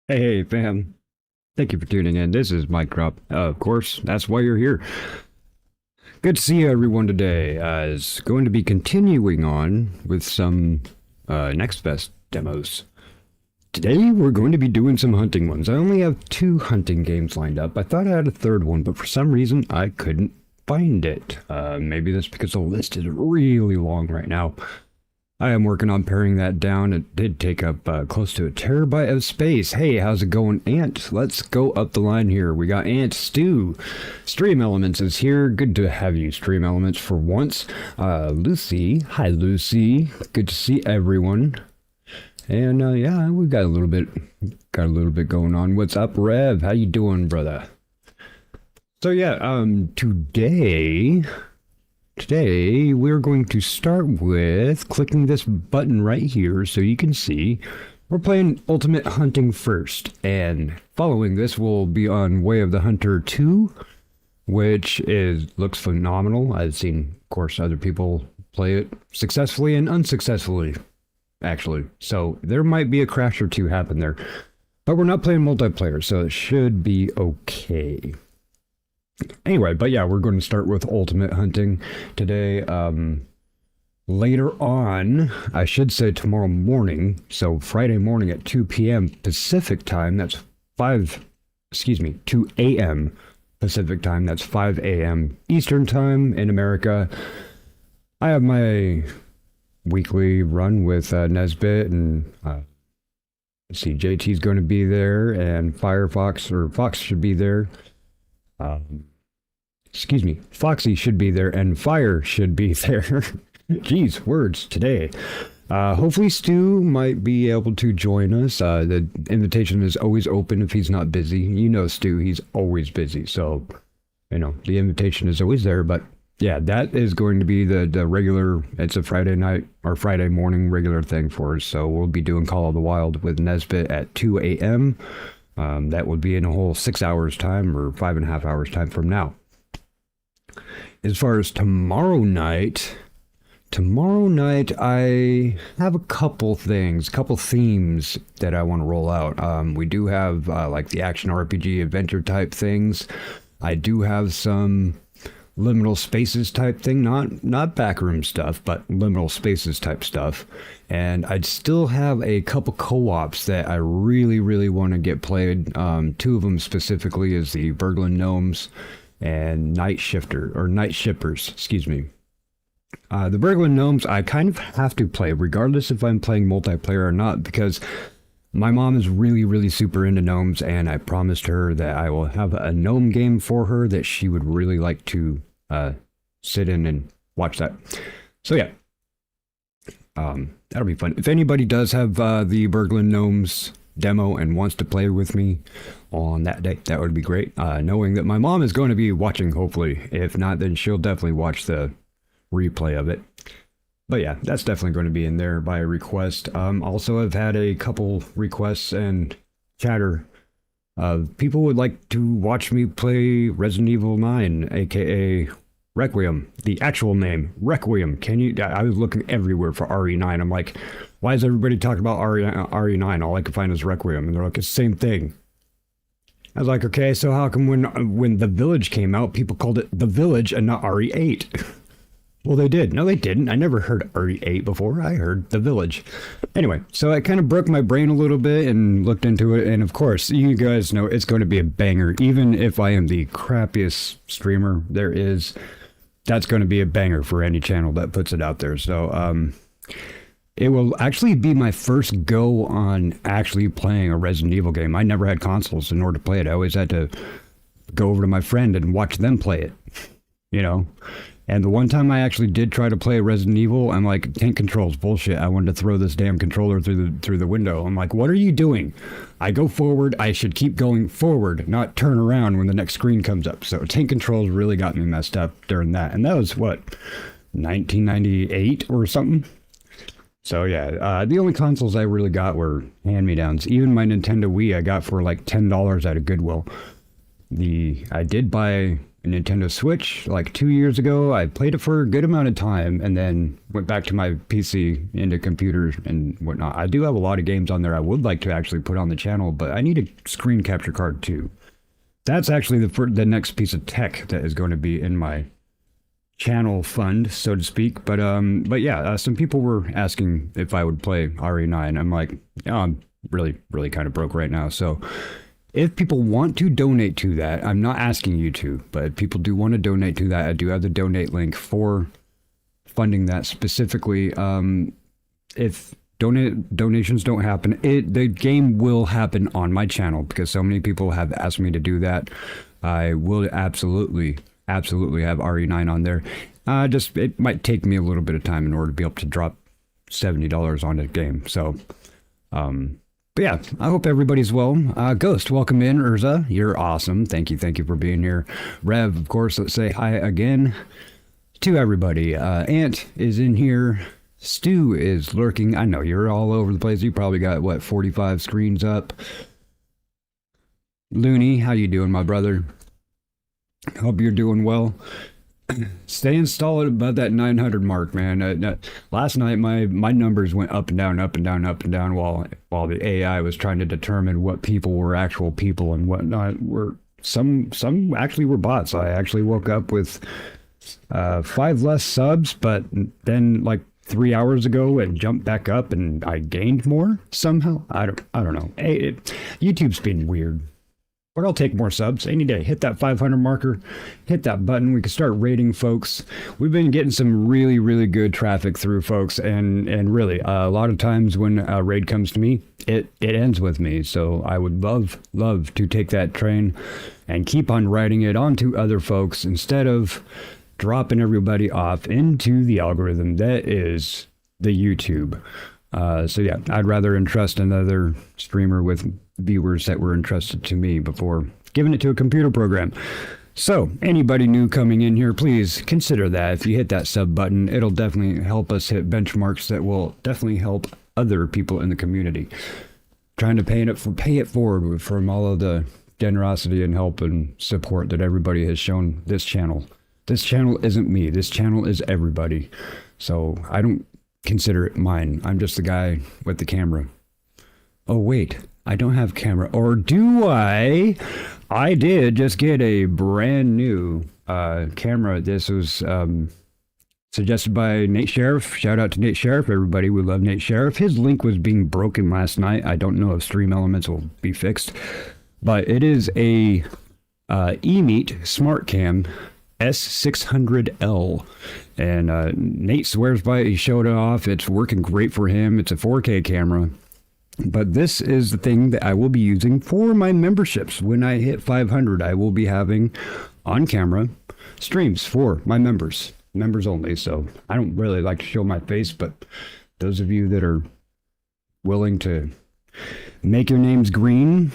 Hey, fam. Thank you for tuning in. This is MikeDropped. Of course, that's why you're here. Good to see everyone today. Is going to be continuing on with some NextFEST demos. Today, we're going to be doing some hunting ones. I only have 2 hunting games lined up. I thought I had a third one, but for some reason, I couldn't find it. Maybe that's because the list is really long right now. I am working on paring that down. It did take up close to a terabyte of space. Hey, how's it going, Ant? Let's go up the line here. We got Ant Stew. Stream Elements is here. Good to have you, Stream Elements, for once. Lucy. Hi, Lucy. Good to see everyone. And yeah, we've got a little bit going on. What's up, Rev? How you doing, brother? So yeah, Today, we're going to start with clicking this button right here so you can see we're playing Ultimate Hunting first. And following this, we'll be on Way of the Hunter 2, which looks phenomenal. I've seen, of course, other people play it successfully and unsuccessfully, actually. So there might be a crash or two happen there. But we're not playing multiplayer, so it should be okay. Anyway, but yeah, we're going to start with Ultimate Hunting today. Later on, I should say tomorrow morning, so Friday morning at 2 p.m. Pacific time, that's 2 a.m. Pacific time, that's 5 a.m. Eastern time in America. I have my weekly run with Nesbit, and let's see, JT's going to be there, and Fox should be there. Foxy should be there, and Fire should be there. Jeez, words today. Hopefully Stu might be able to join us. The invitation is always open if he's not busy. You know Stu, he's always busy, so, you know, the invitation is always there. But yeah, that is going to be the regular, it's a Friday night or Friday morning regular thing for us. So we'll be doing Call of the Wild with Nesbit at 2 a.m. That would be in a whole 6 hours time, or 5.5 hours time from now. As far as tomorrow night, I have a couple themes that I want to roll out. We do have like the action RPG adventure type things. I do have some liminal spaces type thing, not backroom stuff, but liminal spaces type stuff. And I'd still have a couple co-ops that I really want to get played. 2 of them specifically is the Berglund Gnomes and Night Shippers, excuse me. The Berglund Gnomes I kind of have to play regardless if I'm playing multiplayer or not, because my mom is really super into gnomes, and I promised her that I will have a gnome game for her that she would really like to sit in and watch that. So yeah, that'll be fun. If anybody does have the Berglund Gnomes demo and wants to play with me on that day, that would be great. Knowing that my mom is going to be watching, hopefully. If not, then she'll definitely watch the replay of it. But yeah, that's definitely going to be in there by request. Also, I've had a couple requests and chatter. People would like to watch me play Resident Evil 9, aka Requiem. The actual name, Requiem. I was looking everywhere for RE9. I'm like, why is everybody talking about RE9? All I could find is Requiem. And they're like, it's the same thing. I was like, okay, so how come when The Village came out, people called it The Village and not RE8? Well, they did. No, they didn't. I never heard RE8 before. I heard The Village. Anyway, so I kind of broke my brain a little bit and looked into it. And of course, you guys know it's going to be a banger. Even if I am the crappiest streamer there is, that's going to be a banger for any channel that puts it out there. So, it will actually be my first go on actually playing a Resident Evil game. I never had consoles in order to play it. I always had to go over to my friend and watch them play it, you know? And the one time I actually did try to play Resident Evil, I'm like, tank controls, bullshit. I wanted to throw this damn controller through the window. I'm like, what are you doing? I go forward. I should keep going forward, not turn around when the next screen comes up. So tank controls really got me messed up during that. And that was, what, 1998 or something? So yeah, the only consoles I really got were hand-me-downs. Even my Nintendo Wii I got for like $10 at a Goodwill. I did buy Nintendo Switch like 2 years ago. I played it for a good amount of time and then went back to my PC into computers and whatnot. I do have a lot of games on there I would like to actually put on the channel, but I need a screen capture card too. That's actually the next piece of tech that is going to be in my channel fund, so to speak. But yeah, some people were asking if I would play RE9. I'm like, oh, I'm really kind of broke right now. So if people want to donate to that, I'm not asking you to, but if people do want to donate to that, I do have the donate link for funding that specifically. If donations don't happen, the game will happen on my channel because so many people have asked me to do that. I will absolutely have RE9 on there. Just it might take me a little bit of time in order to be able to drop $70 on a game. So, but yeah, I hope everybody's well. Ghost, welcome in. Urza, you're awesome. Thank you for being here. Rev, of course, let's say hi again to everybody. Ant is in here. Stu is lurking. I know you're all over the place. You probably got, what, 45 screens up. Looney, how you doing, my brother? Hope you're doing well. Stay solid above that 900 mark, man. Last night, my numbers went up and down, while the AI was trying to determine what people were actual people and whatnot. Some actually were bots. I actually woke up with 5 less subs, but then like 3 hours ago it jumped back up and I gained more somehow. I don't know. YouTube's been weird. But I'll take more subs any day. Hit that 500 marker, hit that button. We can start rating folks. We've been getting some really good traffic through, folks, and really a lot of times when a raid comes to me, it ends with me. So I would love to take that train and keep on riding it onto other folks instead of dropping everybody off into the algorithm that is the YouTube. So yeah, I'd rather entrust another streamer with viewers that were entrusted to me before giving it to a computer program. So anybody new coming in here, please consider that. If you hit that sub button, it'll definitely help us hit benchmarks that will definitely help other people in the community. Trying to pay it forward from all of the generosity and help and support that everybody has shown this channel. This channel isn't me. This channel is everybody. So I don't consider it mine. I'm just the guy with the camera. Oh wait, I don't have camera, or do I? I did just get a brand new camera. This was suggested by Nate Sheriff. Shout out to Nate Sheriff, everybody. We love Nate Sheriff. His link was being broken last night. I don't know if Stream Elements will be fixed, but it is a eMeet Smart Cam S600L, and Nate swears by it. He showed it off. It's working great for him. It's a 4K camera. But this is the thing that I will be using for my memberships. When I hit 500, I will be having on-camera streams for my members only. So I don't really like to show my face, but those of you that are willing to make your names green,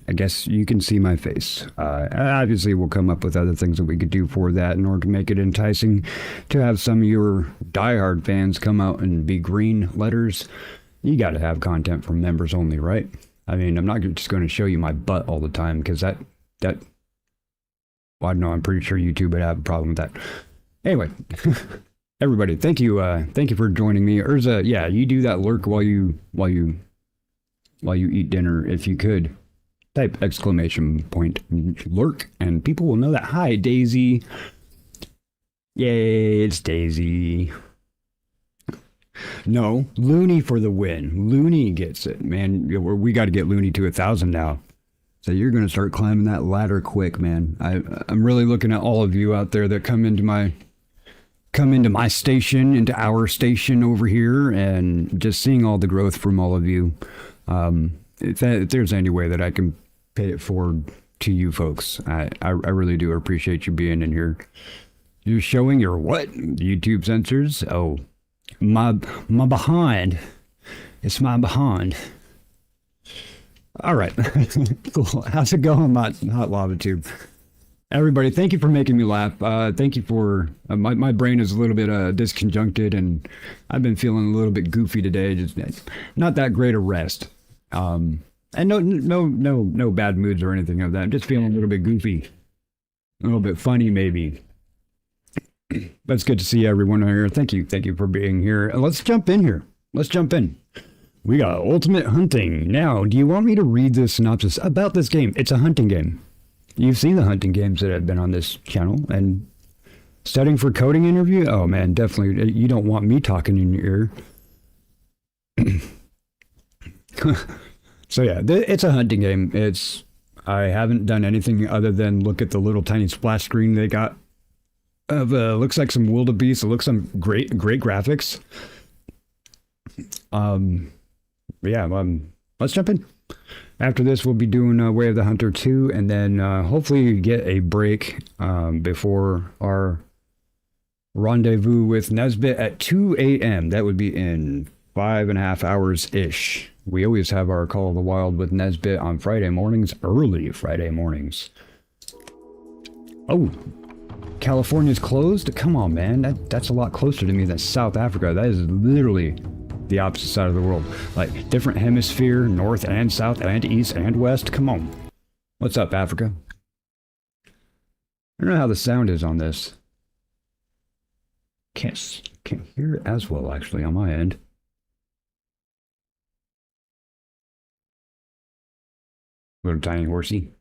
I guess you can see my face. Obviously, we'll come up with other things that we could do for that in order to make it enticing to have some of your diehard fans come out and be green letters. You got to have content from members only, right? I mean, I'm not just going to show you my butt all the time because well, I don't know. I'm pretty sure YouTube would have a problem with that. Anyway, everybody, thank you for joining me. Urza, yeah, you do that lurk while you eat dinner if you could. Type exclamation point lurk and people will know that. Hi, Daisy. Yay, it's Daisy. No, Looney for the win. Looney gets it, man. We got to get Looney to 1,000 now. So you're going to start climbing that ladder quick, man. I'm really looking at all of you out there that come into my station, into our station over here, and just seeing all the growth from all of you. If there's any way that I can pay it forward to you folks, I really do appreciate you being in here. You're showing your what? YouTube censors? Oh. My behind. It's my behind. All right. Cool. How's it going, Hot Lava Tube? Everybody, thank you for making me laugh. Thank you for... my brain is a little bit disconjuncted, and I've been feeling a little bit goofy today. Just not that great a rest. And no bad moods or anything of that. I'm just feeling a little bit goofy. A little bit funny, maybe. But it's good to see everyone here. Thank you for being here. Let's jump in here. Let's jump in. We got Ultimate Hunting. Now, do you want me to read the synopsis about this game? It's a hunting game. You've seen the hunting games that have been on this channel. And studying for coding interview? Oh man, definitely. You don't want me talking in your ear. So yeah, it's a hunting game. I haven't done anything other than look at the little tiny splash screen they got. Looks like some wildebeest. It looks some great graphics. Let's jump in. After this, we'll be doing Way of the Hunter 2, and then hopefully get a break before our rendezvous with Nesbit at 2 a.m. That would be in 5.5 hours-ish. We always have our Call of the Wild with Nesbit on Friday mornings, early Friday mornings. Oh, California's closed? Come on, man. That's a lot closer to me than South Africa. That is literally the opposite side of the world. Like, different hemisphere, north and south and east and west. Come on. What's up, Africa? I don't know how the sound is on this. Can't hear it as well, actually, on my end. Little tiny horsey.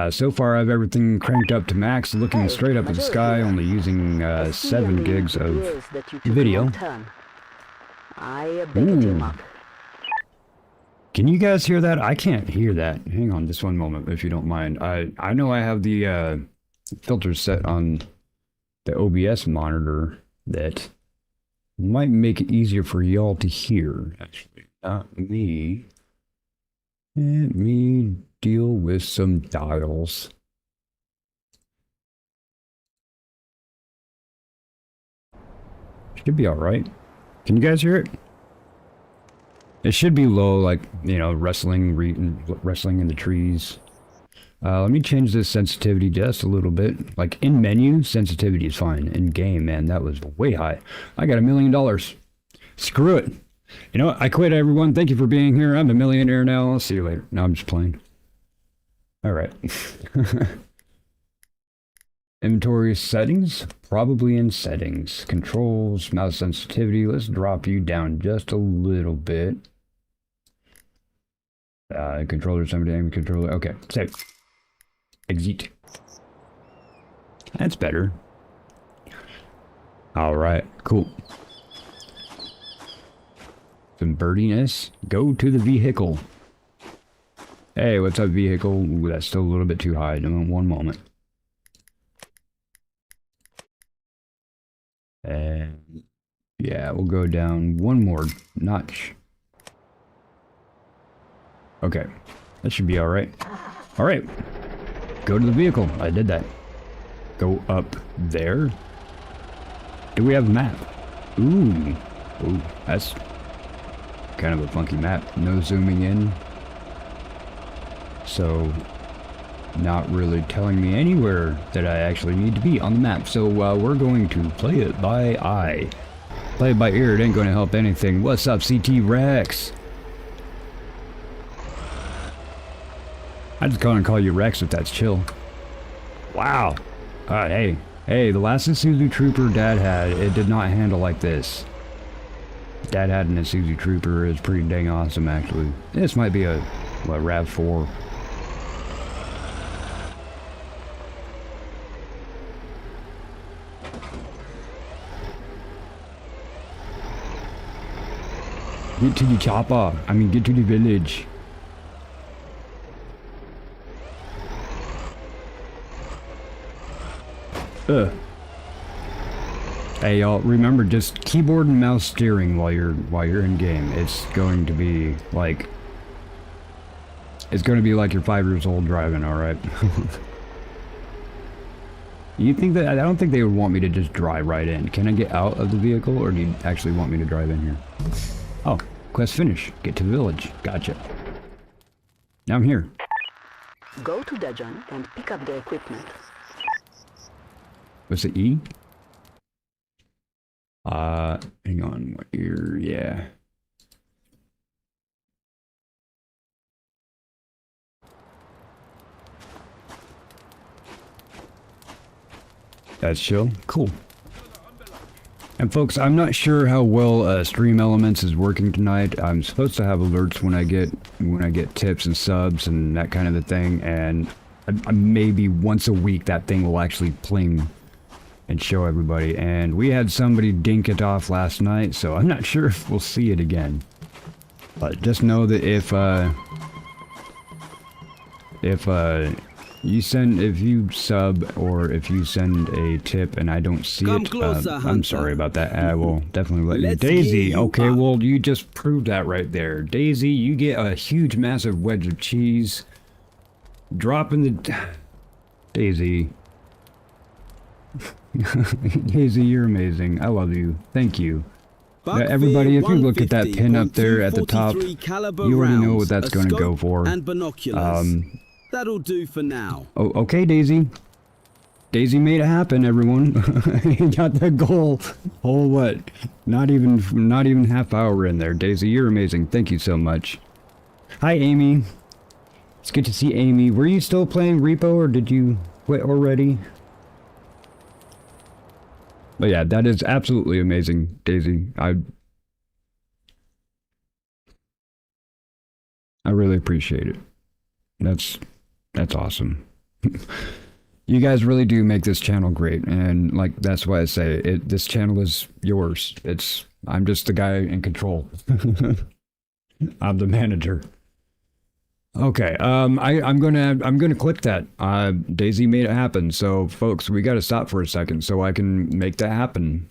So far, I've everything cranked up to max, looking straight up at the sky, only using 7 gigs of video. Ooh. Can you guys hear that? I can't hear that. Hang on just one moment, if you don't mind. I know I have the filters set on the OBS monitor that might make it easier for y'all to hear. Actually, not me. Let me deal with some dials. Should be all right. Can you guys hear it? It should be low, like, you know, wrestling in the trees. Let me change this sensitivity just a little bit. Like, in menu, sensitivity is fine. In game, man, that was way high. I got $1 million. Screw it. You know what? I quit, everyone. Thank you for being here. I'm a millionaire now. I'll see you later. No, I'm just playing. All right. Inventory settings, probably in settings. Controls, mouse sensitivity. Let's drop you down just a little bit. Controller, somebody aim controller. Okay, save. Exit. That's better. All right, cool. Some birdiness. Go to the vehicle. Hey, what's up, vehicle? Ooh, that's still a little bit too high. One moment. And yeah, we'll go down one more notch. Okay, that should be all right. All right, go to the vehicle. I did that. Go up there. Do we have a map? Ooh, that's kind of a funky map. No zooming in. So, not really telling me anywhere that I actually need to be on the map. So, we're going to play it by eye. Play it by ear, it ain't going to help anything. What's up, CT Rex? I just gonna call you Rex if that's chill. Wow. Hey, the last Isuzu Trooper Dad had, it did not handle like this. Dad had an Isuzu Trooper is pretty dang awesome, actually. This might be a RAV4. Get to the chopper. I mean, get to the village. Hey y'all, remember, just keyboard and mouse steering while you're in game. It's going to be like you're 5 years old driving, alright? You think that I don't think they would want me to just drive right in. Can I get out of the vehicle, or do you actually want me to drive in here? Oh, quest finish. Get to the village. Gotcha. Now I'm here. Go to Dajan and pick up the equipment. What's the E? Hang on, what ear? Yeah. That's chill. Cool. And folks, I'm not sure how well Stream Elements is working tonight. I'm supposed to have alerts when I get tips and subs and that kind of a thing, and maybe once a week that thing will actually pling and show everybody. And we had somebody dink it off last night, so I'm not sure if we'll see it again. But just know that if you sub or if you send a tip and I don't see it, I'm sorry about that. I will definitely let you. Daisy, okay, well, you just proved that right there. Daisy, you get a huge, massive wedge of cheese. Dropping the... Daisy. Daisy, you're amazing. I love you. Thank you. Now, everybody, if you look at that pin up there at the top, you already know what that's going to go for. And binoculars. That'll do for now. Oh, okay, Daisy. Daisy made it happen, everyone. He got the goal. Oh, what? Not even half hour in there. Daisy, you're amazing. Thank you so much. Hi, Amy. It's good to see Amy. Were you still playing Repo, or did you quit already? But yeah, that is absolutely amazing, Daisy. I really appreciate it. That's awesome. You guys really do make this channel great, and like that's why I say it. This channel is yours. I'm just the guy in control. I'm the manager. Okay, I'm gonna click that. Daisy made it happen. So folks, we gotta stop for a second so I can make that happen.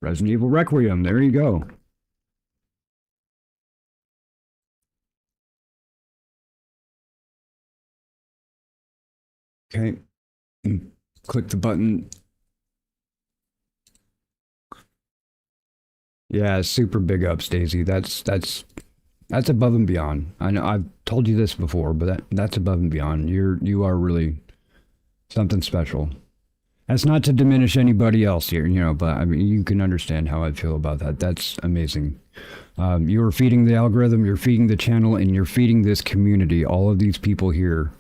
Resident Evil Requiem, there you go. Okay, click the button. Yeah, super big ups, Daisy. That's above and beyond. I know I've told you this before, but that's above and beyond. You are really something special. That's not to diminish anybody else here, you know, but I mean you can understand how I feel about that. That's amazing. You're feeding the algorithm, you're feeding the channel, and you're feeding this community. All of these people here.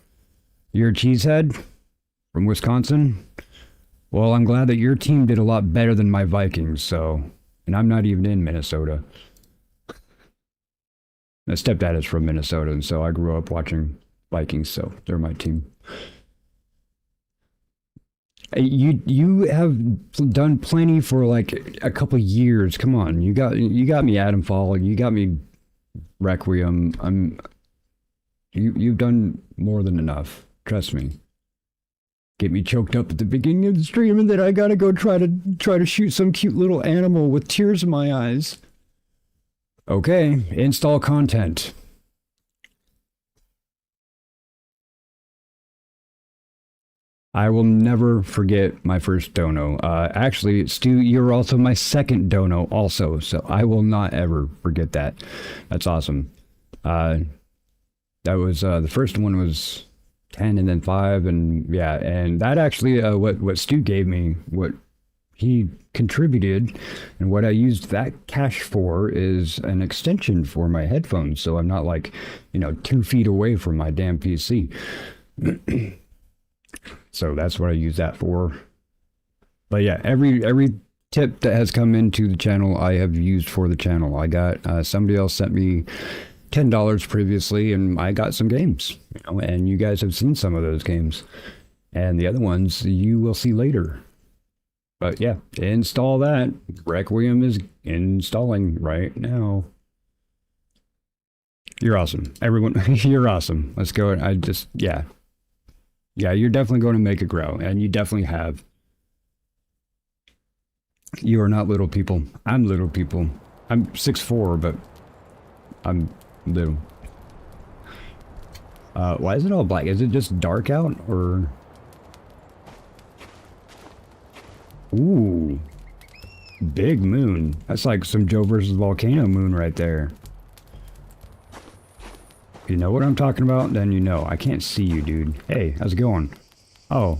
You're a cheesehead from Wisconsin? Well, I'm glad that your team did a lot better than my Vikings, so... And I'm not even in Minnesota. My stepdad is from Minnesota, and so I grew up watching Vikings, so they're my team. You have done plenty for like a couple years. Come on, you got me Adam Fall, you got me Requiem. You've done more than enough. Trust me. Get me choked up at the beginning of the stream, and then I gotta go try to shoot some cute little animal with tears in my eyes. Okay, install content. I will never forget my first dono. Actually, Stu, you're also my second dono also, so I will not ever forget that. That's awesome. That was, the first one was 10 and then 5, and yeah, and that actually, what Stu gave me, what he contributed, and what I used that cash for is an extension for my headphones, so I'm not like, 2 feet away from my damn PC. So that's what I use that for. But yeah, every tip that has come into the channel, I have used for the channel. I got, somebody else sent me $10 previously, and I got some games, and you guys have seen some of those games, and the other ones you will see later. But yeah, install that. Requiem is installing right now. You're awesome, everyone. You're awesome. Let's go. Yeah, you're definitely going to make it grow, and you definitely have. You are not little people. I'm little people. I'm 6'4", but I'm little. Why is it all black? Is it just dark out, or? Ooh, big moon. That's like some Joe versus Volcano moon right there. You know what I'm talking about? Then you know. I can't see you, dude. Hey, how's it going? Oh,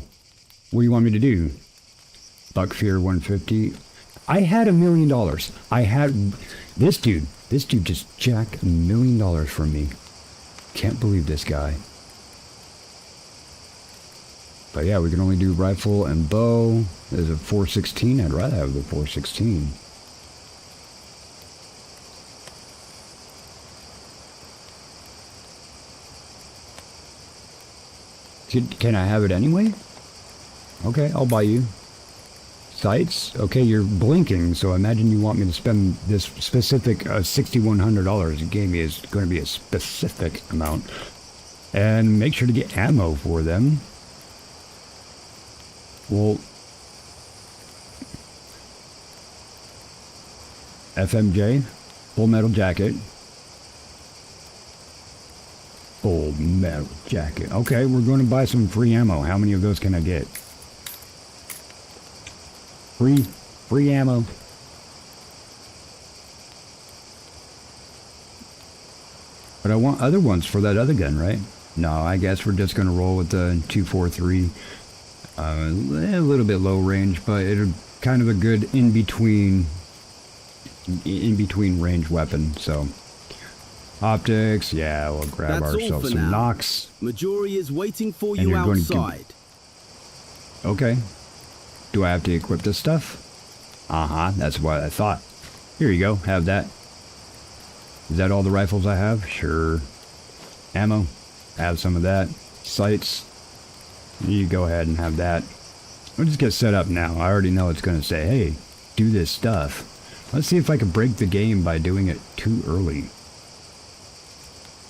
what do you want me to do? Buck Fear 150. I had $1 million. I had this dude just jacked $1 million from me. Can't believe this guy. But yeah, we can only do rifle and bow. There's a 416. I'd rather have the 416. Can I have it anyway? Okay, I'll buy you. Sights? Okay, you're blinking, so I imagine you want me to spend this specific $6,100 you gave me is going to be a specific amount. And make sure to get ammo for them. Well, FMJ, Full Metal Jacket. Full Metal Jacket. Okay, we're going to buy some free ammo. How many of those can I get? Free ammo. But I want other ones for that other gun, right? No, I guess we're just going to roll with the 243. A little bit low range, but it's kind of a good in-between range weapon, so... Optics, yeah, we'll grab ourselves some Nox. Majori is waiting for you outside. Okay. Do I have to equip this stuff? Uh-huh, that's what I thought. Here you go, have that. Is that all the rifles I have? Sure. Ammo, have some of that. Sights, you go ahead and have that. We'll just get set up now. I already know it's going to say, hey, do this stuff. Let's see if I can break the game by doing it too early.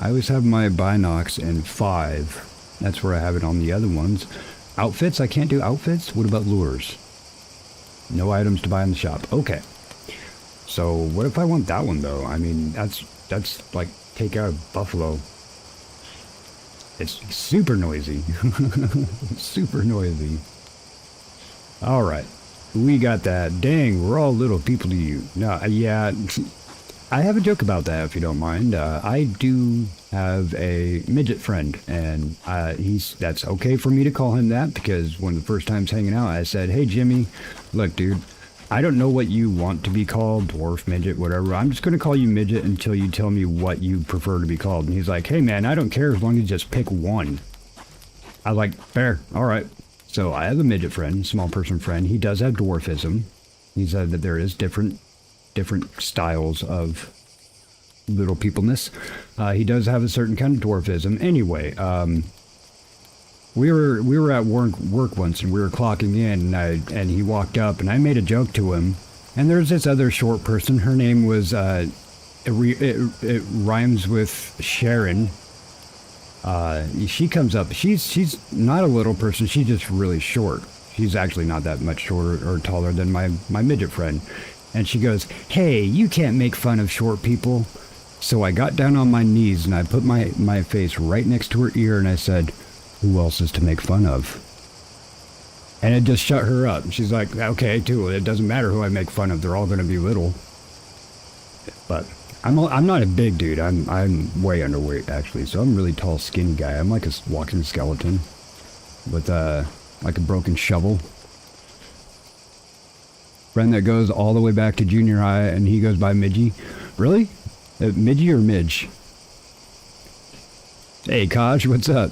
I always have my Binox in 5. That's where I have it on the other ones. Outfits? I can't do outfits? What about lures? No items to buy in the shop. Okay. So what if I want that one though? I mean, that's like take out a buffalo. It's super noisy. Super noisy. Alright. We got that. Dang, we're all little people to you. No, yeah. I have a joke about that, if you don't mind. I do have a midget friend, and that's okay for me to call him that, because one of the first times hanging out, I said, hey, Jimmy, look, dude, I don't know what you want to be called, dwarf, midget, whatever. I'm just going to call you midget until you tell me what you prefer to be called. And he's like, hey, man, I don't care as long as you just pick one. I was like, fair, all right. So I have a midget friend, small person friend. He does have dwarfism. He said that there is different styles of little peopleness. He does have a certain kind of dwarfism. Anyway, we were at work once, and we were clocking in, and he walked up, and I made a joke to him. And there's this other short person. Her name was it rhymes with Sharon. She comes up. She's not a little person. She's just really short. She's actually not that much shorter or taller than my midget friend. And she goes, hey, you can't make fun of short people. So I got down on my knees and I put my face right next to her ear and I said, who else is to make fun of? And it just shut her up. She's like, okay, too. It doesn't matter who I make fun of. They're all going to be little. But I'm not a big dude. I'm way underweight, actually. So I'm a really tall, skinny guy. I'm like a walking skeleton with like a broken shovel. Friend that goes all the way back to junior high, and he goes by Midgie. Really? Midgie or Midge? Hey, Kaj, what's up?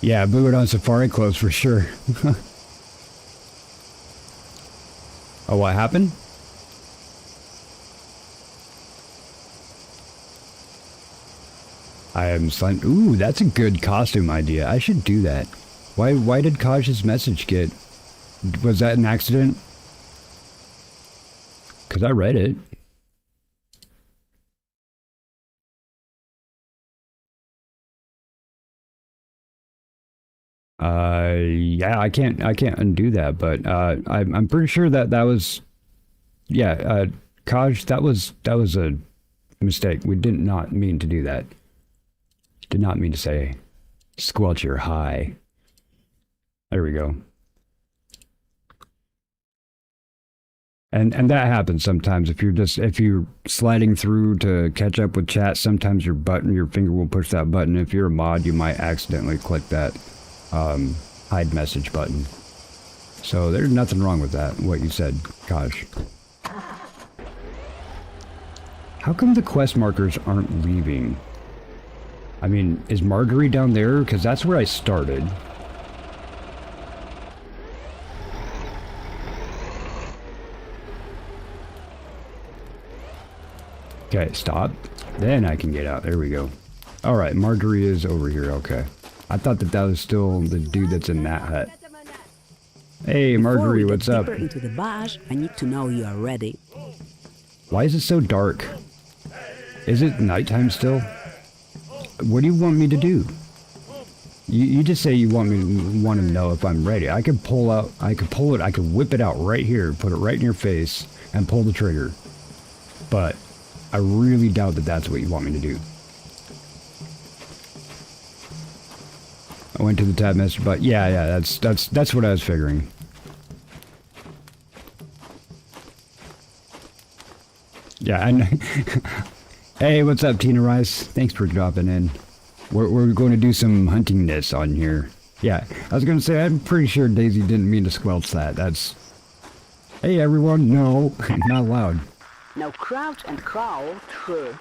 Yeah, blew it on safari clothes for sure. Oh, what happened? I am slime. Ooh, that's a good costume idea. I should do that. Why did Kaj's message get... Was that an accident? Because I read it. Yeah, I can't undo that, but I'm pretty sure that was... Yeah, Kaj, that was a mistake. We did not mean to do that. Did not mean to say squelch your high. There we go. And that happens sometimes if you're sliding through to catch up with chat. Sometimes your finger will push that button. If you're a mod, you might accidentally click that hide message button. So there's nothing wrong with that. What you said, Kaj. How come the quest markers aren't leaving? I mean, is Marjorie down there? Because that's where I started. Okay, stop. Then I can get out. There we go. Alright, Marjorie is over here. Okay. I thought that was still the dude that's in that hut. Hey, Marjorie, what's up? Before we get deeper into the bash, I need to know you are ready. Why is it so dark? Is it nighttime still? What do you want me to do? You just say you want to know if I'm ready. I could pull it, I could whip it out right here, put it right in your face, and pull the trigger. But I really doubt that that's what you want me to do. I went to the tab master, but yeah, that's what I was figuring. Yeah, hey, what's up, Tina Rice? Thanks for dropping in. We're going to do some huntingness on here. Yeah, I was going to say, I'm pretty sure Daisy didn't mean to squelch that. That's... Hey, everyone, no, not allowed. Now crouch and crawl through.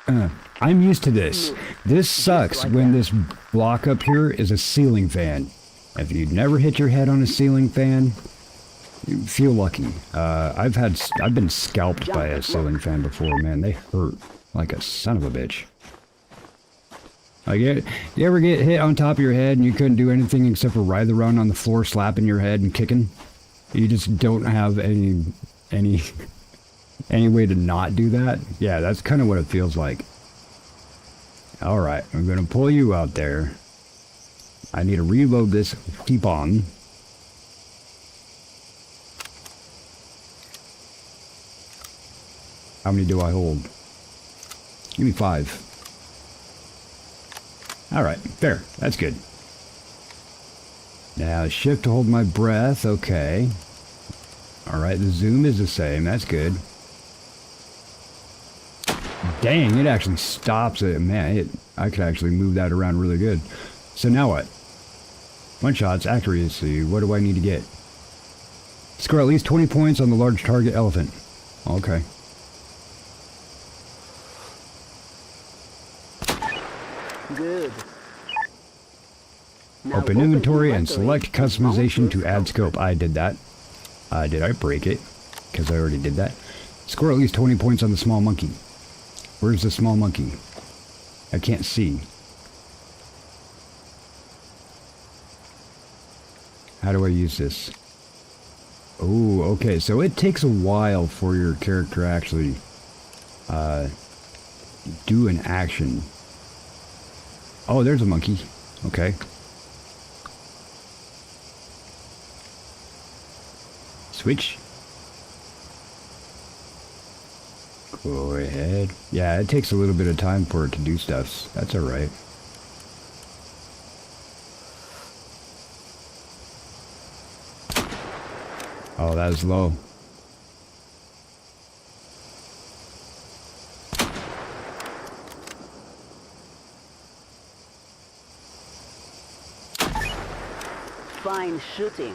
I'm used to this. This sucks when this block up here is a ceiling fan. If you've never hit your head on a ceiling fan, you feel lucky. I've been scalped by a ceiling fan before, man. They hurt like a son of a bitch. Like, you ever get hit on top of your head and you couldn't do anything except for writhe around on the floor, slapping your head and kicking? You just don't have any way to not do that? Yeah, that's kind of what it feels like. Alright, I'm going to pull you out there. I need to reload this T-bomb. How many do I hold? Give me 5. Alright, there. That's good. Now, shift to hold my breath. Okay. Alright, the zoom is the same. That's good. Dang, it actually stops it. Man, I could actually move that around really good. So now what? One shot's accuracy. What do I need to get? Score at least 20 points on the large target elephant. Okay. Good. Now Open inventory and select customization to add scope. I did that. Did I break it? Because I already did that. Score at least 20 points on the small monkey. Where's the small monkey? I can't see. How do I use this? Oh, okay. So it takes a while for your character actually do an action. Oh, there's a monkey. Okay. Switch. Go ahead. Yeah, it takes a little bit of time for it to do stuff. That's alright. Oh, that was low. Fine shooting.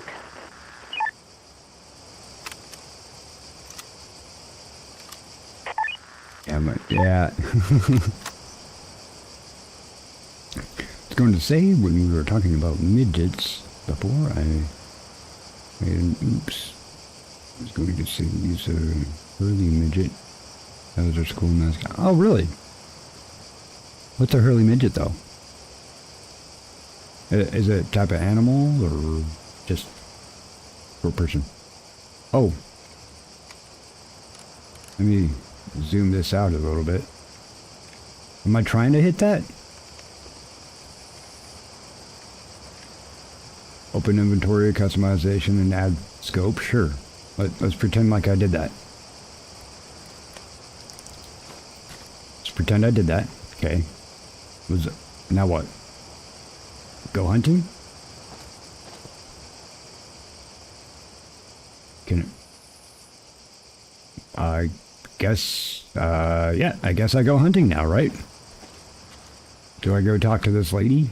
Yeah. I was going to say, when we were talking about midgets before, I made an oops. I was going to say use a hurley midget. That was our school mascot. Oh, really? What's a hurley midget, though? Is it a type of animal, or just for a person? Oh. Let me zoom this out a little bit. Am I trying to hit that? Open inventory, customization, and add scope? Sure. Let's pretend like I did that. Let's pretend I did that. Okay. Now what? Go hunting? Can it... I guess, yeah, I guess I go hunting now, right? Do I go talk to this lady?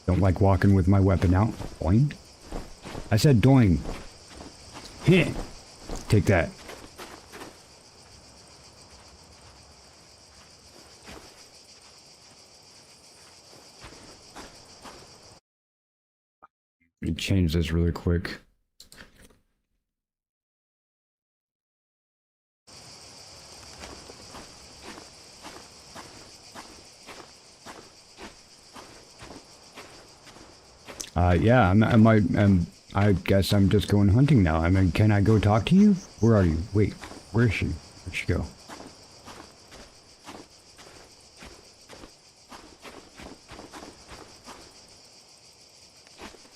Don't like walking with my weapon out. Boing. I said doing. Heh. Take that. Let me change this really quick. Yeah, I guess I'm just going hunting now. I mean, can I go talk to you? Where are you? Wait, where is she? Where'd she go?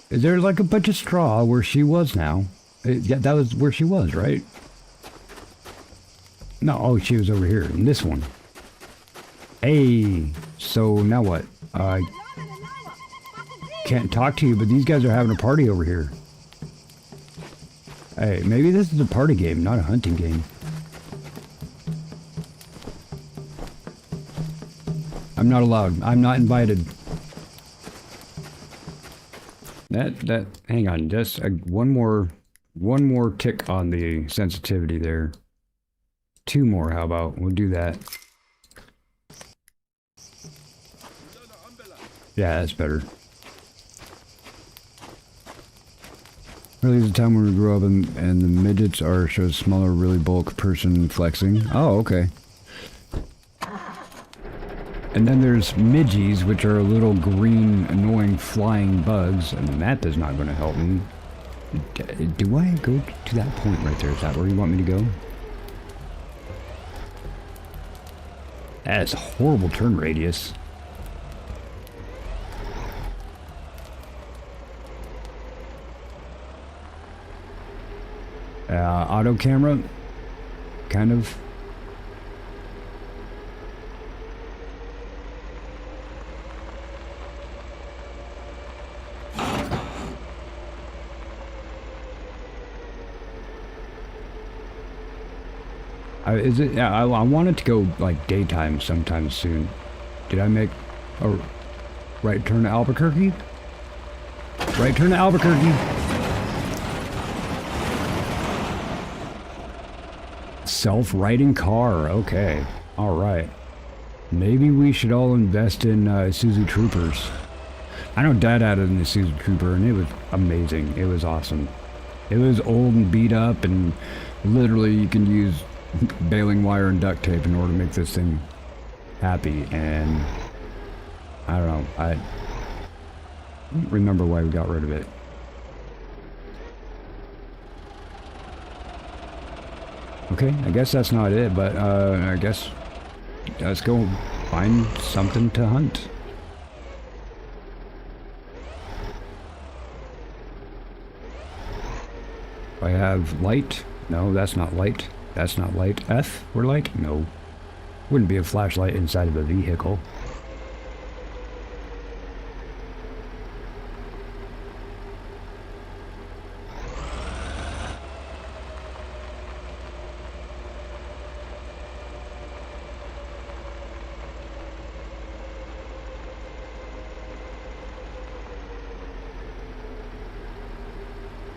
Is there like a bunch of straw where she was now? Yeah, that was where she was, right? No, oh, she was over here in this one. Hey, so now what? I can't talk to you, but these guys are having a party over here. Hey, maybe this is a party game, not a hunting game. I'm not allowed. I'm not invited. Hang on, just one more tick on the sensitivity there. 2 more, how about? We'll do that. Yeah, that's better. Really, the time when we grew up and the midgets are shows smaller, really bulk person flexing. Oh, okay. And then there's midgies, which are little green, annoying flying bugs, and that is not going to help me. Do I go to that point right there? Is that where you want me to go? That is a horrible turn radius. Auto camera, kind of. Is it? Yeah, I want it to go like daytime sometime soon. Did I make a right turn to Albuquerque? Right turn to Albuquerque. Self-riding car. Okay. All right. Maybe we should all invest in Isuzu Troopers. I know Dad had an Isuzu Trooper, and it was amazing. It was awesome. It was old and beat up, and literally you can use baling wire and duct tape in order to make this thing happy. And I don't know. I don't remember why we got rid of it. Okay, I guess that's not it, but I guess let's go find something to hunt. I have light. No, that's not light. That's not light. F or light? No. Wouldn't be a flashlight inside of a vehicle.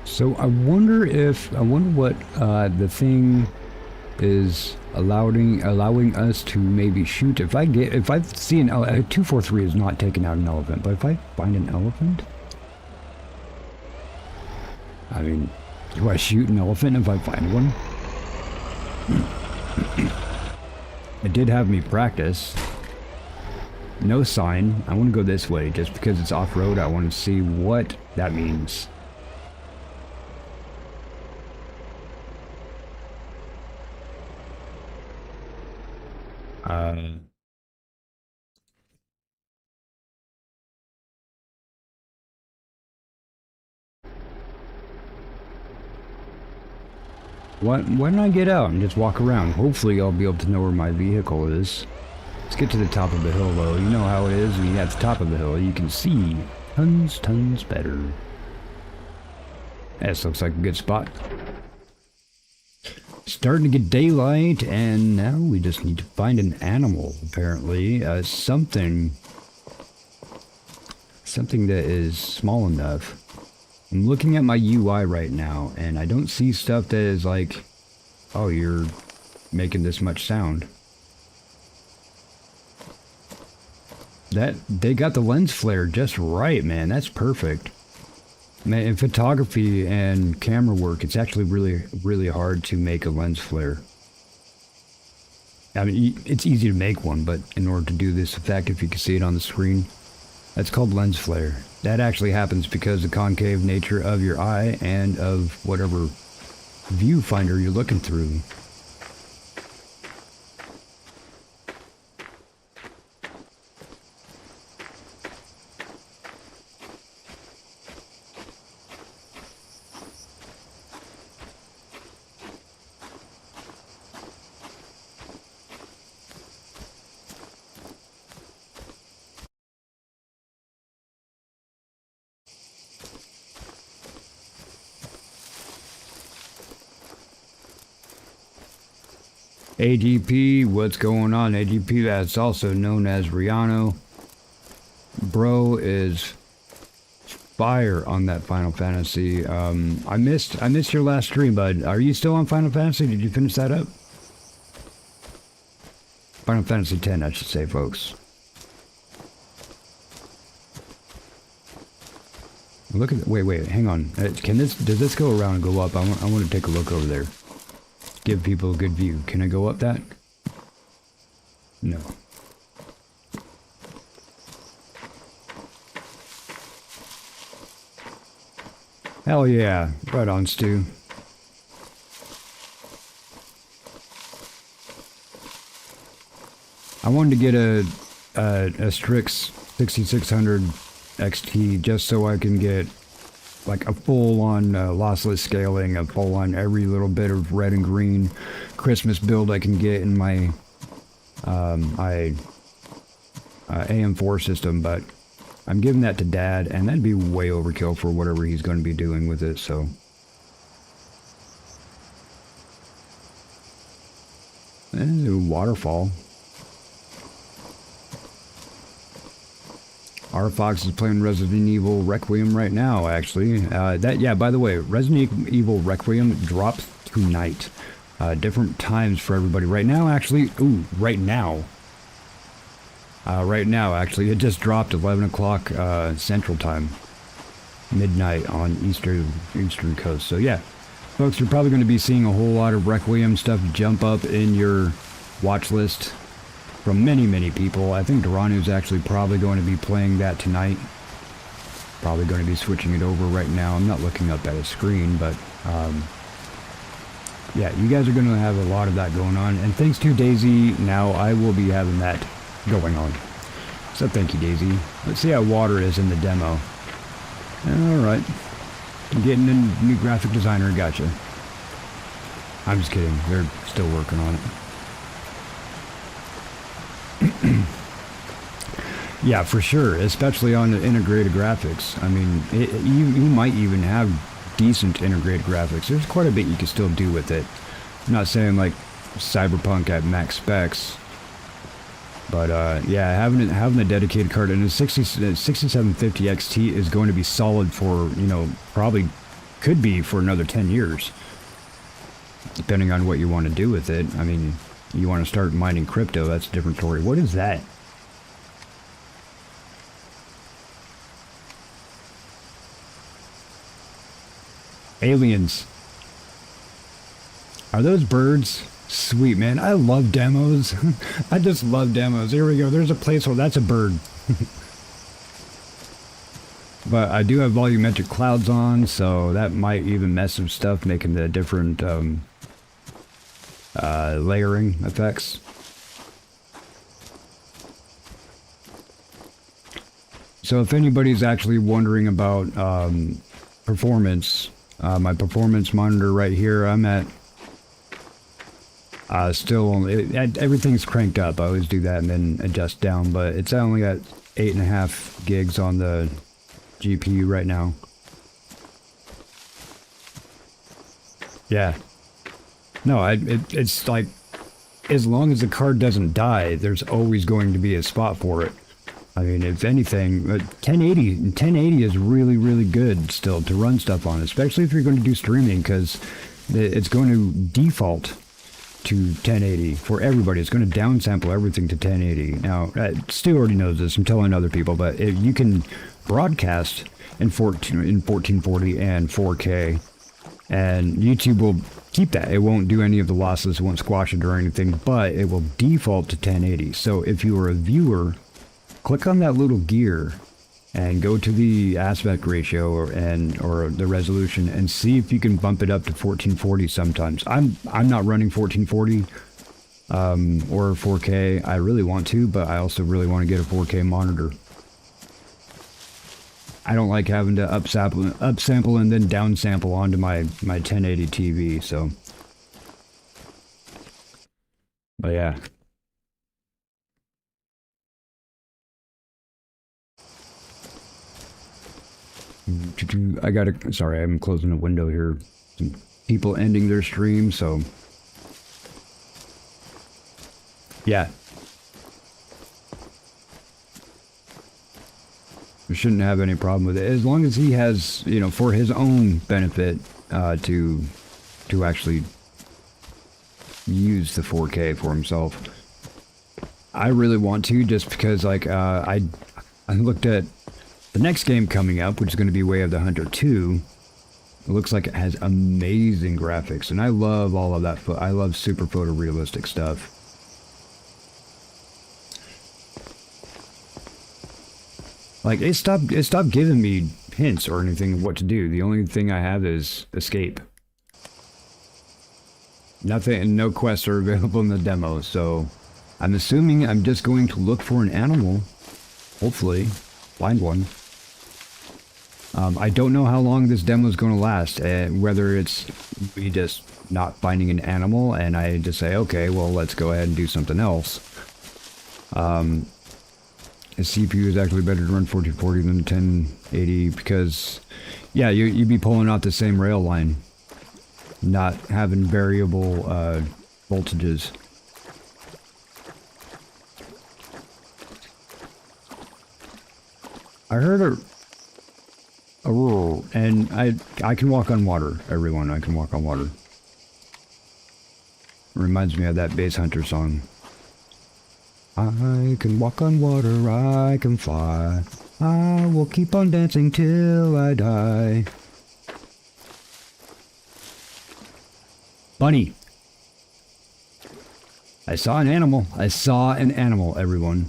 So I wonder what the thing is allowing us to maybe shoot. If I see an 243 is not taking out an elephant, but if I find an elephant, I mean, do I shoot an elephant if I find one? It did have me practice. No sign. I want to go this way just because it's off-road. I want to see what that means. Why don't I get out and just walk around? Hopefully I'll be able to know where my vehicle is. Let's get to the top of the hill though. You know how it is when you're at the top of the hill. You can see tons better. This looks like a good spot. Starting to get daylight, and now we just need to find an animal, apparently. Something that is small enough. I'm looking at my UI right now, and I don't see stuff that is like, oh, you're making this much sound. They got the lens flare just right, man. That's perfect. Man, in photography and camera work, it's actually really hard to make a lens flare. I mean, it's easy to make one, but in order to do this effect, if you can see it on the screen, that's called lens flare. That actually happens because the concave nature of your eye and of whatever viewfinder you're looking through. AGP, what's going on? AGP, that's also known as Rihanna. Bro is fire on that Final Fantasy. I missed your last stream, bud. Are you still on Final Fantasy? Did you finish that up? Final Fantasy X, I should say, folks. Look at, wait, hang on. Does this go around and go up? I want to take a look over there. Give people a good view. Can I go up that? No. Hell yeah. Right on, Stu. I wanted to get a Strix 6600 XT just so I can get like a full-on lossless scaling, a full-on every little bit of red and green Christmas build I can get in my AM4 system, but I'm giving that to Dad, and that'd be way overkill for whatever he's going to be doing with it, so. And waterfall. R Fox is playing Resident Evil Requiem right now, actually. Yeah, by the way, Resident Evil Requiem drops tonight. Different times for everybody. Right now, actually, right now, actually, it just dropped 11 o'clock Central Time. Midnight on Eastern Coast. So yeah, folks, you're probably going to be seeing a whole lot of Requiem stuff jump up in your watch list from many people. I think Duranu's actually probably going to be playing that tonight. Probably going to be switching it over right now. I'm not looking up at a screen, but yeah, you guys are going to have a lot of that going on. And thanks to Daisy, now I will be having that going on. So thank you, Daisy. Let's see how water is in the demo. Alright. Getting a new graphic designer, gotcha. I'm just kidding. They're still working on it. Yeah, for sure, especially on the integrated graphics. I mean, you might even have decent integrated graphics. There's quite a bit you can still do with it. I'm not saying like Cyberpunk at max specs, but yeah, having a dedicated card, and a 6750 XT is going to be solid for, you know, probably could be for another 10 years, depending on what you want to do with it. I mean, you want to start mining crypto, that's a different story. What is that? Aliens. Are those birds? Sweet, man. I love demos. I just love demos. Here we go. There's a placeholder. That's a bird. But I do have volumetric clouds on, so that might even mess some stuff, making the different layering effects. So if anybody's actually wondering about performance, my performance monitor right here, I'm at still everything's cranked up. I always do that and then adjust down, but it's only got 8.5 gigs on the GPU right now. Yeah. No, it's like, as long as the card doesn't die, there's always going to be a spot for it. I mean, if anything, 1080 is really, really good still to run stuff on, especially if you're going to do streaming, because it's going to default to 1080 for everybody. It's going to downsample everything to 1080. Now, Stu already knows this. I'm telling other people, but if you can broadcast in 1440 and 4K, and YouTube will keep that. It won't do any of the losses, it won't squash it or anything, but it will default to 1080. So if you are a viewer, click on that little gear and go to the aspect ratio or the resolution and see if you can bump it up to 1440 sometimes. I'm not running 1440 or 4K. I really want to, but I also really want to get a 4K monitor. I don't like having to upsample and then downsample onto my 1080 TV, so. But yeah. Sorry, I'm closing a window here. Some people ending their stream, so. Yeah. We shouldn't have any problem with it. As long as he has, you know, for his own benefit, to actually use the 4K for himself. I really want to, just because, like, I looked at the next game coming up, which is going to be Way of the Hunter 2. It looks like it has amazing graphics, and I love all of that. I love super photorealistic stuff. Like, it stopped giving me hints or anything of what to do. The only thing I have is escape. Nothing, no quests are available in the demo, so I'm assuming I'm just going to look for an animal. Hopefully, find one. I don't know how long this demo is going to last, whether it's me just not finding an animal and I just say, okay, well, let's go ahead and do something else. The CPU is actually better to run 1440 than 1080 because, yeah, you'd be pulling out the same rail line, not having variable voltages. I heard a roar, and I can walk on water, everyone. I can walk on water. Reminds me of that Base Hunter song. I can walk on water, I can fly. I will keep on dancing till I die. Bunny. I saw an animal. I saw an animal, everyone.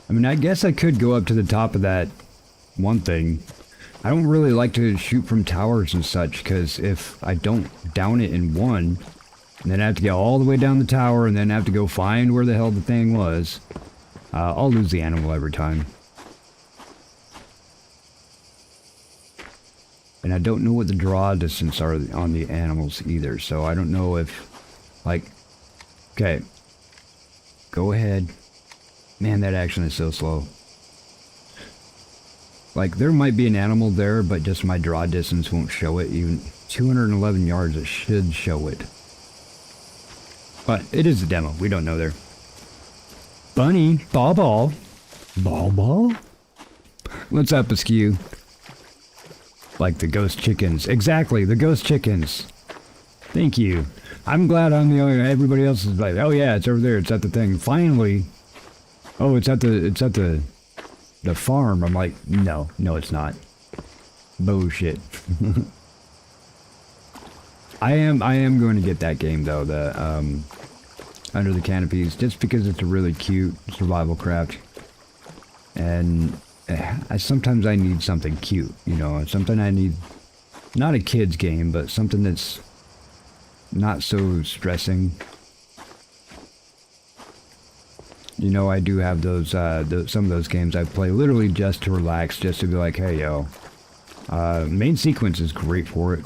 I mean, I guess I could go up to the top of that one thing. I don't really like to shoot from towers and such, because if I don't down it in one, and then I have to get all the way down the tower, and then have to go find where the hell the thing was, I'll lose the animal every time. And I don't know what the draw distance are on the animals either, so I don't know if, like, okay, go ahead. Man, that action is so slow. Like, there might be an animal there, but just my draw distance won't show it. Even 211 yards, it should show it. But it is a demo. We don't know there. Bunny. Ball ball. Ball ball? What's up, Askew? Like the ghost chickens. Exactly, the ghost chickens. Thank you. I'm glad I'm the only... Everybody else is like, oh yeah, it's over there. It's at the thing. Finally. Oh, it's at the farm. I'm like, no, it's not. Bullshit. I am going to get that game though, the Under the Canopies, just because it's a really cute survival craft, and sometimes I need something cute, you know. Something I need, not a kid's game, but something that's not so stressing. You know, I do have those, some of those games I play literally just to relax, just to be like, hey, yo. Main sequence is great for it.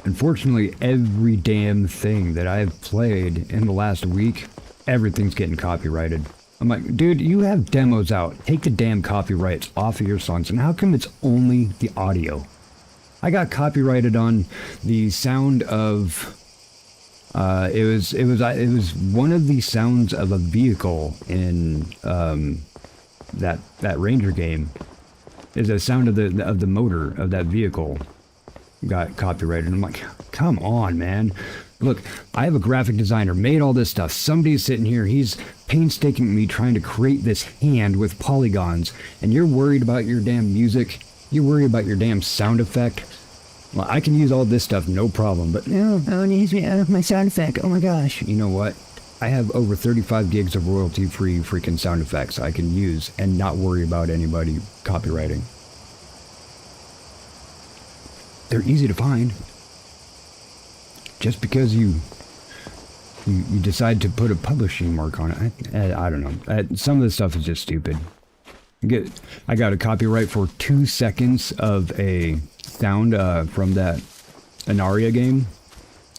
Unfortunately, every damn thing that I've played in the last week, everything's getting copyrighted. I'm like, dude, you have demos out. Take the damn copyrights off of your songs. And how come it's only the audio? I got copyrighted on the sound of... it was one of the sounds of a vehicle in that Ranger game. Is a sound of the motor of that vehicle got copyrighted. I'm like, come on, man. Look, I have a graphic designer, made all this stuff. Somebody's sitting here, he's painstakingly trying to create this hand with polygons, and you're worried about your damn music? You're worried about your damn sound effect? Well, I can use all this stuff, no problem, but no, I need my sound effect, oh my gosh. You know what? I have over 35 gigs of royalty-free freaking sound effects I can use and not worry about anybody copywriting. They're easy to find. Just because you decide to put a publishing mark on it, I don't know. Some of this stuff is just stupid. I got a copyright for 2 seconds of a sound from that Anaria game.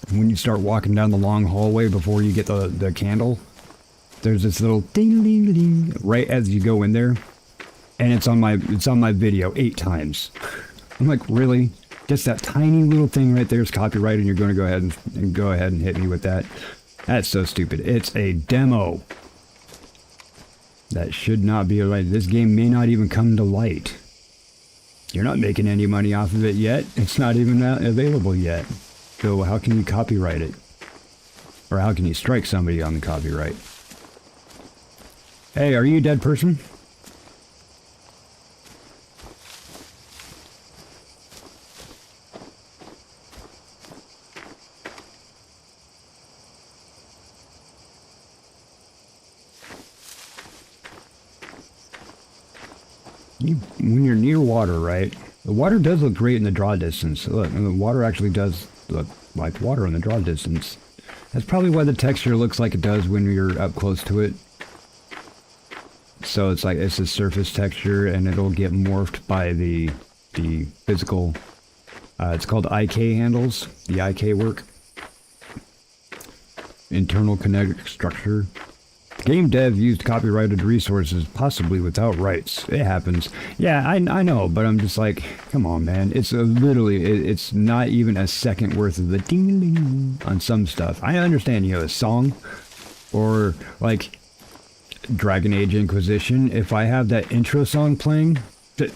When you start walking down the long hallway before you get the candle, there's this little ding ding ding right as you go in there, and it's on my video 8 times. I'm like, really? Just that tiny little thing right there is copyrighted, and you're going to go ahead and hit me with that? That's so stupid. It's a demo. That should not be a light. This game may not even come to light. You're not making any money off of it yet. It's not even available yet. So how can you copyright it? Or how can you strike somebody on the copyright? Hey, are you a dead person? When you're near water, right? The water does look great in the draw distance. Look, and the water actually does look like water in the draw distance. That's probably why the texture looks like it does when you're up close to it. So it's like it's a surface texture, and it'll get morphed by the physical. It's called IK handles. The IK work. Internal kinetic structure. Game dev used copyrighted resources, possibly without rights. It happens. Yeah, I know, but I'm just like, come on, man. It's literally, it's not even a second worth of the ding ding on some stuff. I understand, you know, a song or like Dragon Age Inquisition. If I have that intro song playing,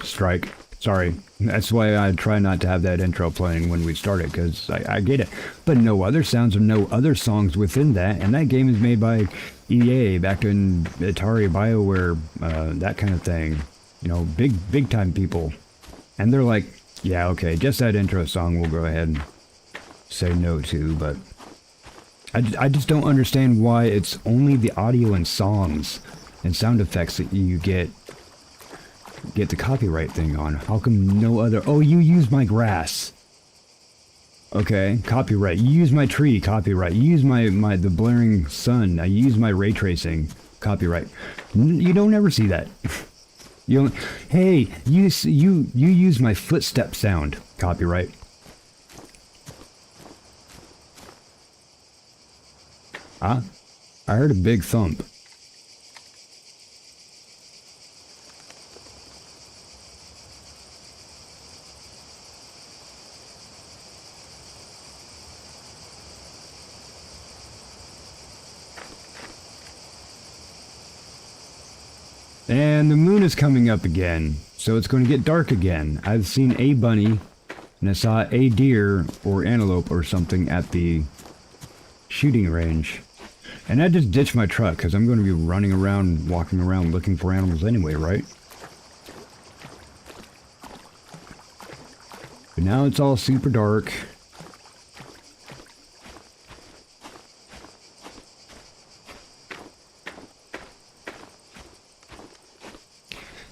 strike. Sorry. That's why I try not to have that intro playing when we start it, because I get it. But no other sounds or no other songs within that, and that game is made by EA, back in Atari, BioWare, that kind of thing. You know, big time people. And they're like, yeah, okay, just that intro song we'll go ahead and say no to, but I just don't understand why it's only the audio and songs and sound effects that you get the copyright thing on. How come no other? Oh, you use my grass. Okay, copyright. You use my tree, copyright. You use the blaring sun. I use my ray tracing, copyright. You don't ever see that. Hey, you use my footstep sound, copyright. Ah, I heard a big thump. And the moon is coming up again, so it's going to get dark again. I've seen a bunny, and I saw a deer or antelope or something at the shooting range. And I just ditched my truck, because I'm going to be running around, walking around, looking for animals anyway, right? But now it's all super dark.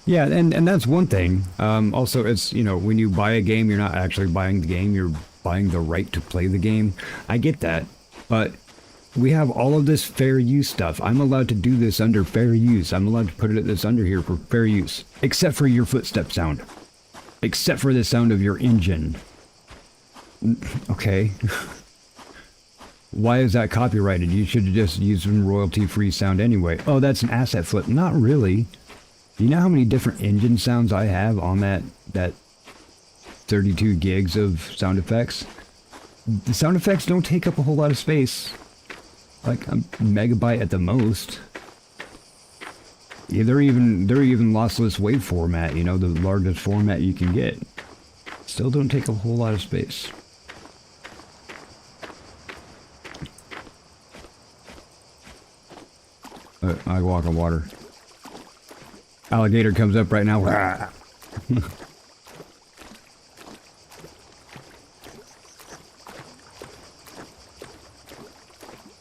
Yeah, and that's one thing. Also, it's, you know, when you buy a game, you're not actually buying the game, you're buying the right to play the game. I get that, but we have all of this fair use stuff. I'm allowed to do this under fair use. I'm allowed to put this under here for fair use. Except for your footstep sound. Except for the sound of your engine. Okay. Why is that copyrighted? You should just use some royalty-free sound anyway. Oh, that's an asset flip. Not really. Do you know how many different engine sounds I have on that 32 gigs of sound effects? The sound effects don't take up a whole lot of space. Like a megabyte at the most. Yeah, they're even lossless wave format, you know, the largest format you can get. Still don't take a whole lot of space. I walk on water. Alligator comes up right now.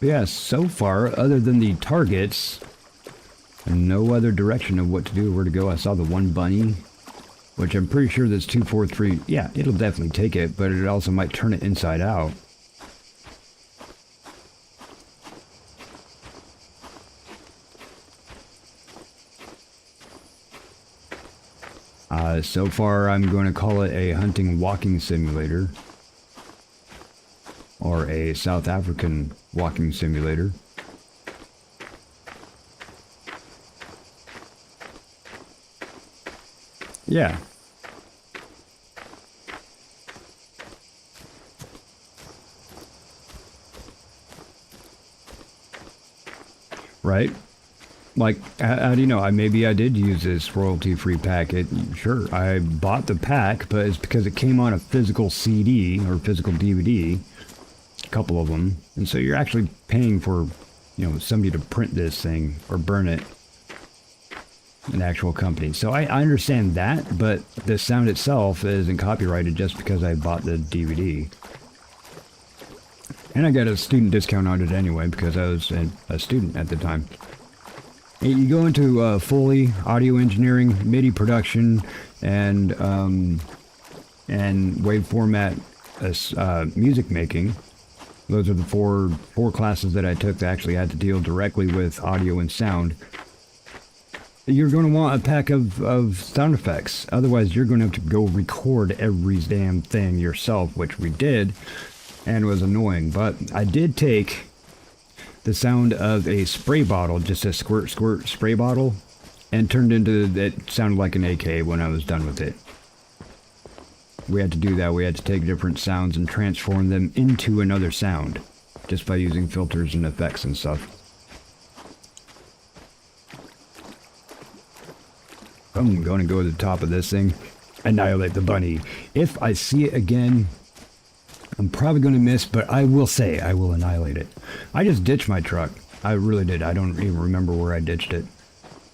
Yeah, so far, other than the targets, no other direction of what to do or where to go. I saw the one bunny, which I'm pretty sure that's 243. Yeah, it'll definitely take it, but it also might turn it inside out. So far, I'm going to call it a hunting walking simulator. Or a South African walking simulator. Yeah. Right? Like, how do you know? Maybe I did use this royalty-free pack. Sure, I bought the pack, but it's because it came on a physical CD or physical DVD. A couple of them. And so you're actually paying for, you know, somebody to print this thing or burn it. An actual company. So I understand that, but the sound itself isn't copyrighted just because I bought the DVD. And I got a student discount on it anyway because I was a student at the time. You go into Foley, audio engineering, MIDI production, and wave format music making. Those are the four classes that I took that actually had to deal directly with audio and sound. You're going to want a pack of sound effects. Otherwise, you're going to have to go record every damn thing yourself, which we did, and was annoying. But I did take the sound of a spray bottle, just a squirt spray bottle, and turned into, it sounded like an AK when I was done with it. We had to do that. We had to take different sounds and transform them into another sound, just by using filters and effects and stuff. I'm going to go to the top of this thing, annihilate the bunny. If I see it again, I'm probably going to miss, but I will say I will annihilate it. I just ditched my truck. I really did. I don't even remember where I ditched it.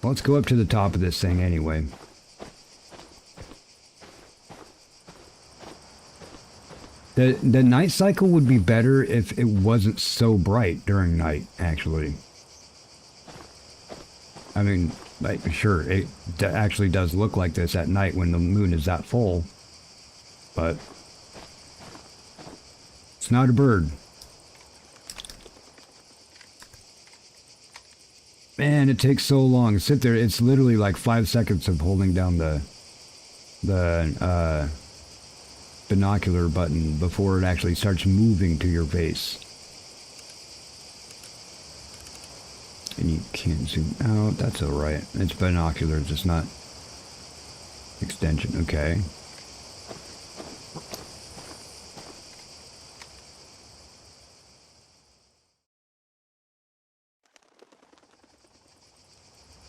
Well, let's go up to the top of this thing anyway. The night cycle would be better if it wasn't so bright during night, actually. I mean, like, sure, it actually does look like this at night when the moon is that full, but it's not a bird. Man, it takes so long. Sit there. It's literally like 5 seconds of holding down the binocular button before it actually starts moving to your face. And you can't zoom out. That's alright. It's binoculars, it's not extension. Okay.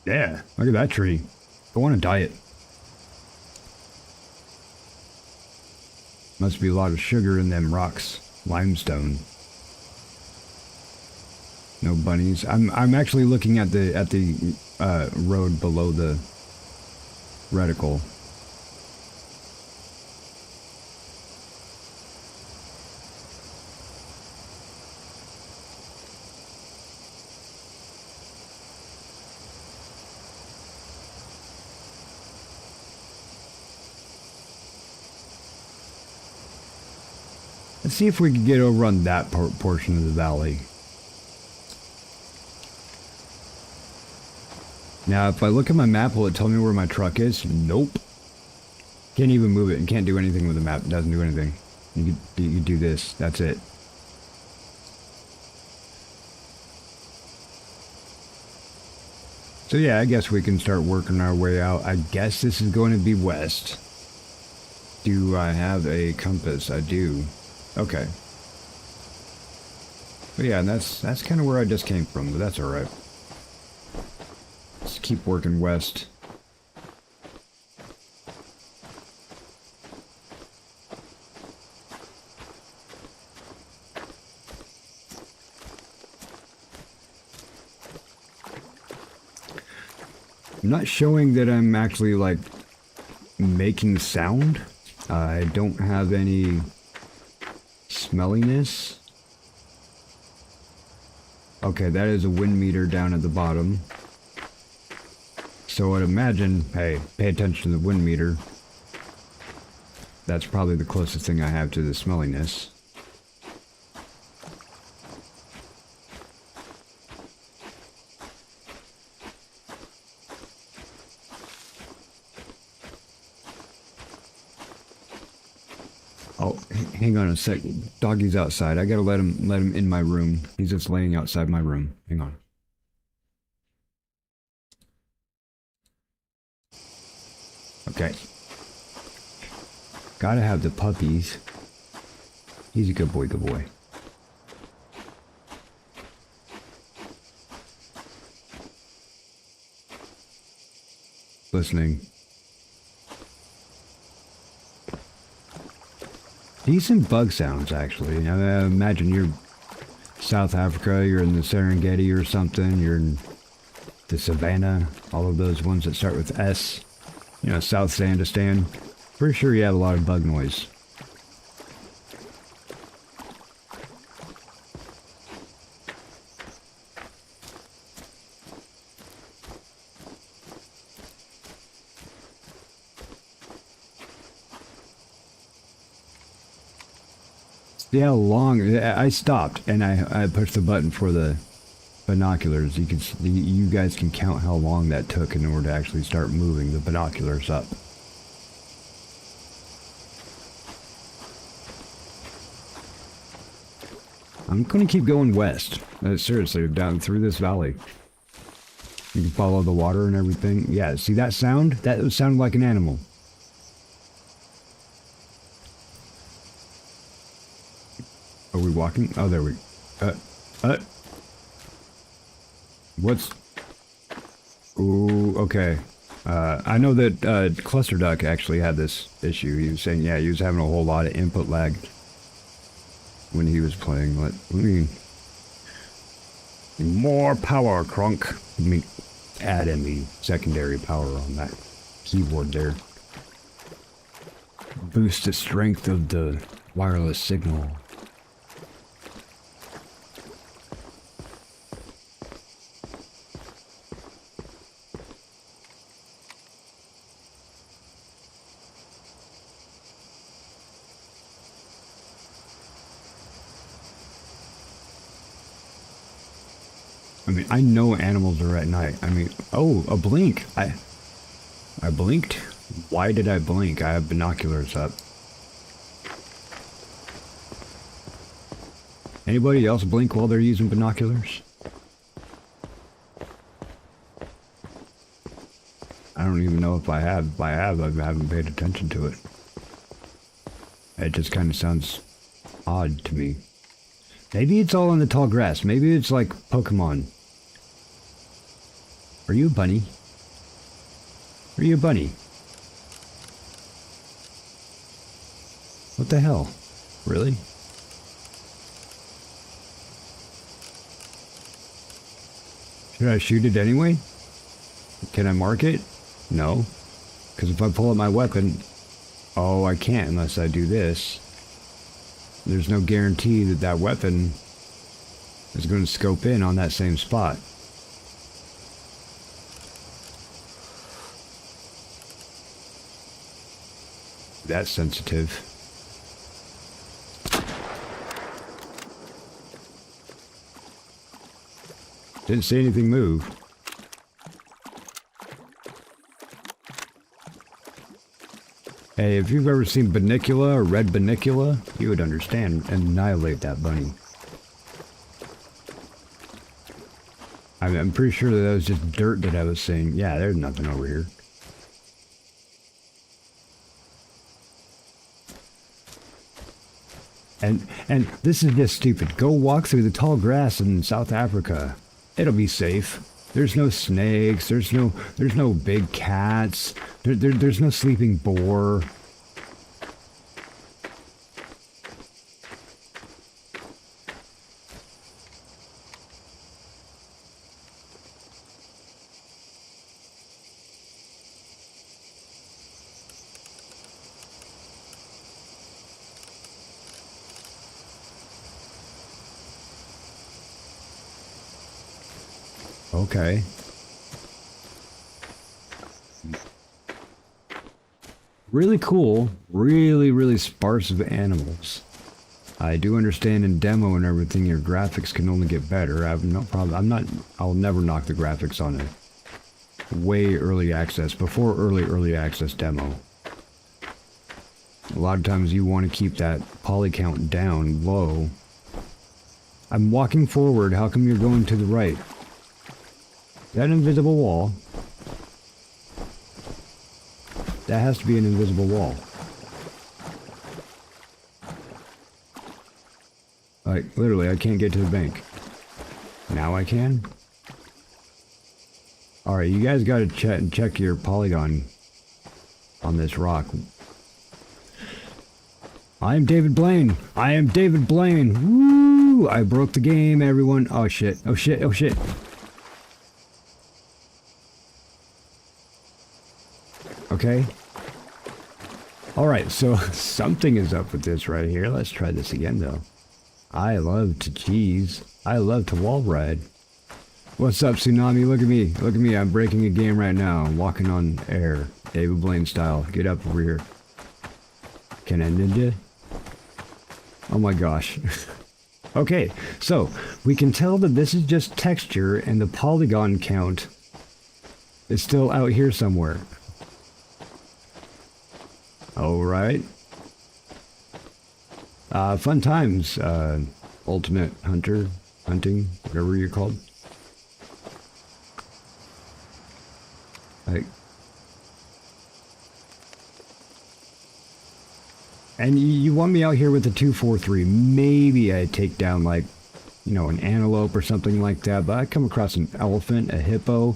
Yeah, look at that tree. Go on a diet. Must be a lot of sugar in them rocks. Limestone. No bunnies. I'm actually looking at the road below the reticle. Let's see if we can get over on that portion of the valley. Now, if I look at my map, will it tell me where my truck is? Nope. Can't even move it and can't do anything with the map. It doesn't do anything. You do this. That's it. So yeah, I guess we can start working our way out. I guess this is going to be west. Do I have a compass? I do. Okay. But yeah, that's kind of where I just came from, but that's alright. Let's keep working west. I'm not showing that I'm actually like making sound. I don't have any smelliness. Okay, that is a wind meter down at the bottom. So I'd imagine, hey, pay attention to the wind meter. That's probably the closest thing I have to the smelliness. Oh, hang on a sec. Doggy's outside. I gotta let him in my room. He's just laying outside my room. Hang on. Okay. Gotta have the puppies. He's a good boy, good boy. Listening. Decent bug sounds, actually. I imagine you're South Africa, you're in the Serengeti or something, you're in the Savannah, all of those ones that start with S. You know, South Sandistan. Pretty sure you have a lot of bug noise. See how long I stopped and I pushed the button for the binoculars. You can, you guys can count how long that took in order to actually start moving the binoculars up. I'm gonna keep going west. Seriously, down through this valley. You can follow the water and everything. Yeah, see that sound? That sounded like an animal. Are we walking? Oh, there we... What's... Ooh, okay. I know that Cluster Duck actually had this issue. He was saying, yeah, he was having a whole lot of input lag when he was playing. Let me... More power, Crunk. Let me add in the secondary power on that keyboard there. Boost the strength of the wireless signal. I mean, I know animals are at night. I mean, oh, a blink. I blinked? Why did I blink? I have binoculars up. Anybody else blink while they're using binoculars? I don't even know if I have. If I have, I haven't paid attention to it. It just kind of sounds odd to me. Maybe it's all in the tall grass. Maybe it's like Pokemon. Are you a bunny? Are you a bunny? What the hell? Really? Should I shoot it anyway? Can I mark it? No. Because if I pull out my weapon... Oh, I can't unless I do this. There's no guarantee that that weapon is going to scope in on that same spot. That's sensitive. Didn't see anything move. Hey, if you've ever seen Banicula or Red Banicula, you would understand and annihilate that bunny. I mean, I'm pretty sure that was just dirt that I was saying. Yeah, there's nothing over here. And this is just stupid. Go walk through the tall grass in South Africa. It'll be safe. There's no snakes. There's no big cats. There's no sleeping boar. Okay. Really cool. Really, really sparse of animals. I do understand in demo and everything your graphics can only get better. I have no problem. I'll never knock the graphics on a way early access, before early access demo. A lot of times you want to keep that poly count down low. I'm walking forward, how come you're going to the right? That invisible wall. That has to be an invisible wall. Like, literally, I can't get to the bank. Now I can? Alright, you guys gotta check your polygon on this rock. I am David Blaine! I am David Blaine! Woo! I broke the game, everyone. Oh shit, oh shit, oh shit. Okay. Alright, so something is up with this right here. Let's try this again though. I love to cheese. I love to wall ride. What's up, Tsunami? Look at me. Look at me. I'm breaking a game right now. I'm walking on air. David Blaine style. Get up over here. Can I ninja? Oh my gosh. Okay, so we can tell that this is just texture and the polygon count is still out here somewhere. Alright. Fun times, Ultimate Hunter, hunting, whatever you're called. Like, and you want me out here with the 243, maybe I take down like, you know, an antelope or something like that, but I come across an elephant, a hippo,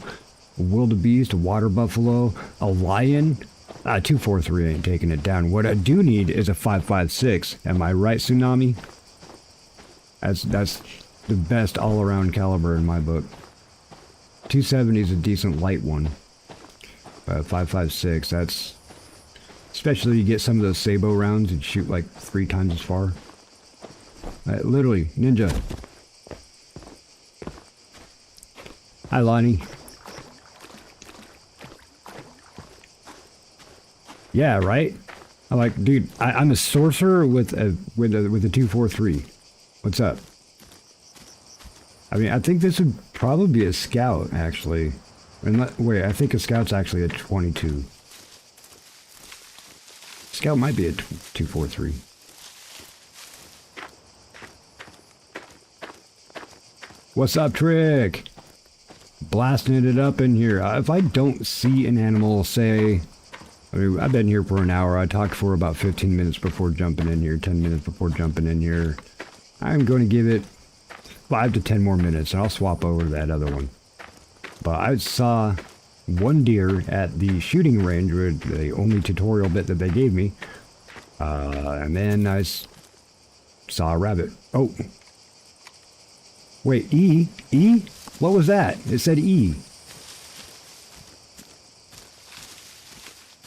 a wildebeest, a water buffalo, a lion. 243 ain't taking it down. What I do need is a 5.56. Am I right, Tsunami? That's the best all-around caliber in my book. 270 is a decent light one. 5.56, that's... Especially you get some of those Sabo rounds and shoot like 3 times as far. Literally, ninja. Hi, Lonnie. Yeah, right? I'm like, dude, I'm a sorcerer with a 243. What's up? I mean, I think this would probably be a scout, actually. Wait, I think a scout's actually a 22. Scout might be a 243. What's up, Trick? Blasting it up in here. If I don't see an animal, say... I mean, I've been here for an hour. I talked for about 15 minutes before jumping in here, 10 minutes before jumping in here. I'm going to give it 5 to 10 more minutes, and I'll swap over to that other one. But I saw one deer at the shooting range, with the only tutorial bit that they gave me. And then I saw a rabbit. Oh. Wait, E? E? What was that? It said E.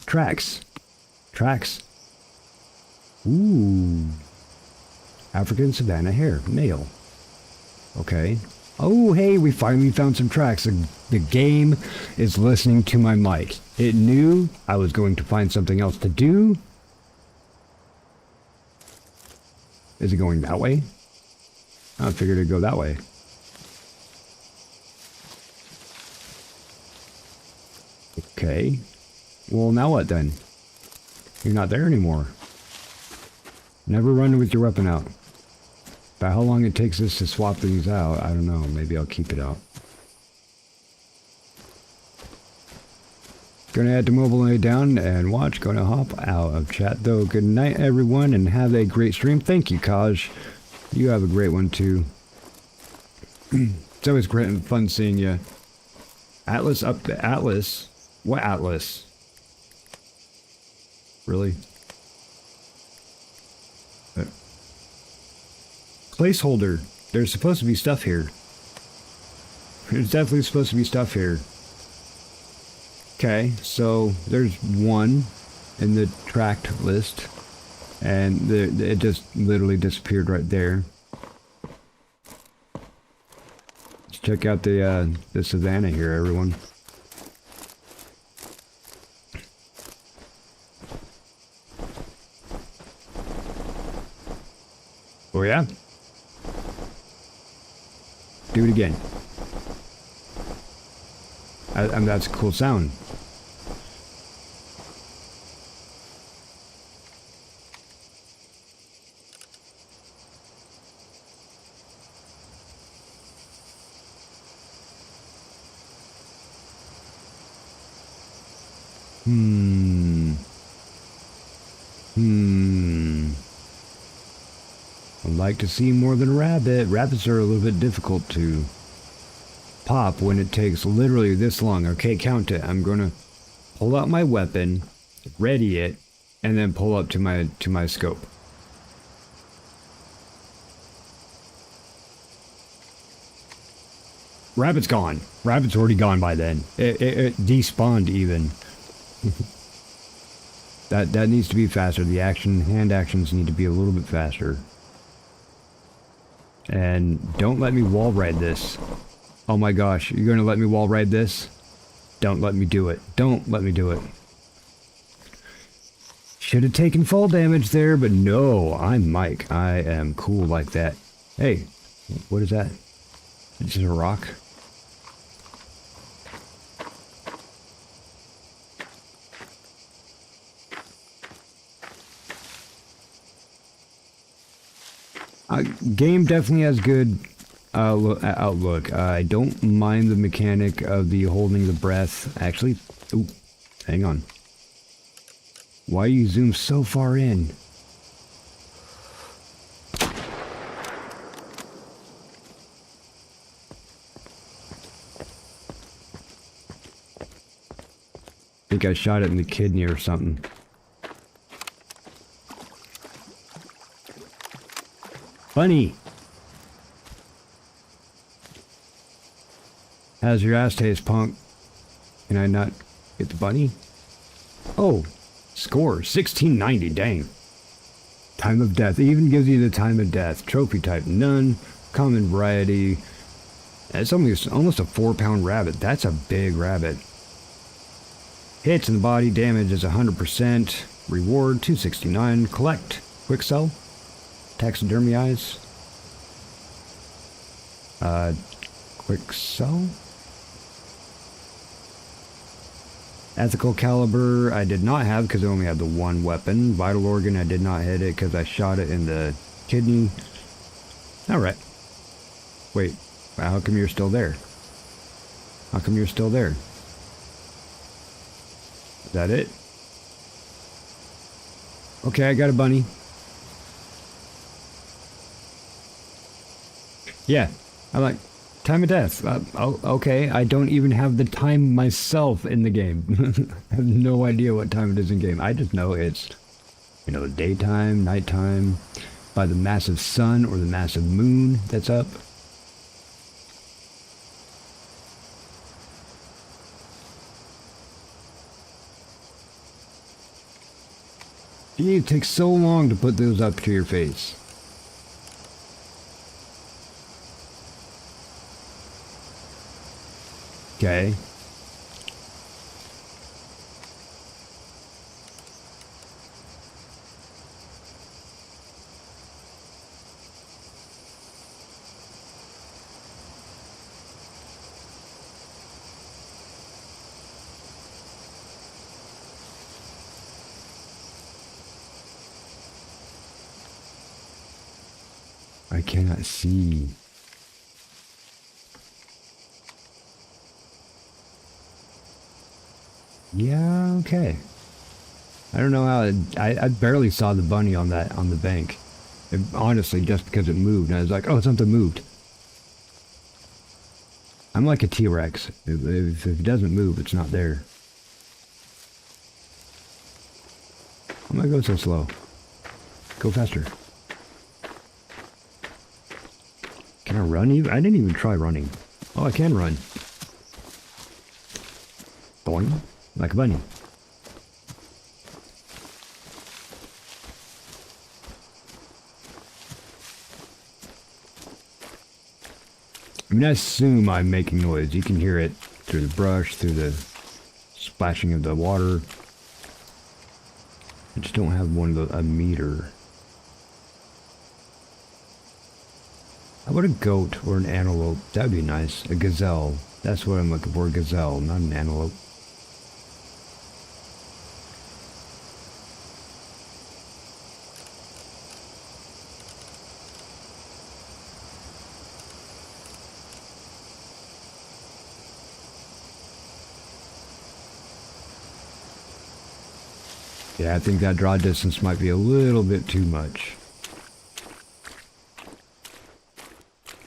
Tracks. Tracks. Ooh. African Savannah Hare. Male. Okay. Oh, hey, we finally found some tracks. The game is listening to my mic. It knew I was going to find something else to do. Is it going that way? I figured it'd go that way. Okay. Well, now what then? You're not there anymore. Never run with your weapon out. About how long it takes us to swap things out, I don't know. Maybe I'll keep it out. Gonna head to mobile lay down and watch. Gonna hop out of chat though. Good night, everyone, and have a great stream. Thank you, Kaj. You have a great one too. It's always great and fun seeing you. Atlas up the Atlas. What Atlas? Really? Placeholder. There's supposed to be stuff here. There's definitely supposed to be stuff here. Okay, so there's one in the tracked list. And it just literally disappeared right there. Let's check out the savannah here, everyone. Oh yeah? Do it again. And that's a cool sound. I'd like to see more than a rabbit. Rabbits are a little bit difficult to pop when it takes literally this long. Okay, count it. I'm gonna pull out my weapon, ready it, and then pull up to my scope. Rabbit's gone. Rabbit's already gone by then. It despawned even. That needs to be faster. The hand actions need to be a little bit faster. And don't let me wall ride this. Oh my gosh, you're gonna let me wall ride this? Don't let me do it. Don't let me do it. Should have taken fall damage there, but no, I'm Mike. I am cool like that. Hey, what is that? It's just a rock? Game definitely has good outlook. I don't mind the mechanic of the holding the breath. Actually, ooh, hang on. Why you zoom so far in? I think I shot it in the kidney or something. Bunny! How's your ass taste, punk? Can I not get the bunny? Oh, score 1690, dang. Time of death, it even gives you the time of death. Trophy type, none. Common variety. It's almost a 4-pound rabbit. That's a big rabbit. Hits in the body, damage is 100%. Reward 269. Collect, quick sell. Taxidermy eyes. Quick sell. Ethical caliber I did not have because I only had the one weapon. Vital organ I did not hit it because I shot it in the kidney. Alright. Wait, how come you're still there? How come you're still there? Is that it? Okay, I got a bunny. Yeah, I like time of death. Okay, I don't even have the time myself in the game. I have no idea what time it is in game. I just know it's, you know, daytime, nighttime, by the massive sun or the massive moon that's up. It takes so long to put those up to your face. Okay. I cannot see. Yeah, okay. I don't know how I barely saw the bunny on the bank. Honestly, just because it moved. And I was like, oh, something moved. I'm like a T-Rex. If it doesn't move, it's not there. Why am I going so slow? Go faster. Can I run even? I didn't even try running. Oh, I can run. Boing. Like a bunny. I mean, I assume I'm making noise. You can hear it through the brush, through the splashing of the water. I just don't have a meter. How about a goat or an antelope? That'd be nice. A gazelle. That's what I'm looking for, a gazelle, not an antelope. Yeah, I think that draw distance might be a little bit too much.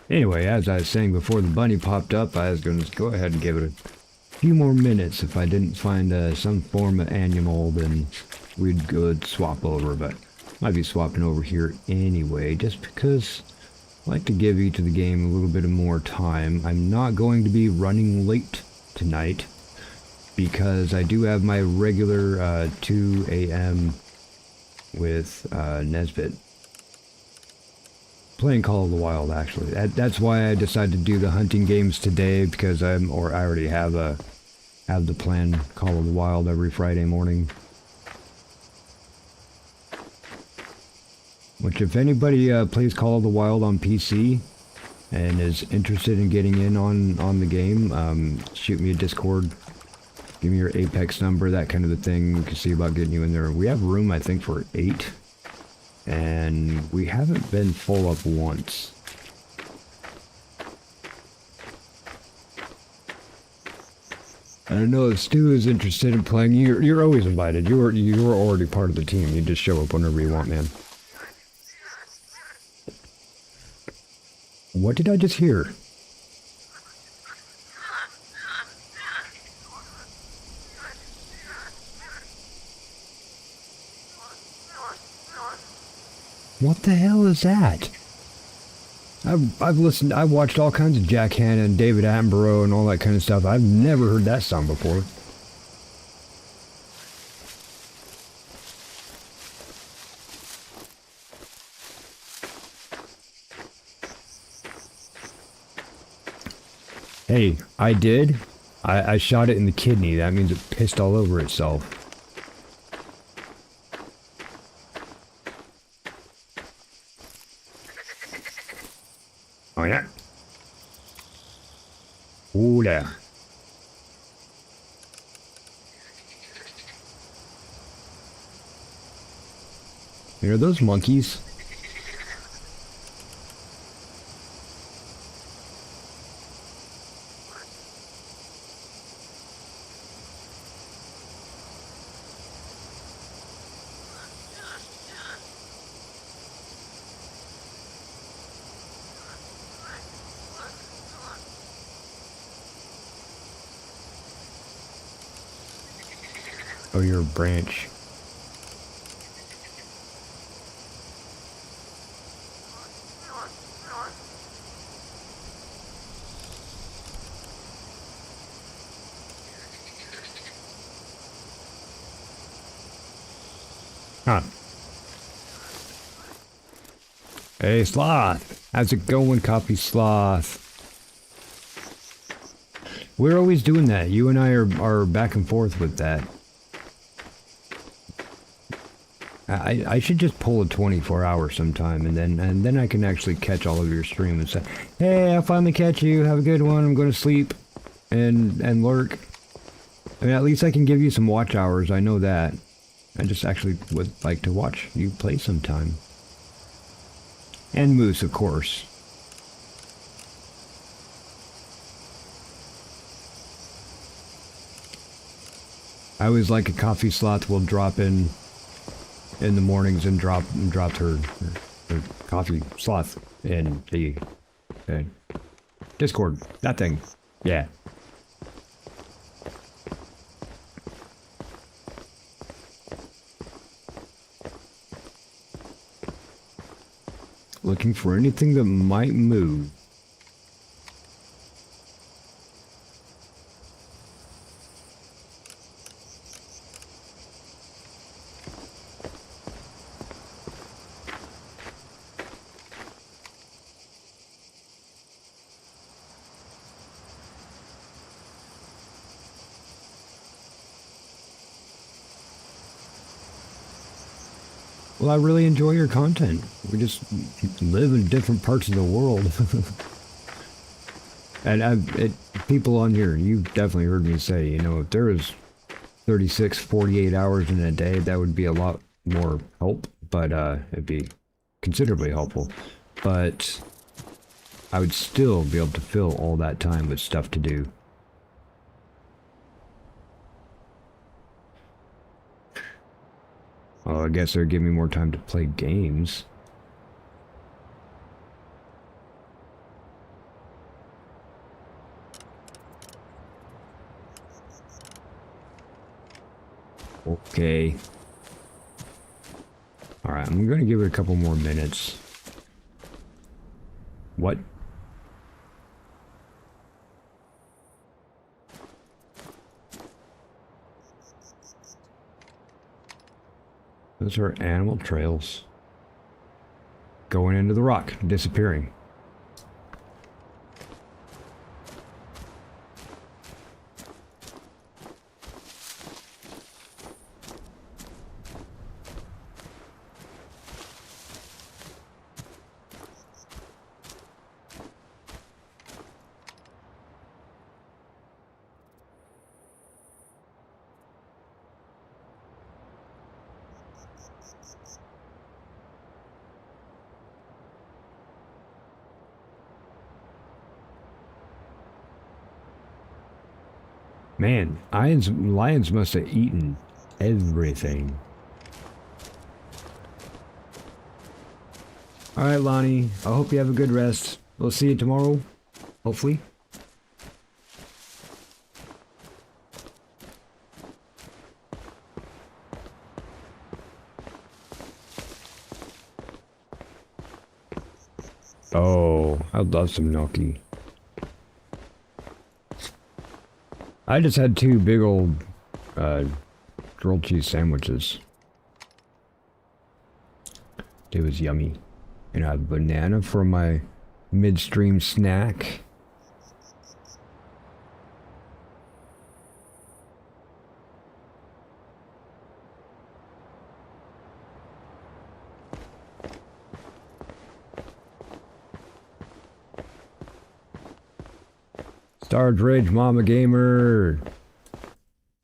Anyway, as I was saying before the bunny popped up, I was going to go ahead and give it a few more minutes. If I didn't find some form of animal, then we'd go swap over, but might be swapping over here anyway, just because I like to give each of the game a little bit of more time. I'm not going to be running late tonight, because I do have my regular 2 a.m. with Nesbit. Playing Call of the Wild, actually. That's why I decided to do the hunting games today, because I already have the plan Call of the Wild every Friday morning. Which, if anybody plays Call of the Wild on PC and is interested in getting in on the game, shoot me a Discord. Give me your Apex number, that kind of a thing. We can see about getting you in there. We have room, I think, for 8. And we haven't been full up once. I don't know if Stu is interested in playing. You're always invited. You're already part of the team. You just show up whenever you want, man. What did I just hear? What the hell is that? I've watched all kinds of Jack Hanna and David Attenborough and all that kind of stuff. I've never heard that sound before. Hey, I did. I shot it in the kidney. That means it pissed all over itself. Oh yeah. Ooh there. Are those monkeys? Oh, you're a branch. Huh. Hey, Sloth. How's it going, Coffee Sloth? We're always doing that. You and I are back and forth with that. I should just pull a 24-hour sometime, and then I can actually catch all of your stream and say, hey, I'll finally catch you. Have a good one. I'm going to sleep and lurk. I mean, at least I can give you some watch hours. I know that. I just actually would like to watch you play sometime. And Moose, of course. I always like a Coffee Sloth will drop in the mornings and drop her Coffee Sloth in the Discord. That thing. Yeah. Looking for anything that might move. Well, I really enjoy your content. We just live in different parts of the world. And people on here, you've definitely heard me say, you know, if there was 36, 48 hours in a day, that would be a lot more help, but it'd be considerably helpful. But I would still be able to fill all that time with stuff to do. Well, I guess it would give me more time to play games. Okay. Alright, I'm gonna give it a couple more minutes. What? Those are animal trails. Going into the rock, disappearing. Man, lions must have eaten everything. Alright, Lonnie. I hope you have a good rest. We'll see you tomorrow. Hopefully. Oh, I'd love some gnocchi. I just had 2 big old grilled cheese sandwiches. It was yummy. And I had a banana for my midstream snack. Starge Rage Mama Gamer.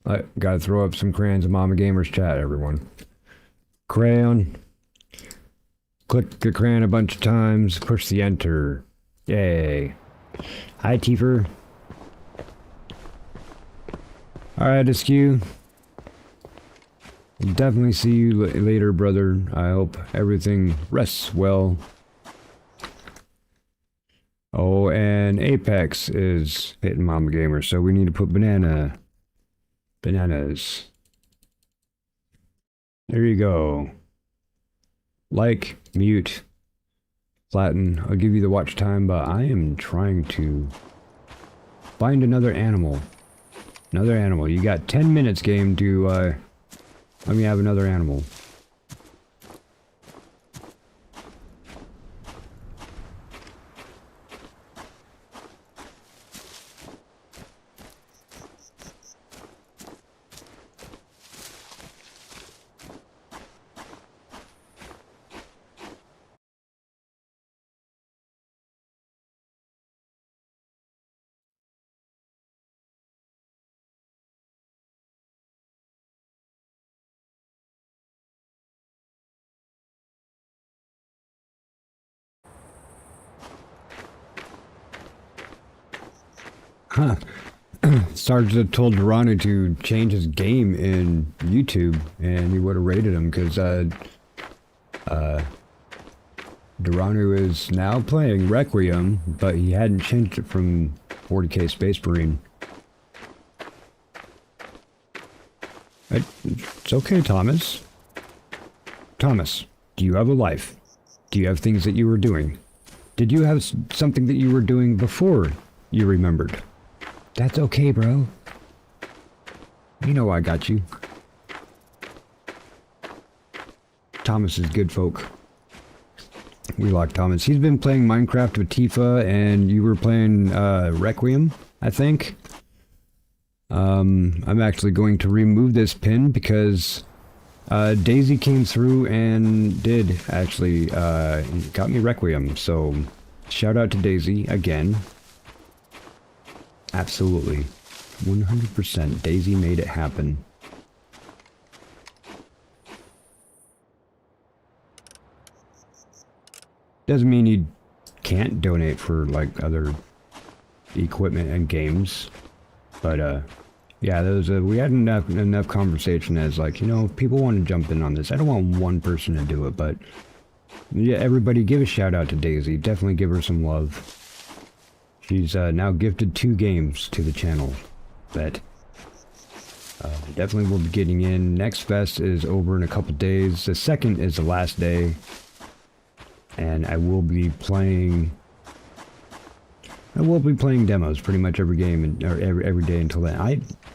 I gotta throw up some crayons in Mama Gamer's chat, everyone. Crayon. Click the crayon a bunch of times. Push the enter. Yay. Hi, Tifer. Alright, Askew. Definitely see you later, brother. I hope everything rests well. Oh, and Apex is hitting Mama Gamer, so we need to put bananas. There you go. Like, mute, flatten. I'll give you the watch time, but I am trying to find another animal. Another animal. You got 10 minutes, game, to let me have another animal. Huh. Sarge told Durrani to change his game in YouTube, and he would have rated him, because Durrani is now playing Requiem, but he hadn't changed it from 40k Space Marine. It's okay, Thomas. Thomas, do you have a life? Do you have things that you were doing? Did you have something that you were doing before you remembered? That's okay, bro. You know I got you. Thomas is good folk. We like Thomas. He's been playing Minecraft with Tifa, and you were playing Requiem, I think. I'm actually going to remove this pin because Daisy came through and did actually got me Requiem, so shout out to Daisy again. Absolutely, 100%. Daisy made it happen. Doesn't mean you can't donate for like other equipment and games, but yeah, we had enough conversation as like, you know, people want to jump in on this. I don't want one person to do it, but yeah, everybody give a shout out to Daisy. Definitely give her some love. She's now gifted 2 games to the channel that definitely will be getting in. NextFEST is over in a couple days. The 2nd is the last day, and I will be playing demos pretty much every game or every day until then.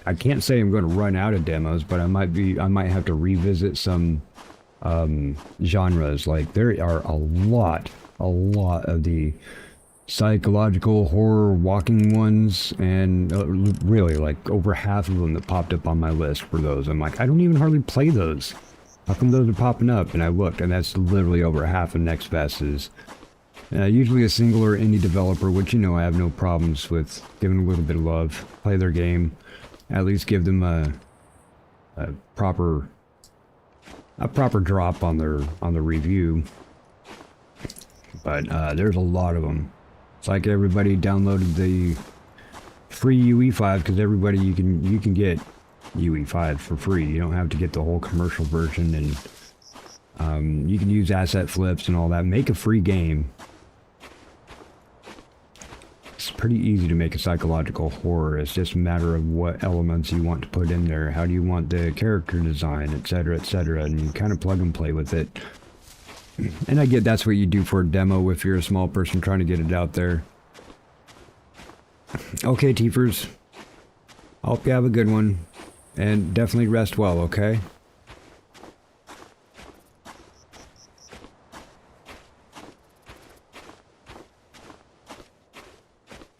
I can't say I'm going to run out of demos, but I might have to revisit some genres. Like there are a lot of the psychological horror walking ones, and really like over half of them that popped up on my list for those. I'm like, I don't even hardly play those. How come those are popping up? And I looked, and that's literally over half of NextFEST is usually a single or indie developer, which, you know, I have no problems with giving a little bit of love. Play their game, at least give them a proper drop on the review. But there's a lot of them. It's like everybody downloaded the free UE5 because everybody you can get UE5 for free. You don't have to get the whole commercial version, and you can use asset flips and all that. Make a free game. It's pretty easy to make a psychological horror. It's just a matter of what elements you want to put in there. How do you want the character design, etc., etc., and you kind of plug and play with it. And I get that's what you do for a demo if you're a small person trying to get it out there. Okay, Teefers. I hope you have a good one. And definitely rest well, okay?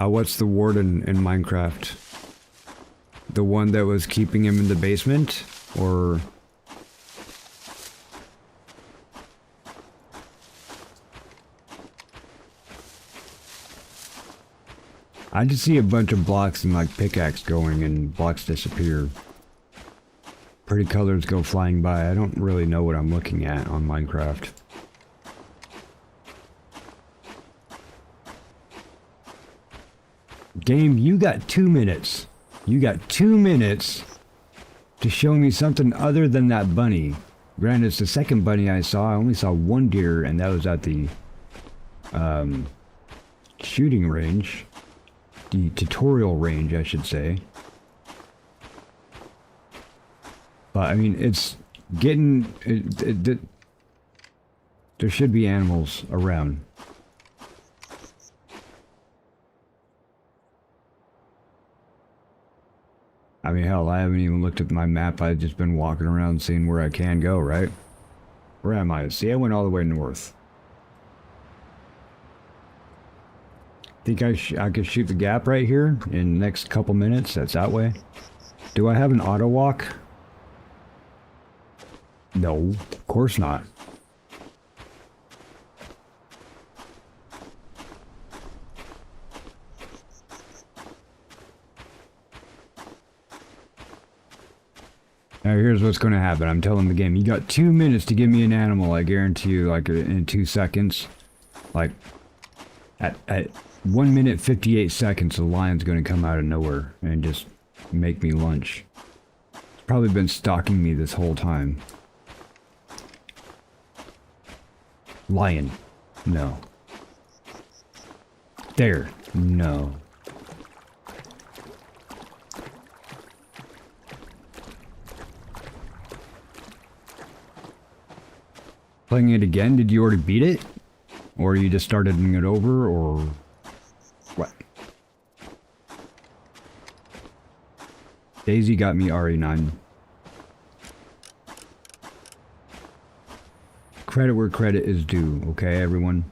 What's the warden in Minecraft? The one that was keeping him in the basement? Or... I just see a bunch of blocks and like pickaxe going and blocks disappear. Pretty colors go flying by. I don't really know what I'm looking at on Minecraft. Game, you got 2 minutes. You got 2 minutes to show me something other than that bunny. Granted, it's the second bunny I saw. I only saw 1 deer, and that was at the shooting range. The tutorial range, I should say. But I mean, it's getting there should be animals around. I mean, hell, I haven't even looked at my map. I've just been walking around seeing where I can go, right? Where am I? See, I went all the way north. Think I could shoot the gap right here in the next couple minutes. That's that way. Do I have an auto walk? No, of course not. Now here's what's going to happen. I'm telling the game, you got 2 minutes to give me an animal. I guarantee you, like in 2 seconds, like at 1 minute 58 seconds, the lion's going to come out of nowhere and just make me lunch. It's probably been stalking me this whole time. Lion. No. There. No. Playing it again? Did you already beat it? Or you just started it over, or what? Daisy got me RE9. Credit where credit is due, okay, everyone?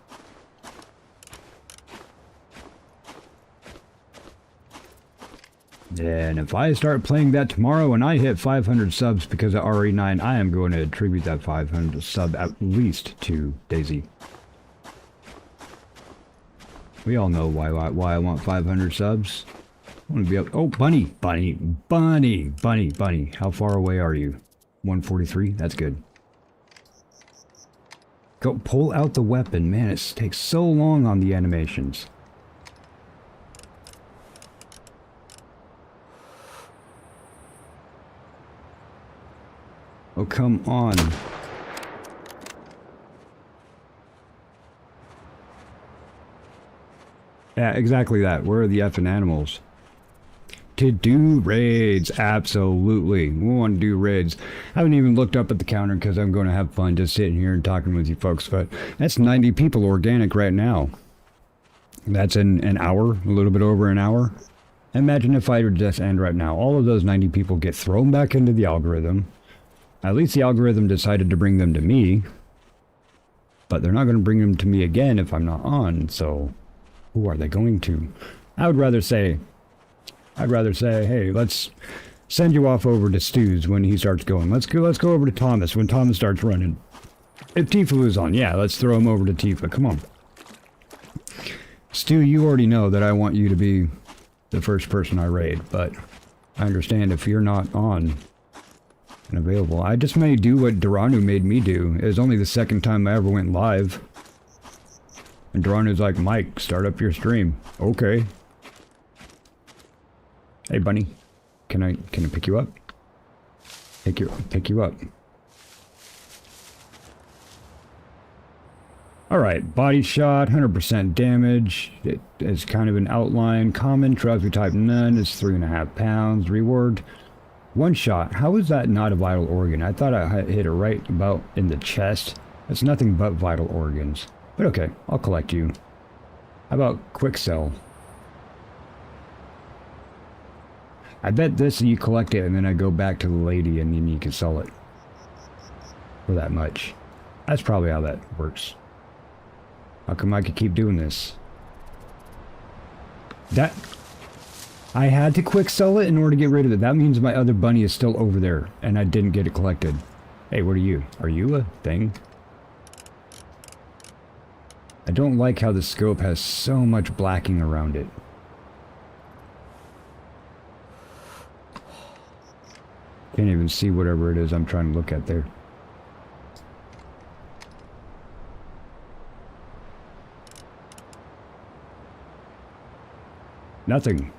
And if I start playing that tomorrow and I hit 500 subs because of RE9, I am going to attribute that 500 sub at least to Daisy. We all know why I want 500 subs. I want to be up. Oh, bunny, bunny, bunny, bunny, bunny. How far away are you? 143? That's good. Go pull out the weapon. Man, it takes so long on the animations. Oh, come on. Yeah, exactly that. Where are the effing animals? To do raids, absolutely. We want to do raids. I haven't even looked up at the counter because I'm going to have fun just sitting here and talking with you folks, but that's 90 people organic right now. That's in an hour, a little bit over an hour. Imagine if I were to just end right now. All of those 90 people get thrown back into the algorithm. At least the algorithm decided to bring them to me, but they're not going to bring them to me again if I'm not on, so who are they going to? I'd rather say, hey, let's send you off over to Stu's when he starts going. Let's go over to Thomas when Thomas starts running. If Tifa is on, yeah, let's throw him over to Tifa. Come on. Stu, you already know that I want you to be the first person I raid, but I understand if you're not on and available. I just may do what Duranu made me do. It was only the second time I ever went live. And Duranu's like, Mike, start up your stream. Okay. Hey, bunny. Can I pick you up? Pick you up. Alright, body shot, 100% damage. It is kind of an outline. Common, trophy type none, is 3.5 pounds. Reward, 1 shot. How is that not a vital organ? I thought I hit it right about in the chest. That's nothing but vital organs. But okay, I'll collect you. How about quick sell? I bet this you collect it and then I go back to the lady and then you can sell it for that much. That's probably how that works. How come I could keep doing this? That I had to quick sell it in order to get rid of it. That means my other bunny is still over there and I didn't get it collected. Hey, what are you? Are you a thing? I don't like how the scope has so much blacking around it. Can't even see whatever it is I'm trying to look at there. Nothing.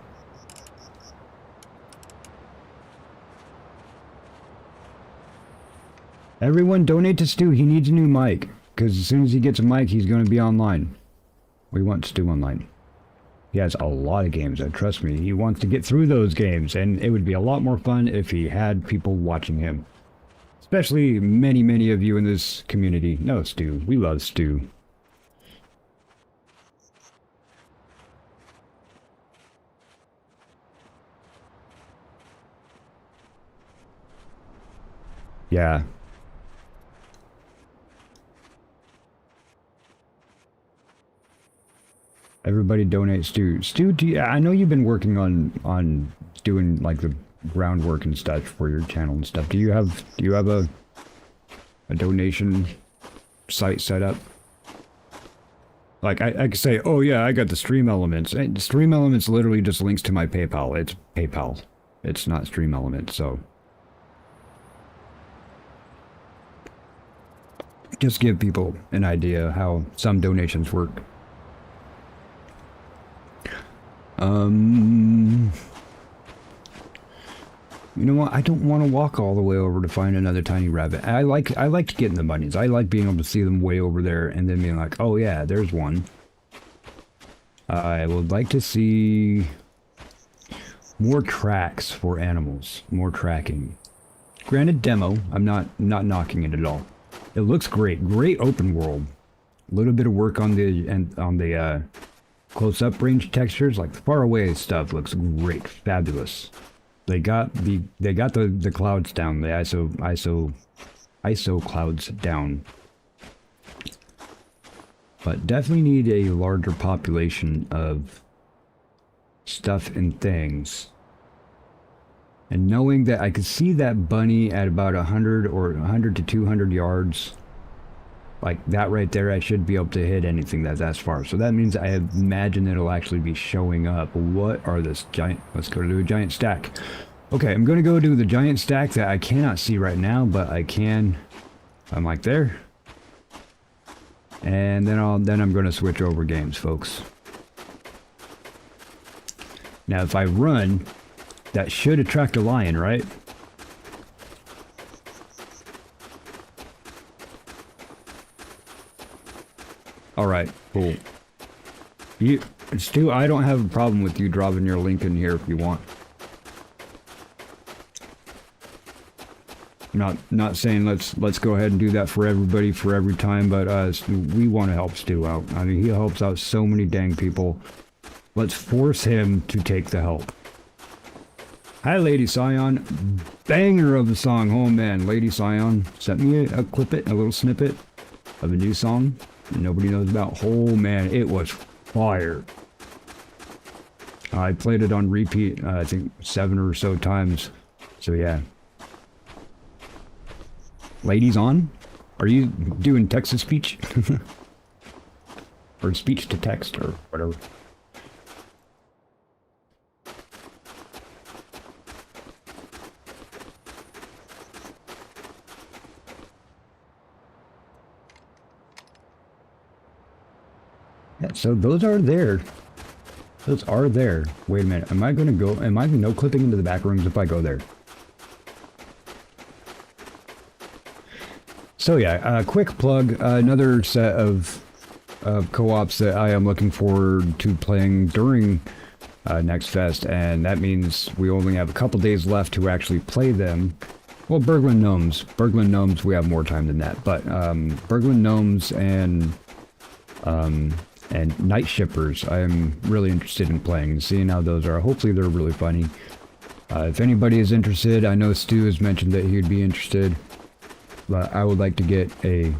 Everyone donate to Stu. He needs a new mic. Because as soon as he gets a mic, he's going to be online. We want Stu online. He has a lot of games, and trust me, he wants to get through those games, and it would be a lot more fun if he had people watching him. Especially many of you in this community know Stu. We love Stu. Yeah. Everybody donate Stu. Stu, I know you've been working on doing like the groundwork and stuff for your channel and stuff. Do you have a donation site set up? Like I could say, oh yeah, I got the Stream Elements. And Stream Elements literally just links to my PayPal. It's PayPal. It's not Stream Elements, so just give people an idea how some donations work. You know what? I don't want to walk all the way over to find another tiny rabbit. I like to get in the bunnies. I like being able to see them way over there and then being like, oh yeah, there's one. I would like to see more tracks for animals, more tracking. Granted, demo. I'm not knocking it at all. It looks great. Great open world. A little bit of work on the close-up range textures, like the far away stuff looks great, fabulous. They got the clouds down, the ISO clouds down. But definitely need a larger population of stuff and things And knowing that I could see that bunny at about 100 or 100 to 200 yards, like that right there, I should be able to hit anything that's as far. So that means I imagine it'll actually be showing up. What are this giant? Let's go to a giant stack. Okay, I'm going to go to the giant stack that I cannot see right now, but I can. I'm like there. And then I'm going to switch over games, folks. Now, if I run, that should attract a lion, right? All right, cool. Stu, I don't have a problem with you dropping your link in here if you want. Not saying let's go ahead and do that for everybody for every time, but we want to help Stu out. I mean, he helps out so many dang people. Let's force him to take the help. Hi, Lady Scion. Banger of the song. Oh man, Lady Scion sent me a little snippet of a new song that nobody knows about. Oh man, it was fire. I played it on repeat, I think 7 or so times. So yeah. Ladies on? Are you doing text to speech? Or speech to text or whatever? Yeah, so those are there. Those are there. Wait a minute. Am I no clipping into the back rooms if I go there? So yeah, quick plug, another set of co-ops that I am looking forward to playing during NextFest, and that means we only have a couple days left to actually play them. Well, Berglund Gnomes, we have more time than that, but Berglund Gnomes and Night Shippers, I am really interested in playing and seeing how those are. Hopefully they're really funny. If anybody is interested, I know Stu has mentioned that he'd be interested. But I would like to get a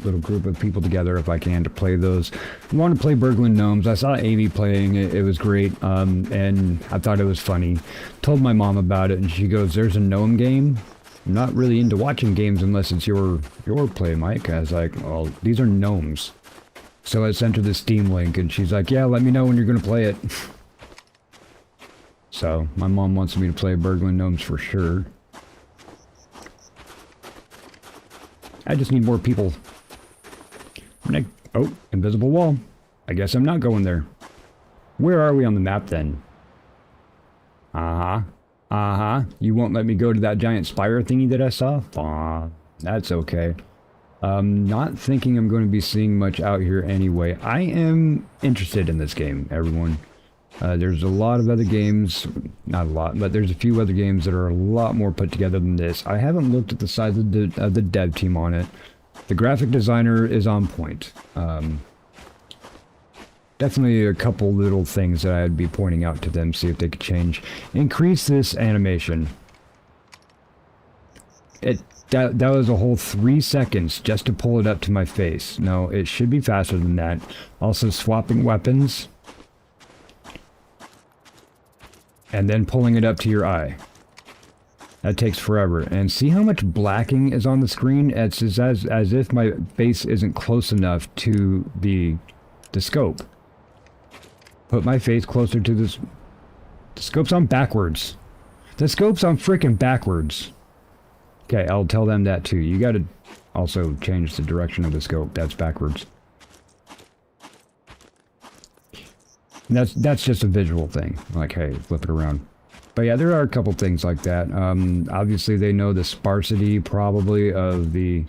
little group of people together if I can to play those. I want to play Berglund Gnomes. I saw Amy playing it. It was great. And I thought it was funny. Told my mom about it and she goes, there's a gnome game. I'm not really into watching games unless it's your play, Mike. I was like, well, these are gnomes. So I sent her the Steam link and she's like, yeah, let me know when you're going to play it. So my mom wants me to play Berglund Gnomes for sure. I just need more people. Oh, invisible wall. I guess I'm not going there. Where are we on the map then? You won't let me go to that giant spire thingy that I saw? That's okay. Not thinking I'm going to be seeing much out here anyway. I am interested in this game, everyone. There's a lot of other games, not a lot, but there's a few other games that are a lot more put together than this. I haven't looked at the size of the dev team on it. The graphic designer is on point. Definitely a couple little things that I'd be pointing out to them, see if they could change. Increase this animation. That was a whole 3 seconds just to pull it up to my face. No, it should be faster than that. Also swapping weapons. And then pulling it up to your eye. That takes forever. And see how much blacking is on the screen? It's as if my face isn't close enough to the scope. Put my face closer to this. The scope's on backwards. The scope's on frickin' backwards. Okay, I'll tell them that too. You gotta also change the direction of the scope. That's backwards. That's just a visual thing. Like, hey, flip it around. But yeah, there are a couple things like that. Obviously, they know the sparsity, probably, of the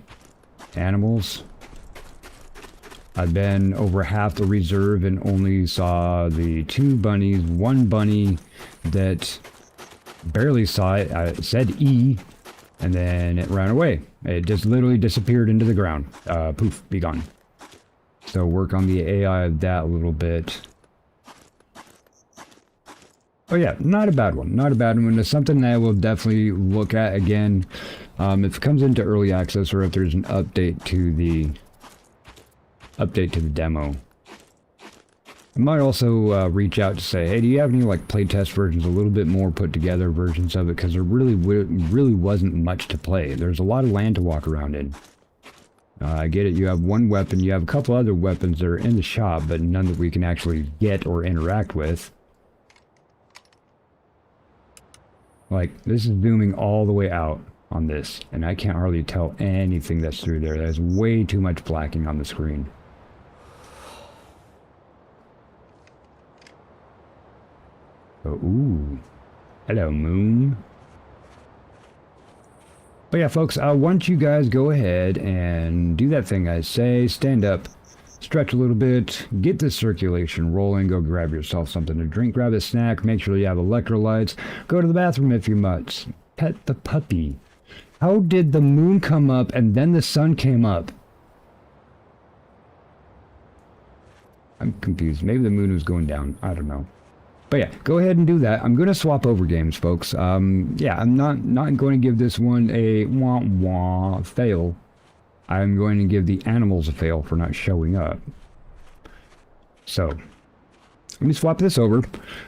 animals. I've been over half the reserve and only saw the 2 bunnies. 1 bunny that barely saw it. I said E, and then it ran away. It just literally disappeared into the ground. Poof, be gone. So work on the AI of that a little bit. Oh yeah, not a bad one. Not a bad one. It's something that I will definitely look at again. If it comes into early access or if there's an update to the demo. I might also reach out to say, hey, do you have any like playtest versions, a little bit more put together versions of it? Because there really wasn't much to play. There's a lot of land to walk around in. I get it, you have one weapon, you have a couple other weapons that are in the shop, but none that we can actually get or interact with. Like, this is zooming all the way out on this, and I can't hardly tell anything that's through there. There's way too much blacking on the screen. Oh, ooh. Hello, moon. But yeah, folks, I want you guys go ahead and do that thing I say. Stand up, stretch a little bit, get the circulation rolling, go grab yourself something to drink, grab a snack, make sure you have electrolytes, go to the bathroom if you must, pet the puppy. How did the moon come up and then the sun came up? I'm confused. Maybe the moon was going down. I don't know. But yeah, go ahead and do that. I'm going to swap over games, folks. Yeah, I'm not going to give this one a wah-wah fail. I'm going to give the animals a fail for not showing up. So, let me swap this over.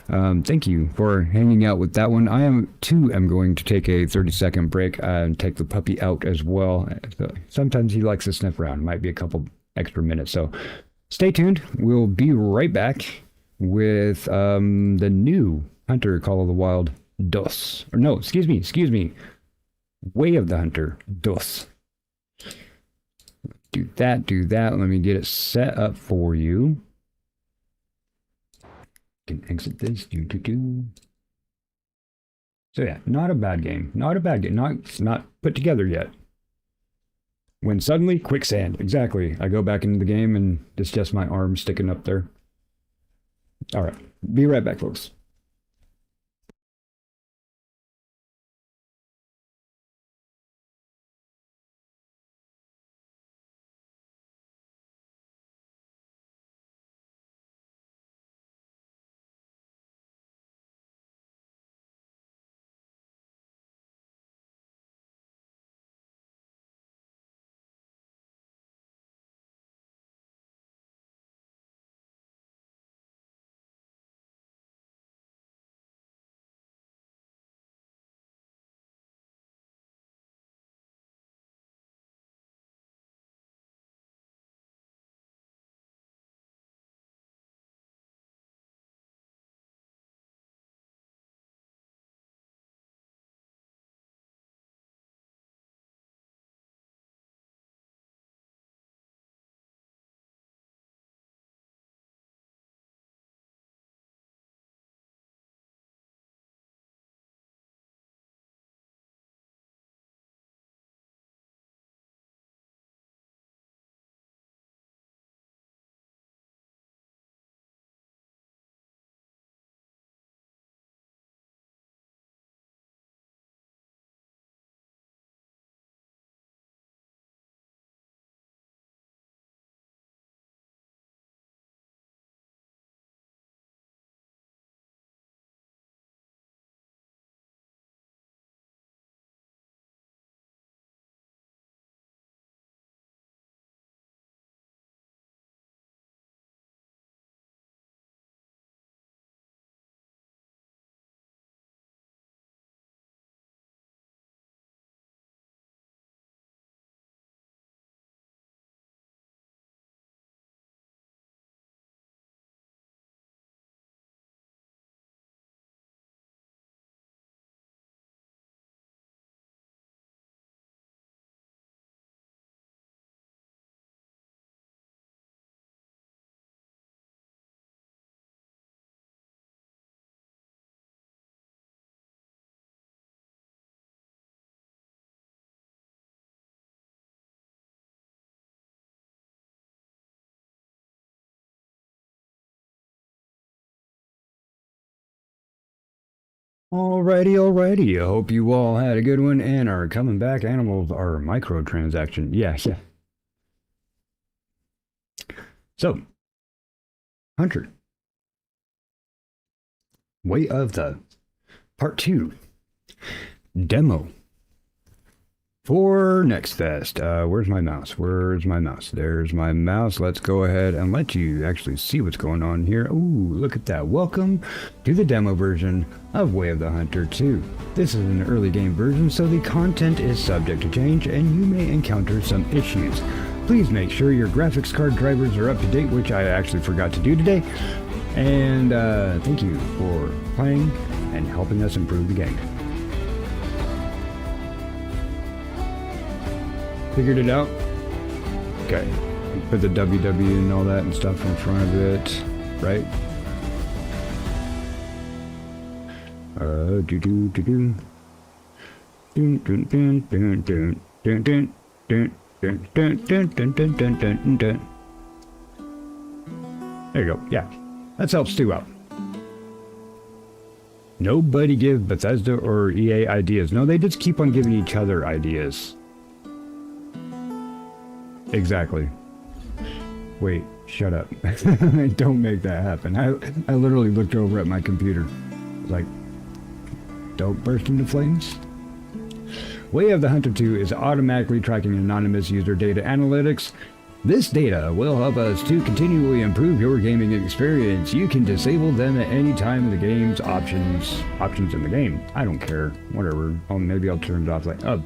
Thank you for hanging out with that one. I am going to take a 30-second break and take the puppy out as well. Sometimes he likes to sniff around. Might be a couple extra minutes. So, stay tuned. We'll be right back with the new Hunter Call of the Wild DOS. Or no, excuse me. Way of the Hunter DOS. Do that. Let me get it set up for you. Can exit this. So yeah, not a bad game. It's not put together yet. When suddenly, quicksand. Exactly. I go back into the game and it's just my arm sticking up there. All right, be right back, folks. Alrighty. I hope you all had a good one and are coming back. Animals are microtransaction. Yeah. So, Hunter. Way of the Part 2. Demo. For NextFest, where's my mouse? Where's my mouse? There's my mouse. Let's go ahead and let you actually see what's going on here. Ooh, look at that. Welcome to the demo version of Way of the Hunter 2. This is an early game version, so the content is subject to change and you may encounter some issues. Please make sure your graphics card drivers are up to date, which I actually forgot to do today. And thank you for playing and helping us improve the game. Figured it out? Okay. Put the WW and all that and stuff in front of it, right? There you go. Yeah. That helps Stu out. Nobody give Bethesda or EA ideas. No, they just keep on giving each other ideas. Exactly. Wait, shut up. Don't make that happen. I literally looked over at my computer. Like, don't burst into flames. Way of the Hunter 2 is automatically tracking anonymous user data analytics. This data will help us to continually improve your gaming experience. You can disable them at any time in the game's options in the game. I don't care. Whatever. Oh, maybe I'll turn it off like, oh.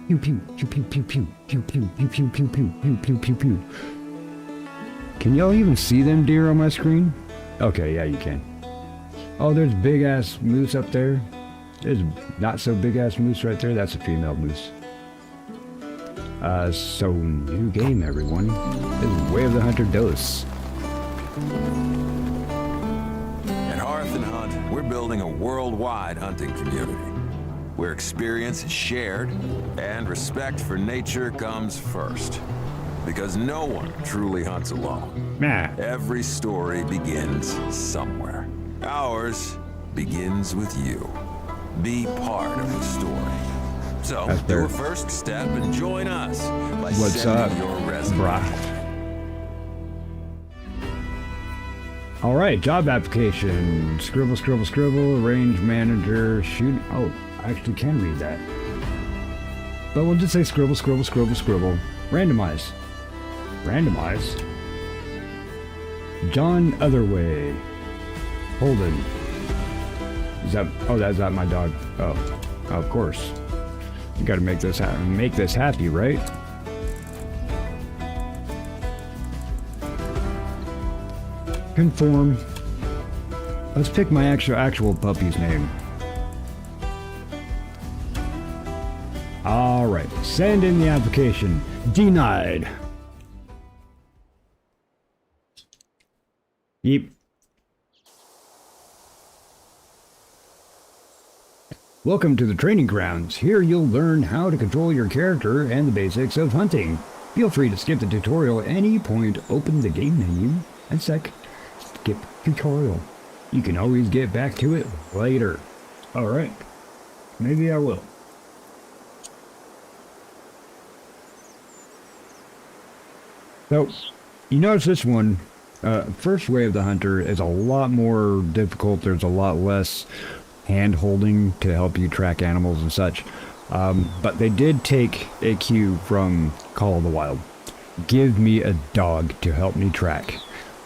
Pew pew pew pew pew pew pew pew pew pew pew pew pew pew pew. Can y'all even see them deer on my screen? Okay, yeah, you can. Oh, there's big ass moose up there. There's not so big ass moose right there. That's a female moose. So new game, everyone. This is Way of the Hunter Dose. At Hearth and Hunt, we're building a worldwide hunting community, where experience is shared and respect for nature comes first. Because no one truly hunts alone. Nah. Every story begins somewhere. Ours begins with you. Be part of the story. So, do a first step and join us by sending your resume. All right, job application. Scribble, scribble, scribble. Range manager. Shoot. Oh, I actually can read that. But we'll just say scribble, scribble, scribble, scribble. Randomize. Randomize. John Otherway. Holden. Is that? Oh, that's not my dog. Oh, of course. You got to make this happy, right? Conform. Let's pick my actual puppy's name. All right, send in the application. Denied. Yep. Welcome to the training grounds. Here you'll learn how to control your character and the basics of hunting. Feel free to skip the tutorial at any point. Open the game menu and skip tutorial. You can always get back to it later. Alright. Maybe I will. So, you notice this one, first Way of the Hunter is a lot more difficult. There's a lot less hand holding to help you track animals and such. But they did take a cue from Call of the Wild. Give me a dog to help me track.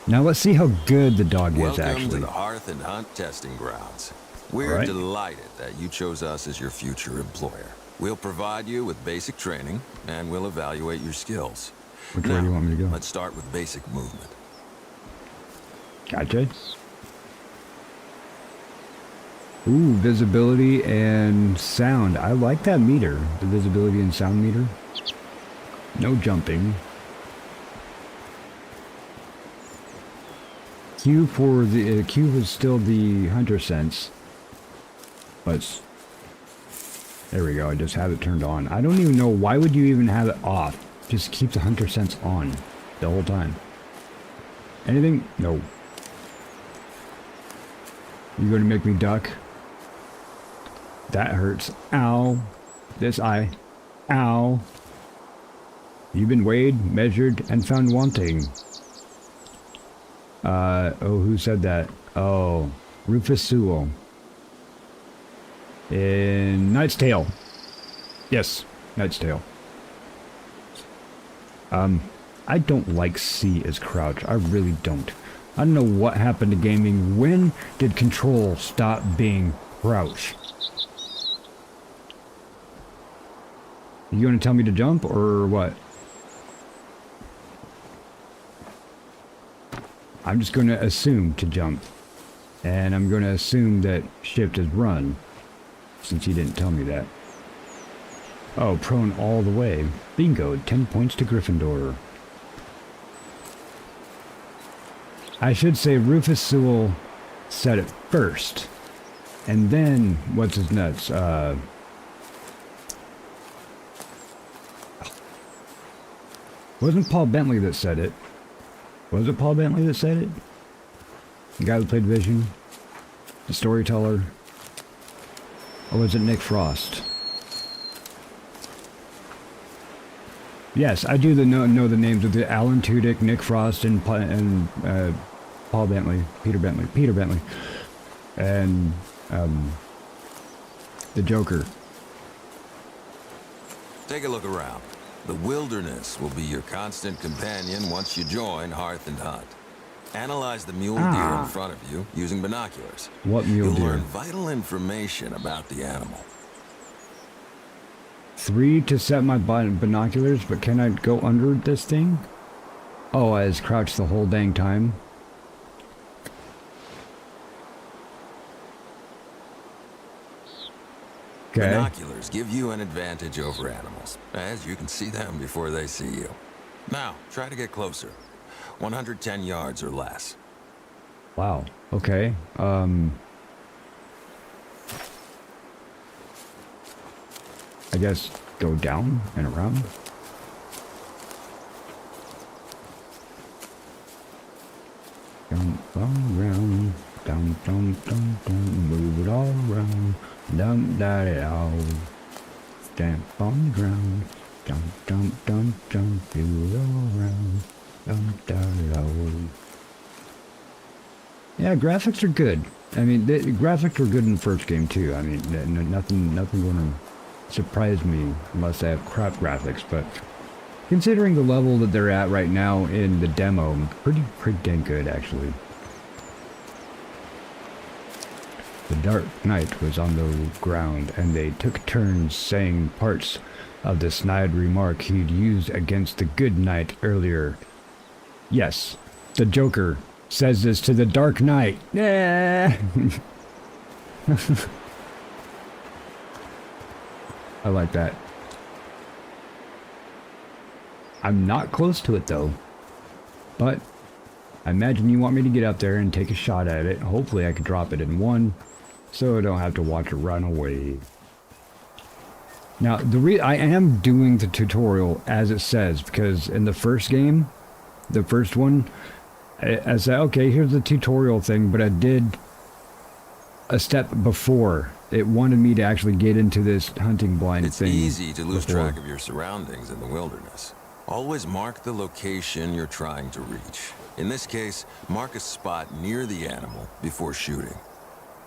Now let's see how good the dog is actually. Welcome to the Hearth and Hunt testing grounds. We're delighted that you chose us as your future employer. We'll provide you with basic training and we'll evaluate your skills. Which way do you want me to go? Let's start with basic movement. Gotcha. Ooh, visibility and sound. I like that meter. The visibility and sound meter. No jumping. Q for the Q was still the hunter sense. But there we go. I just have it turned on. I don't even know why would you even have it off. Just keep the hunter sense on the whole time. Anything? No. You going to make me duck? That hurts. Ow. This eye. Ow. You've been weighed, measured, and found wanting. Oh, who said that? Oh, Rufus Sewell. In Knight's Tale. Yes, Knight's Tale. I don't like C as crouch. I really don't. I don't know what happened to gaming. When did control stop being crouch? You gonna tell me to jump or what? I'm just gonna assume to jump. And I'm gonna assume that shift is run. Since you didn't tell me that. Oh, prone all the way. Bingo, 10 points to Gryffindor. I should say Rufus Sewell said it first. And then, what's his nuts? Wasn't Paul Bentley that said it? Was it Paul Bentley that said it? The guy who played Vision? The storyteller? Or was it Nick Frost? Yes, I do know the names of the Alan Tudyk, Nick Frost, and Paul Bentley, Peter Bentley, and the Joker. Take a look around. The wilderness will be your constant companion once you join Hearth and Hunt. Analyze the mule deer in front of you using binoculars. What mule deer? You'll learn vital information about the animal. 3 to set my binoculars, but can I go under this thing? Oh, I was crouched the whole dang time. Okay. Binoculars give you an advantage over animals, as you can see them before they see you. Now, try to get closer. 110 yards or less. Wow. Okay. I guess go down and around. Down, around, down, move it all around, down, stamp on the ground, jump, move it all around, Yeah, graphics are good. I mean, the graphics were good in the first game too. I mean, nothing going to surprise me unless I have crap graphics, but considering the level that they're at right now in the demo, pretty dang good actually. The Dark Knight was on the ground, and they took turns saying parts of the snide remark he'd used against the Good Knight earlier. Yes, the Joker says this to the Dark Knight. Yeah. I like that. I'm not close to it though, but I imagine you want me to get up there and take a shot at it. Hopefully I can drop it in one, so I don't have to watch it run away. Now, I am doing the tutorial as it says, because in the first game, the first one, I said, okay, here's the tutorial thing, but I did a step before. It wanted me to actually get into this hunting blind thing. It's easy to lose track of your surroundings in the wilderness. Always mark the location you're trying to reach. In this case, mark a spot near the animal before shooting.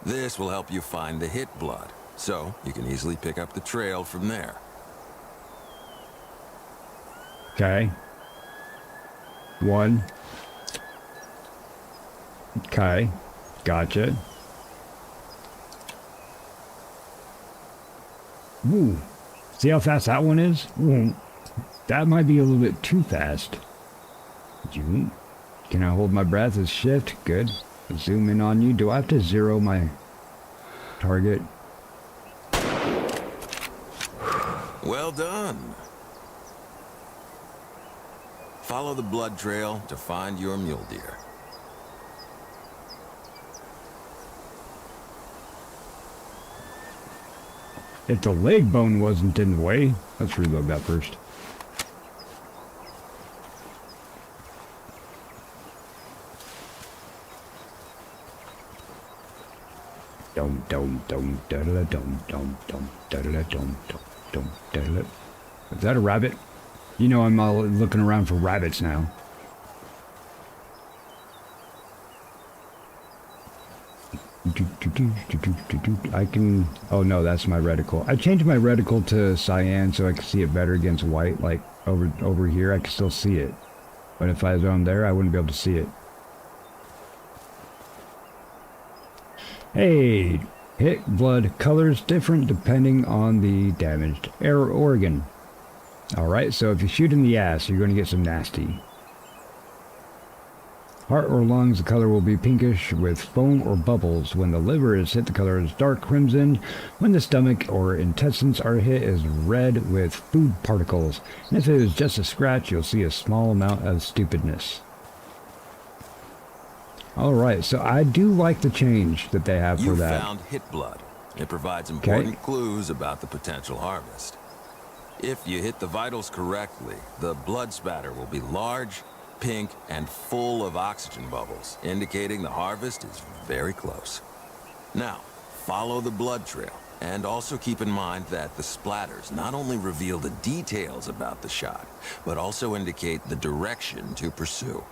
This will help you find the hit blood, so you can easily pick up the trail from there. Okay. 1. Okay. Gotcha. Ooh. See how fast that one is? Ooh. That might be a little bit too fast. Can I hold my breath as shift? Good. Zoom in on you. Do I have to zero my target? Well done. Follow the blood trail to find your mule deer. If the leg bone wasn't in the way, let's reload that first. Is that a rabbit? You know I'm all looking around for rabbits now. I can... Oh no, that's my reticle. I changed my reticle to cyan so I can see it better against white. Like over here, I can still see it. But if I was on there, I wouldn't be able to see it. Hey, hit blood colors different depending on the damaged organ. Alright, so if you shoot in the ass, you're going to get some nasty. Heart or lungs, the color will be pinkish with foam or bubbles. When the liver is hit, the color is dark crimson. When the stomach or intestines are hit, it is red with food particles. And if it is just a scratch, you'll see a small amount of stupidness. Alright, so I do like the change that they have for that. You found hit blood. It provides important clues about the potential harvest. If you hit the vitals correctly, the blood spatter will be large, pink, and full of oxygen bubbles, indicating the harvest is very close. Now, follow the blood trail, and also keep in mind that the splatters not only reveal the details about the shot, but also indicate the direction to pursue.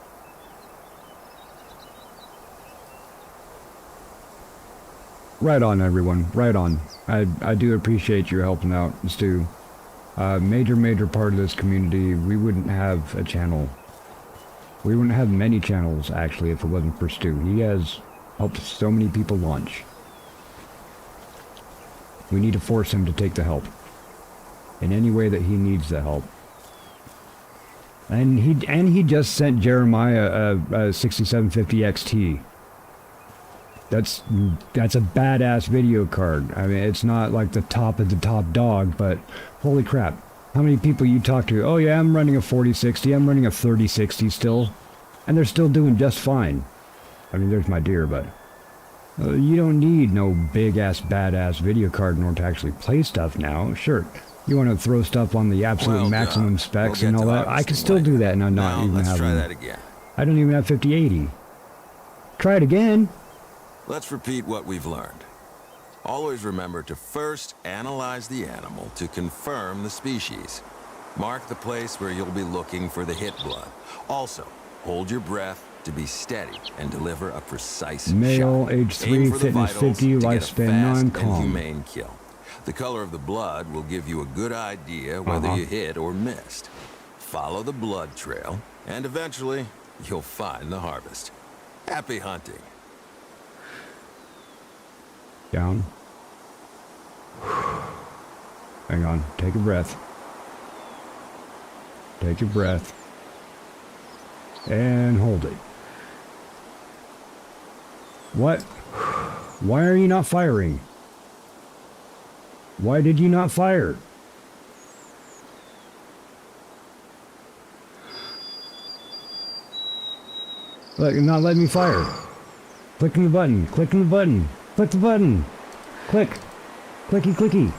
Right on, everyone. Right on. I do appreciate your helping out, Stu. Major part of this community. We wouldn't have a channel. We wouldn't have many channels, actually, if it wasn't for Stu. He has helped so many people launch. We need to force him to take the help. In any way that he needs the help. And he just sent Jeremiah a 6750 XT. That's a badass video card. I mean, it's not like the top of the top dog, but holy crap. How many people you talk to? Oh yeah, I'm running a 4060, I'm running a 3060 still. And they're still doing just fine. I mean, there's my deer, but... you don't need no big-ass, badass video card in order to actually play stuff now. Sure, you want to throw stuff on the absolute maximum specs and all that. I can still do that and I'm not even having... Let's try that again. I don't even have 5080. Try it again. Let's repeat what we've learned. Always remember to first analyze the animal to confirm the species. Mark the place where you'll be looking for the hit blood. Also, hold your breath to be steady and deliver a precise Male, shot. age 3, fitness 50, lifespan non-calm. Humane kill. The color of the blood will give you a good idea whether you hit or missed. Follow the blood trail, and eventually, you'll find the harvest. Happy hunting. Down. Hang on. Take a breath. Take your breath. And hold it. What? Why are you not firing? Why did you not fire? Look, not letting me fire. Clicking the button. Clicking the button. Click the button. Click. Clicky, clicky.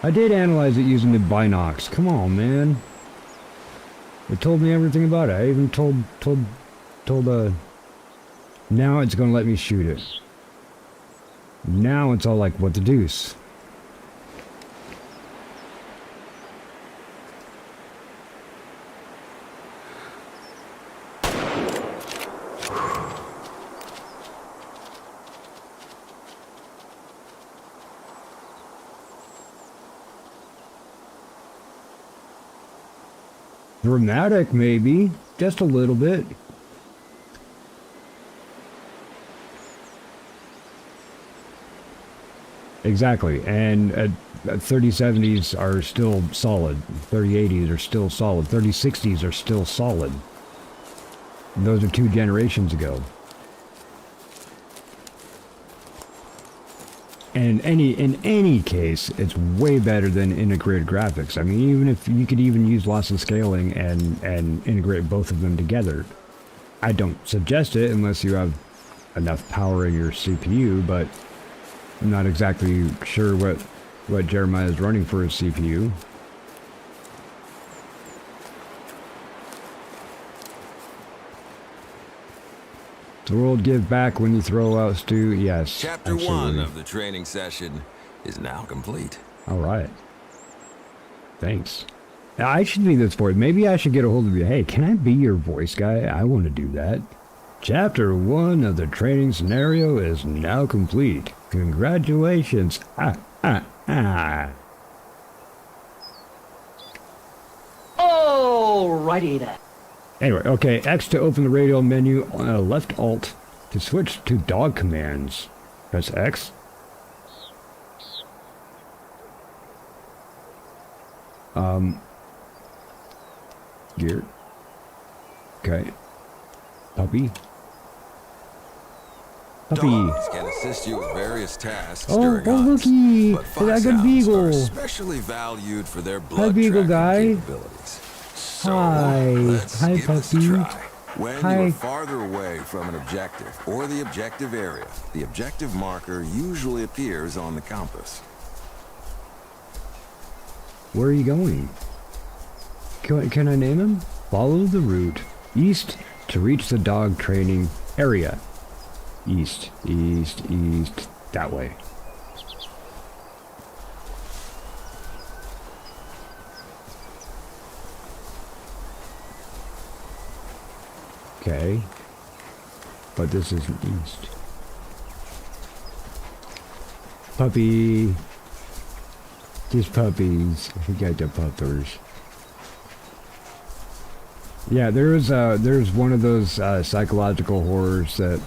I did analyze it using the binocs. Come on, man. It told me everything about it. I even told now it's gonna let me shoot it. Now it's all like, what the deuce? Dramatic, maybe. Just a little bit. Exactly. And 3070s are still solid. 3080s are still solid. 3060s are still solid. And those are 2 generations ago. And in any case, it's way better than integrated graphics. I mean, even if you could even use loss of scaling and integrate both of them together. I don't suggest it unless you have enough power in your CPU, but I'm not exactly sure what Jeremiah is running for his CPU. The world give back when you throw out Stu. Yes. Chapter 1 of the training session is now complete. All right. Thanks. I should be this voice. Maybe I should get a hold of you. Hey, can I be your voice guy? I want to do that. Chapter 1 of the training scenario is now complete. Congratulations. Alrighty then. Anyway, okay, X to open the radio menu, left Alt to switch to dog commands. Press X. Gear. Okay. Puppy. Dogs can assist you with various tasks Oh, during oh, hunts, looky! but I got foxhounds Beagle. are especially valued for their blood Beagle tracking guy. capabilities. So Hi. let's Hi, give this a puppy. try. When Hi. you are farther away from an objective or the objective area, the objective marker usually appears on the compass. Where are you going? Can I name him? Follow the route east to reach the dog training area. East, east, east, that way. Okay. But this isn't east. Puppy. Just puppies. We got the puppers. Yeah, there's one of those psychological horrors that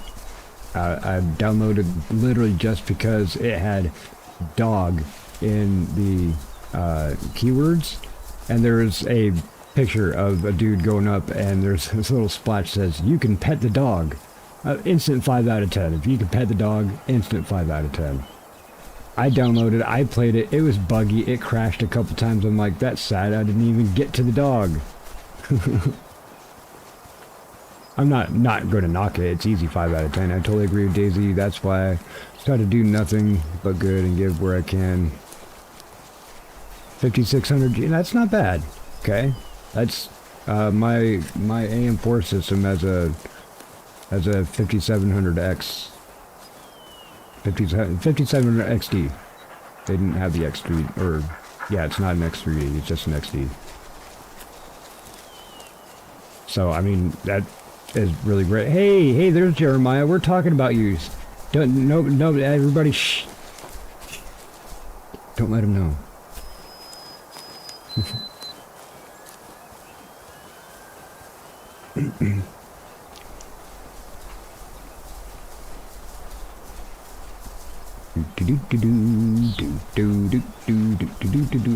I've downloaded literally just because it had dog in the keywords, and there's a picture of a dude going up, and there's this little splash that says you can pet the dog. Instant 5 out of 10. If you can pet the dog, instant 5 out of 10. I downloaded, I played it, it was buggy, it crashed a couple times. I'm like, that's sad, I didn't even get to the dog. I'm not going to knock it, it's easy 5 out of 10. I totally agree with Daisy, that's why I try to do nothing but good and give where I can. 5600G, that's not bad, okay? That's my AM4 system has a 5700X. 5700 XD. They didn't have the X3, or yeah, it's not an X3D, it's just an XD. So I mean that is really great. Hey, there's Jeremiah. We're talking about you. No, everybody, shh. Don't let him know.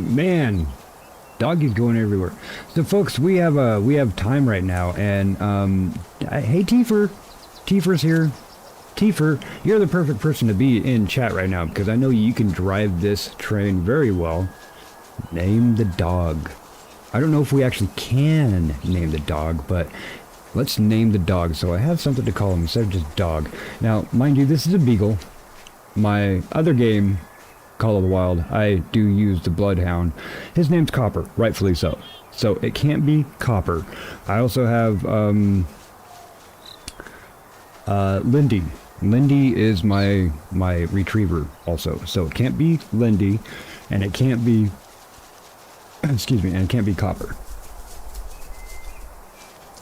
Man, doggy's going everywhere. So folks, we have time right now, and hey Tifer's here. Tifer, you're the perfect person to be in chat right now because I know you can drive this train very well. Name the dog. I don't know if we actually can name the dog, but let's name the dog so I have something to call him instead of just dog. Now, mind you, this is a beagle. My other game, Call of the Wild, I do use the Bloodhound. His name's Copper, rightfully so. So it can't be Copper. I also have Lindy. Lindy is my retriever also. So it can't be Lindy, and it can't be excuse me, and it can't be Copper.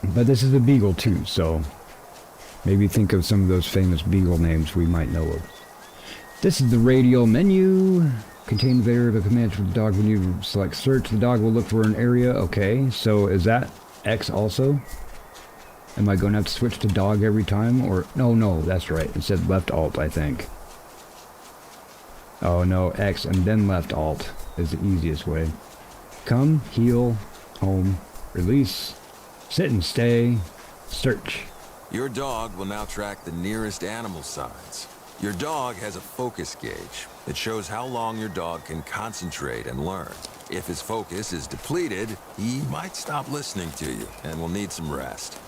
But this is a beagle too, so maybe think of some of those famous beagle names we might know of. This is the radial menu. Contain variable commands for the dog. When you select search, the dog will look for an area. Okay, so is that X also? Am I going to have to switch to dog every time? Or no, that's right. It said left alt, I think. Oh no, X and then left alt is the easiest way. Come, heal, home, release, sit and stay, search. Your dog will now track the nearest animal signs. Your dog has a focus gauge. It shows how long your dog can concentrate and learn. If his focus is depleted, he might stop listening to you and will need some rest.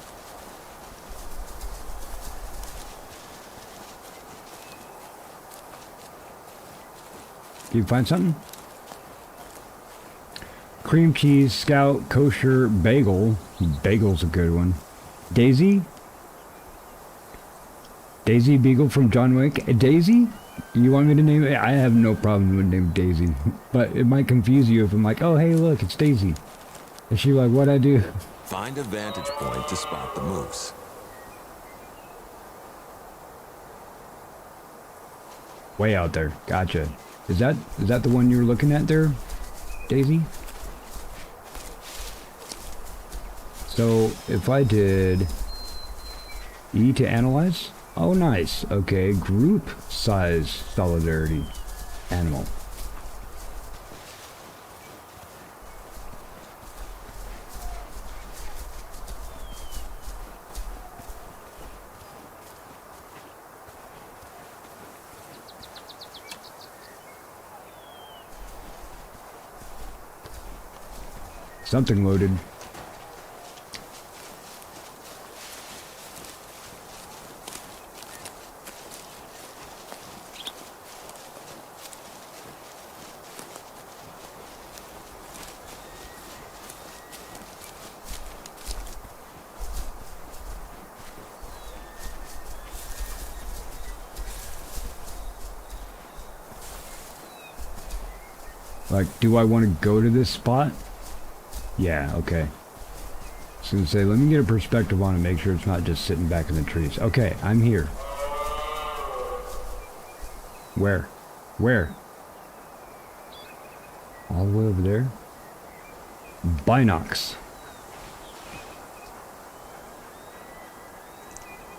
You find something? Cream cheese, scout, kosher, bagel. Bagel's a good one. Daisy? Daisy Beagle from John Wick. Daisy? You want me to name it? I have no problem with the name Daisy. But it might confuse you if I'm like, oh, hey, look, it's Daisy. Is she like, what I do? Find a vantage point to spot the moose. Way out there. Gotcha. Is that the one you were looking at there, Daisy? So if I did E to analyze, oh nice. Okay, group size solidarity animal. Something loaded. Like, do I want to go to this spot? Yeah, okay. So say, let me get a perspective on it, make sure it's not just sitting back in the trees. Okay, I'm here. Where? Where? All the way over there? Binocs.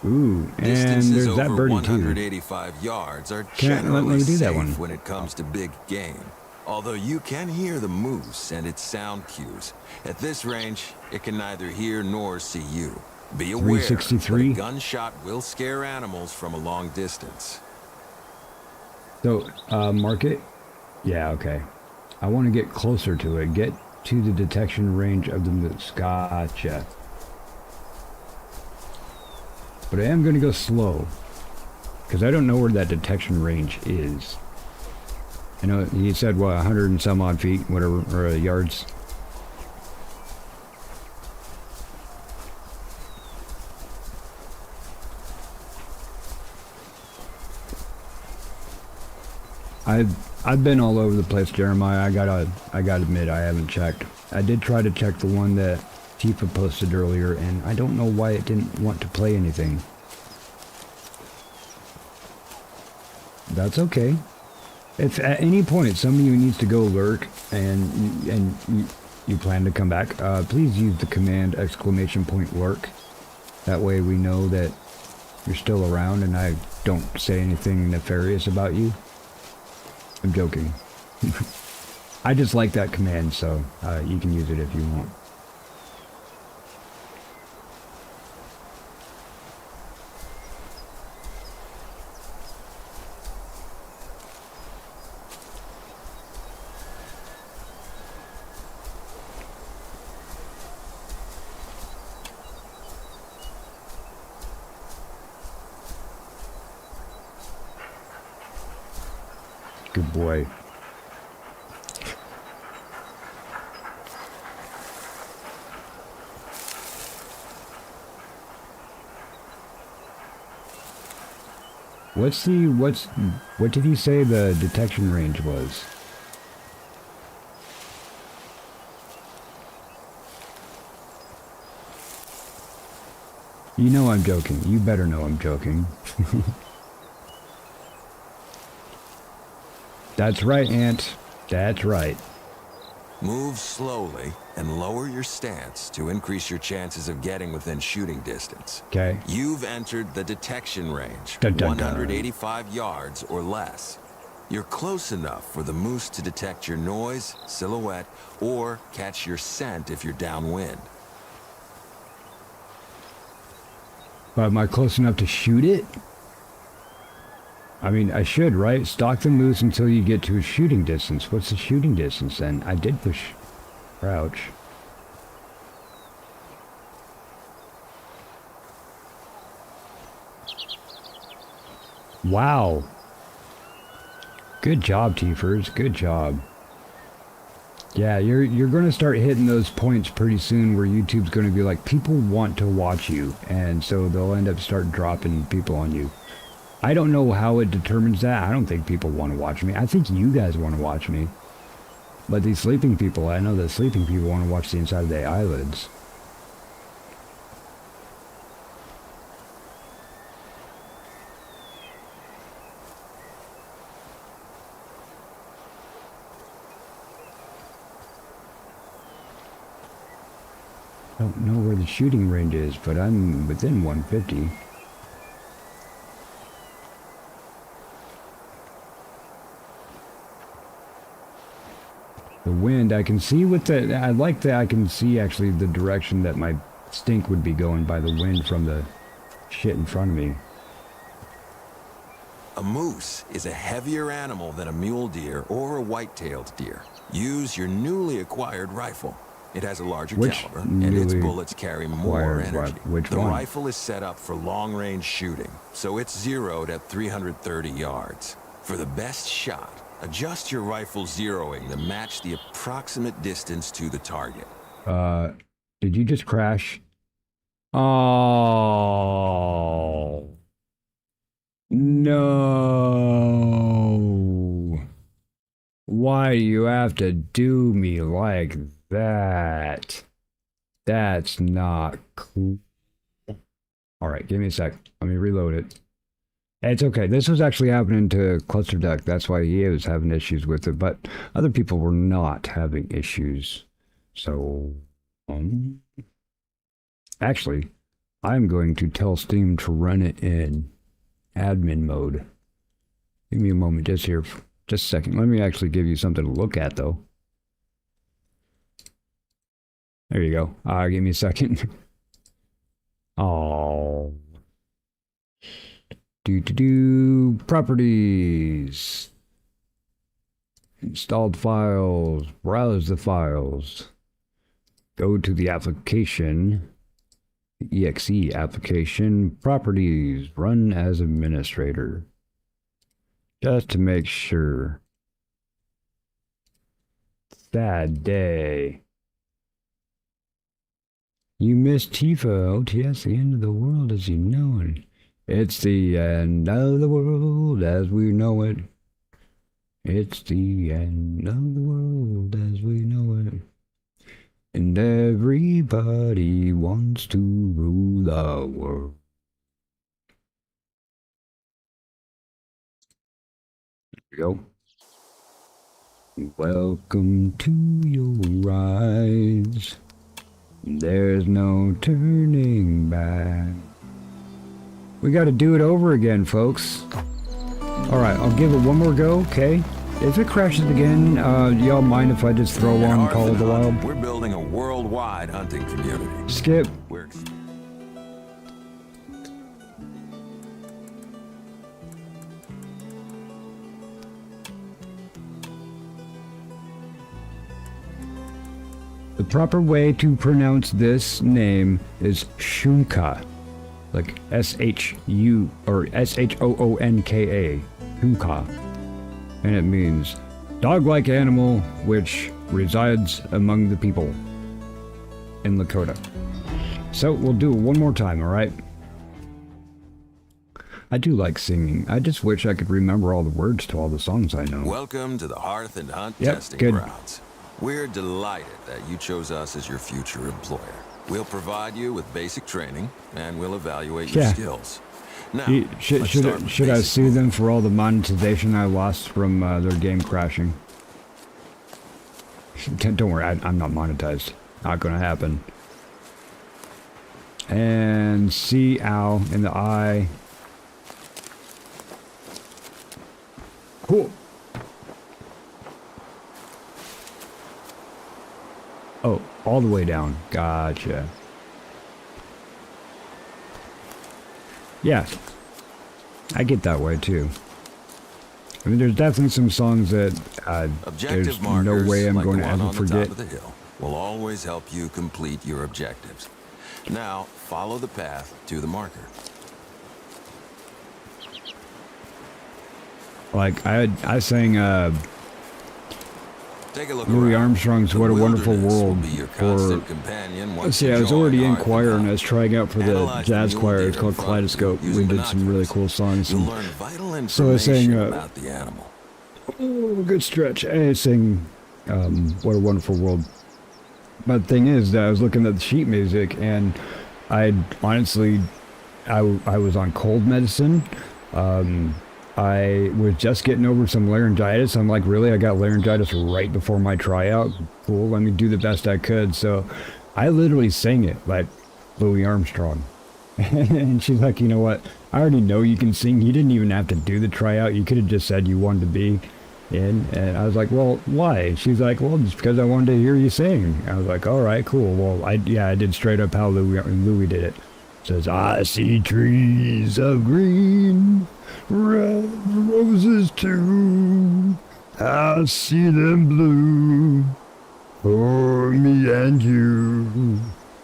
Ooh, and Distances there's that over birdie 185 yards are Can't let me generally do that safe one. when it comes to big game. Although you can hear the moose and its sound cues. At this range, it can neither hear nor see you. Be aware that 363. a gunshot will scare animals from a long distance. So, mark it? Yeah, okay. I want to get closer to it. Get to the detection range of the moose. Gotcha. But I am going to go slow. Because I don't know where that detection range is. I know he said, what, 100 and some odd feet, whatever, or yards. I've been all over the place, Jeremiah. I gotta admit, I haven't checked. I did try to check the one that Tifa posted earlier, and I don't know why it didn't want to play anything. That's okay. If at any point some of you needs to go lurk and you plan to come back, please use the command !lurk. That way we know that you're still around and I don't say anything nefarious about you. I'm joking. I just like that command, so you can use it if you want. Good boy. What did he say the detection range was? You know I'm joking. You better know I'm joking. That's right, Ant. That's right. Move slowly and lower your stance to increase your chances of getting within shooting distance. Okay. You've entered the detection range, Dun, dun, dun. 185 yards or less. You're close enough for the moose to detect your noise, silhouette, or catch your scent if you're downwind. But am I close enough to shoot it? I mean, I should, right? Stalk the moose until you get to a shooting distance. What's the shooting distance then? I did push crouch. Wow. Good job, Teefers. Good job. Yeah, you're going to start hitting those points pretty soon where YouTube's going to be like, people want to watch you. And so they'll end up start dropping people on you. I don't know how it determines that. I don't think people want to watch me. I think you guys want to watch me. But these sleeping people, I know that sleeping people want to watch the inside of their eyelids. Don't know where the shooting range is, but I'm within 150. The wind, I can see with the, I like that I can see actually the direction that my stink would be going by the wind from the shit in front of me. A moose is a heavier animal than a mule deer or a white-tailed deer. Use your newly acquired rifle. It has a larger caliber, and its bullets carry more energy. The rifle is set up for long-range shooting, so it's zeroed at 330 yards. For the best shot, adjust your rifle zeroing to match the approximate distance to the target. Did you just crash? Oh. No. Why do you have to do me like that? That's not cool. Alright, give me a sec. Let me reload it. It's okay. This was actually happening to Cluster Duck. That's why he was having issues with it. But other people were not having issues. So, actually, I'm going to tell Steam to run it in admin mode. Give me a moment just here. Just a second. Let me actually give you something to look at, though. There you go. Give me a second. Oh. Properties. Installed files. Browse the files. Go to the application. The exe application. Properties. Run as administrator. Just to make sure. Sad day. You missed Tifa. OTS, the end of the world as you know it. It's the end of the world as we know it. It's the end of the world as we know it. And everybody wants to rule the world. There we go. Welcome to your rise. There's no turning back. We got to do it over again, folks. Alright, I'll give it one more go, okay? If it crashes again, y'all mind if I just throw on Call of the Wild? We're building a worldwide hunting community. Skip. The proper way to pronounce this name is Shunka. Like S-H-U or S-H-O-O-N-K-A. Shunka. And it means dog-like animal which resides among the people in Lakota. So we'll do it one more time, alright? I do like singing. I just wish I could remember all the words to all the songs I know. Welcome to the Hearth and Hunt testing grounds. We're delighted that you chose us as your future employer. We'll provide you with basic training, and we'll evaluate your skills. Now, should I sue them for all the monetization I lost from their game crashing? Don't worry, I'm not monetized. Not gonna happen. And see ow in the eye. Cool. Oh, all the way down. Gotcha. Yeah. I get that way too. I mean, there's definitely some songs that there's no way I'm going to ever forget. Will always help you complete your objectives. Now, follow the path to the marker. Like I sang Take a look Louis around. Armstrong's What a Wonderful World for, let's see, I was already in choir and I was trying out for the jazz choir. It's called Kaleidoscope. We did some really cool songs. So I sang, oh, good stretch. I sang What a Wonderful World. But the thing is that I was looking at the sheet music, and I honestly, I was on cold medicine. I was just getting over some laryngitis. I'm like, really? I got laryngitis right before my tryout? Cool, let me do the best I could. So I literally sang it like Louis Armstrong. And she's like, you know what? I already know you can sing. You didn't even have to do the tryout. You could have just said you wanted to be in. And I was like, well, why? She's like, well, just because I wanted to hear you sing. I was like, all right, cool. Well, I did straight up how Louis did it. Says, I see trees of green, red roses too. I see them blue for me and you.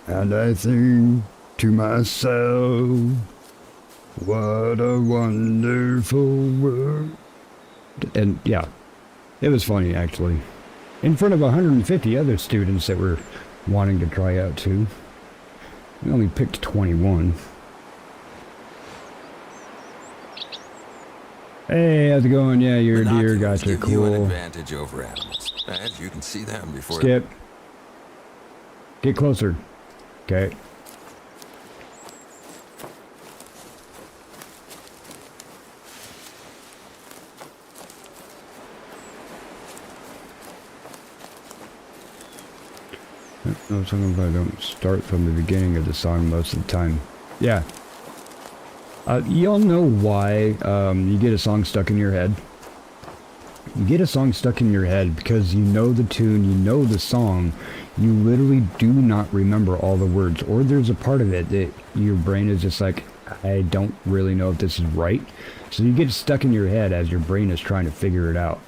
And I think to myself, what a wonderful world. And yeah, it was funny actually. In front of 150 other students that were wanting to try out too. We only picked 21. Hey, how's it going? Yeah, you're a deer. Gotcha. Give you an Cool. advantage over animals, and you can see them before. Skip. Get closer. Okay. No, something about I don't start from the beginning of the song most of the time. Yeah. Y'all know why you get a song stuck in your head? You get a song stuck in your head because you know the tune, you know the song, you literally do not remember all the words, or there's a part of it that your brain is just like, I don't really know if this is right. So you get stuck in your head as your brain is trying to figure it out.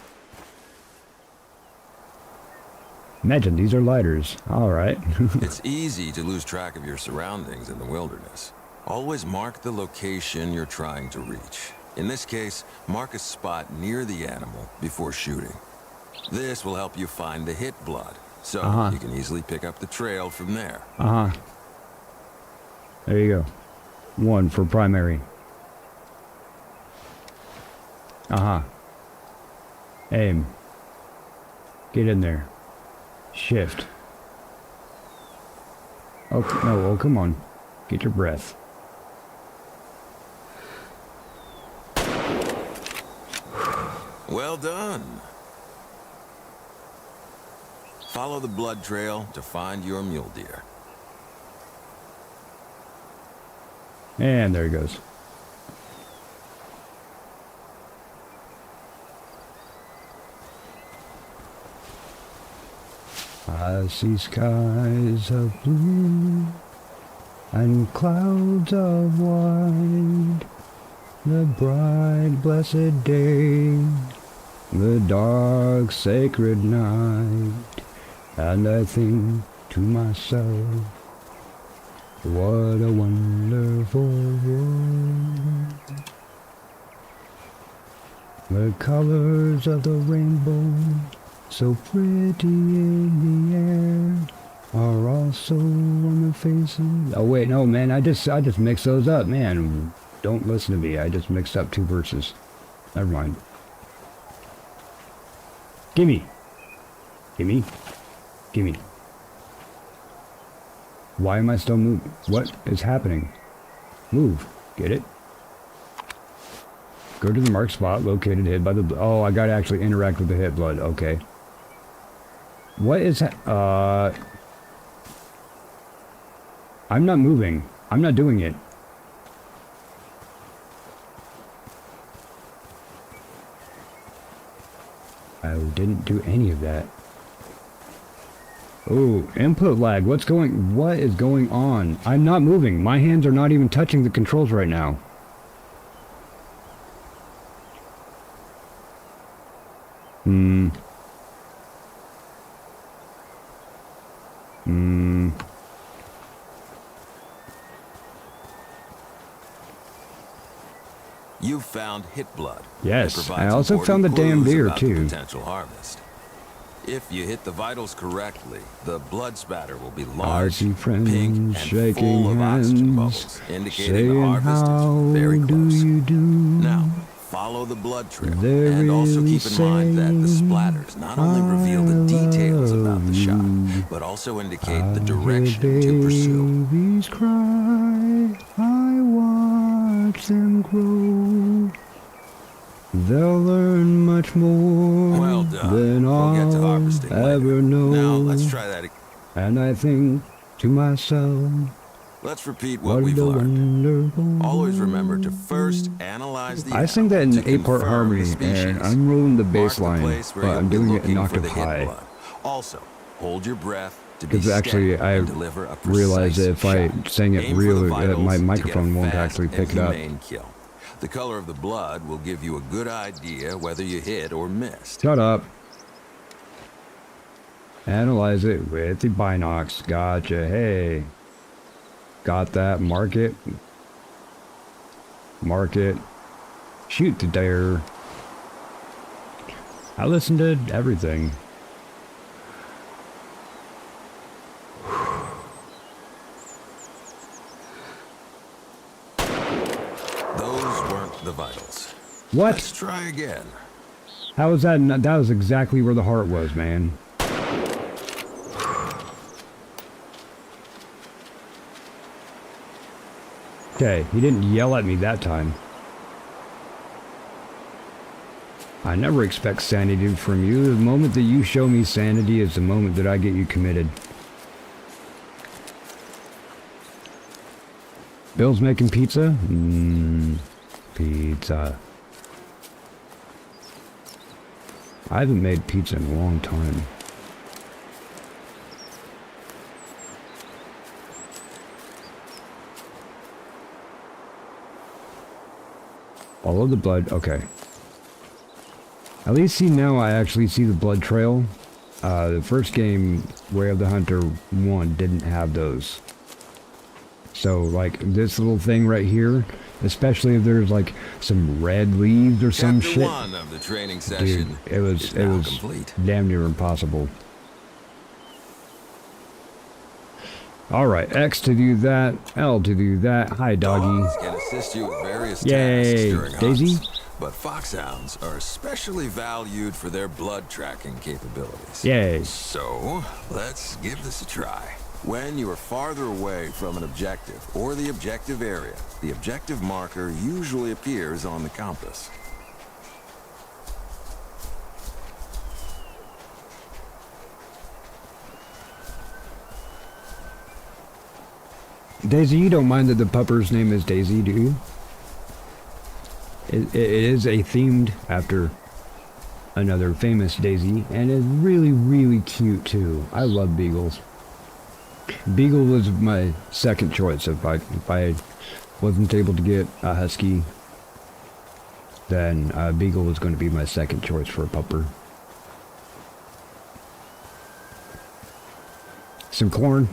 Imagine these are lighters. Alright. It's easy to lose track of your surroundings in the wilderness. Always mark the location you're trying to reach. In this case, mark a spot near the animal before shooting. This will help you find the hit blood, so you can easily pick up the trail from there. There you go. 1 for primary. Aim. Get in there. Shift. Oh, no, oh, come on. Get your breath. Well done. Follow the blood trail to find your mule deer. And there he goes. I see skies of blue and clouds of white, the bright blessed day, the dark sacred night, and I think to myself, what a wonderful world. The colors of the rainbow, so pretty in the air, are also on the faces. Oh wait, no man, I just mixed those up, man. Don't listen to me, I just mixed up 2 verses. Never mind. Gimme. Gimme. Gimme. Why am I still moving? What is happening? Move. Get it? Go to the marked spot located hit by the... Oh, I gotta actually interact with the hit blood. Okay. What is that? I'm not moving. I'm not doing it. I didn't do any of that. Oh, input lag. What is going on? I'm not moving. My hands are not even touching the controls right now. You found hit blood. Yes, I also found the damn deer too. Potential harvest. If you hit the vitals correctly, the blood spatter will be large, I see friends pink, and shaking full of oxygen hands, bubbles, indicating saying, the harvest how is very do close. you do? Now, follow follow the blood trail. They're And also really keep in mind that the splatters not only reveal the details about the shot, but also indicate the direction to pursue. Babies cry, I watch them grow. They'll learn much more Well done. than We'll get to I'll harvesting later. ever know. Now, let's try that again. And I think to myself, Let's repeat what what we've a learned. wonderful. Always remember to first analyze the I sing that in animal to 8-part confirm harmony, the species. and I'm rolling the bass Mark line, place where but you'll I'm be doing it in looking for octave the hit high. blood. Also, hold your breath to be Because actually, steady I and deliver a realized that precise if I shot. sang it Aim for the real, vitals my to get a microphone won't fast actually pick and it up. humane kill. The color of the blood will give you a good idea whether you hit or missed. Shut up. Analyze it with the binocs. Gotcha. Hey. Got that. Mark it. Mark it. Shoot to dare. I listened to everything. Those weren't the vitals. What? Let's try again. How was that? That was exactly where the heart was, man. Okay, he didn't yell at me that time. I never expect sanity from you. The moment that you show me sanity is the moment that I get you committed. Bill's making pizza? Pizza. I haven't made pizza in a long time. Follow the blood. Okay. At least see now I actually see the blood trail. The first game, Way of the Hunter 1, didn't have those. So, like, this little thing right here, especially if there's, like, some red leaves or some Chapter shit. 1 of the training Dude, session it was is now complete. damn near impossible. Alright, X to do that, L to do that. Hi, doggy. Dogs can assist you with various Yay, tasks during Daisy? hunts, but foxhounds are especially valued for their blood tracking capabilities. Yay. So, let's give this a try. When you are farther away from an objective or the objective area, the objective marker usually appears on the compass. Daisy, you don't mind that the pupper's name is Daisy, do you? It is a themed after another famous Daisy, and it's really, really cute too. I love beagles. Beagle was my second choice. If I wasn't able to get a husky, then beagle was going to be my second choice for a pupper. Some corn.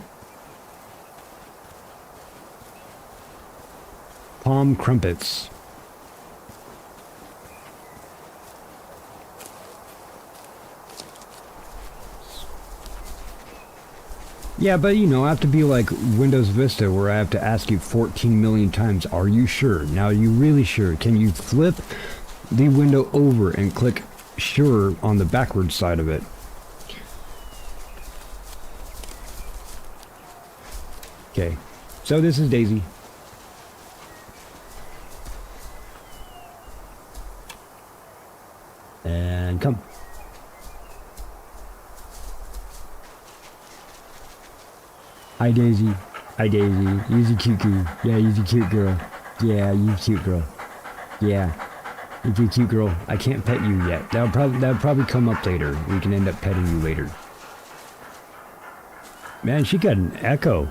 Palm crumpets. Yeah, but you know, I have to be like Windows Vista where I have to ask you 14 million times, are you sure? Now, are you really sure? Can you flip the window over and click sure on the backwards side of it? Okay, so this is Daisy. And come. Hi Daisy. Hi Daisy. Easy cute girl. Yeah, easy cute girl. Yeah, you cute girl. Yeah. You're a cute girl. I can't pet you yet. That'll probably come up later. We can end up petting you later. Man, she got an echo.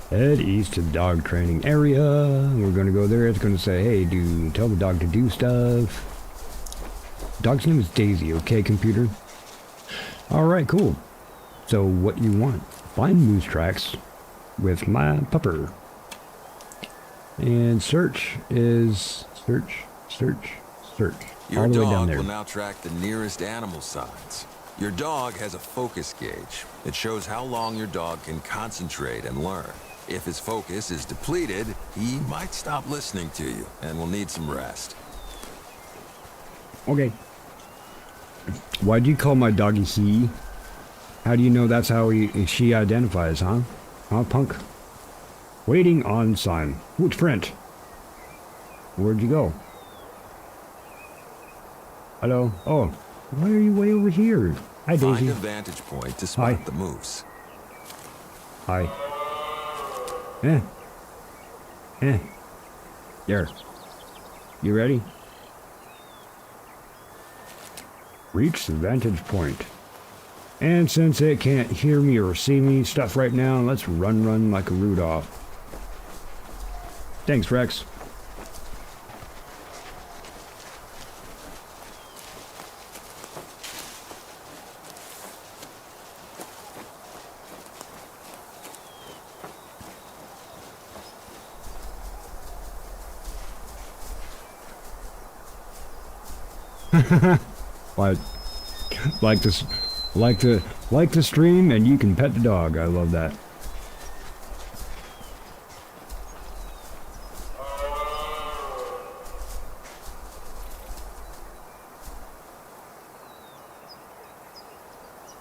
Head east to the dog training area. We're gonna go there. It's gonna say, hey, tell the dog to do stuff. Dog's name is Daisy, okay, computer? Alright, cool. So what you want? Find moose tracks with my pupper. And search is search. Search. Your All the way down dog there. will now track the nearest animal signs. Your dog has a focus gauge. It shows how long your dog can concentrate and learn. If his focus is depleted, he might stop listening to you and will need some rest. Okay. Why'd you call my doggy he? How do you know that's how she identifies, huh? Huh, punk? Waiting on sign. Which print? Where'd you go? Hello? Oh, why are you way over here? Hi, Daisy. Find a vantage point to spot Hi. the moose. Hi. There. You ready? Reach the vantage point. And since it can't hear me or see me stuff right now, let's run like a Rudolph. Thanks, Rex. like the stream, and you can pet the dog. I love that.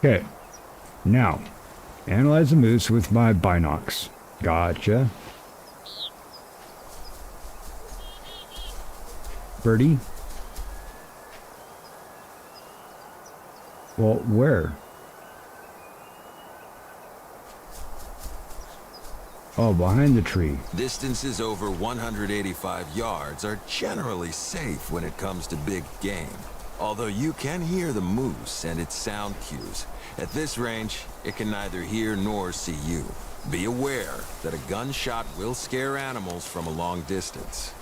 Okay, now analyze the moose with my binocs. Gotcha. Birdie. Well, where? Oh, behind the tree. Distances over 185 yards are generally safe when it comes to big game. Although you can hear the moose and its sound cues. At this range, it can neither hear nor see you. Be aware that a gunshot will scare animals from a long distance.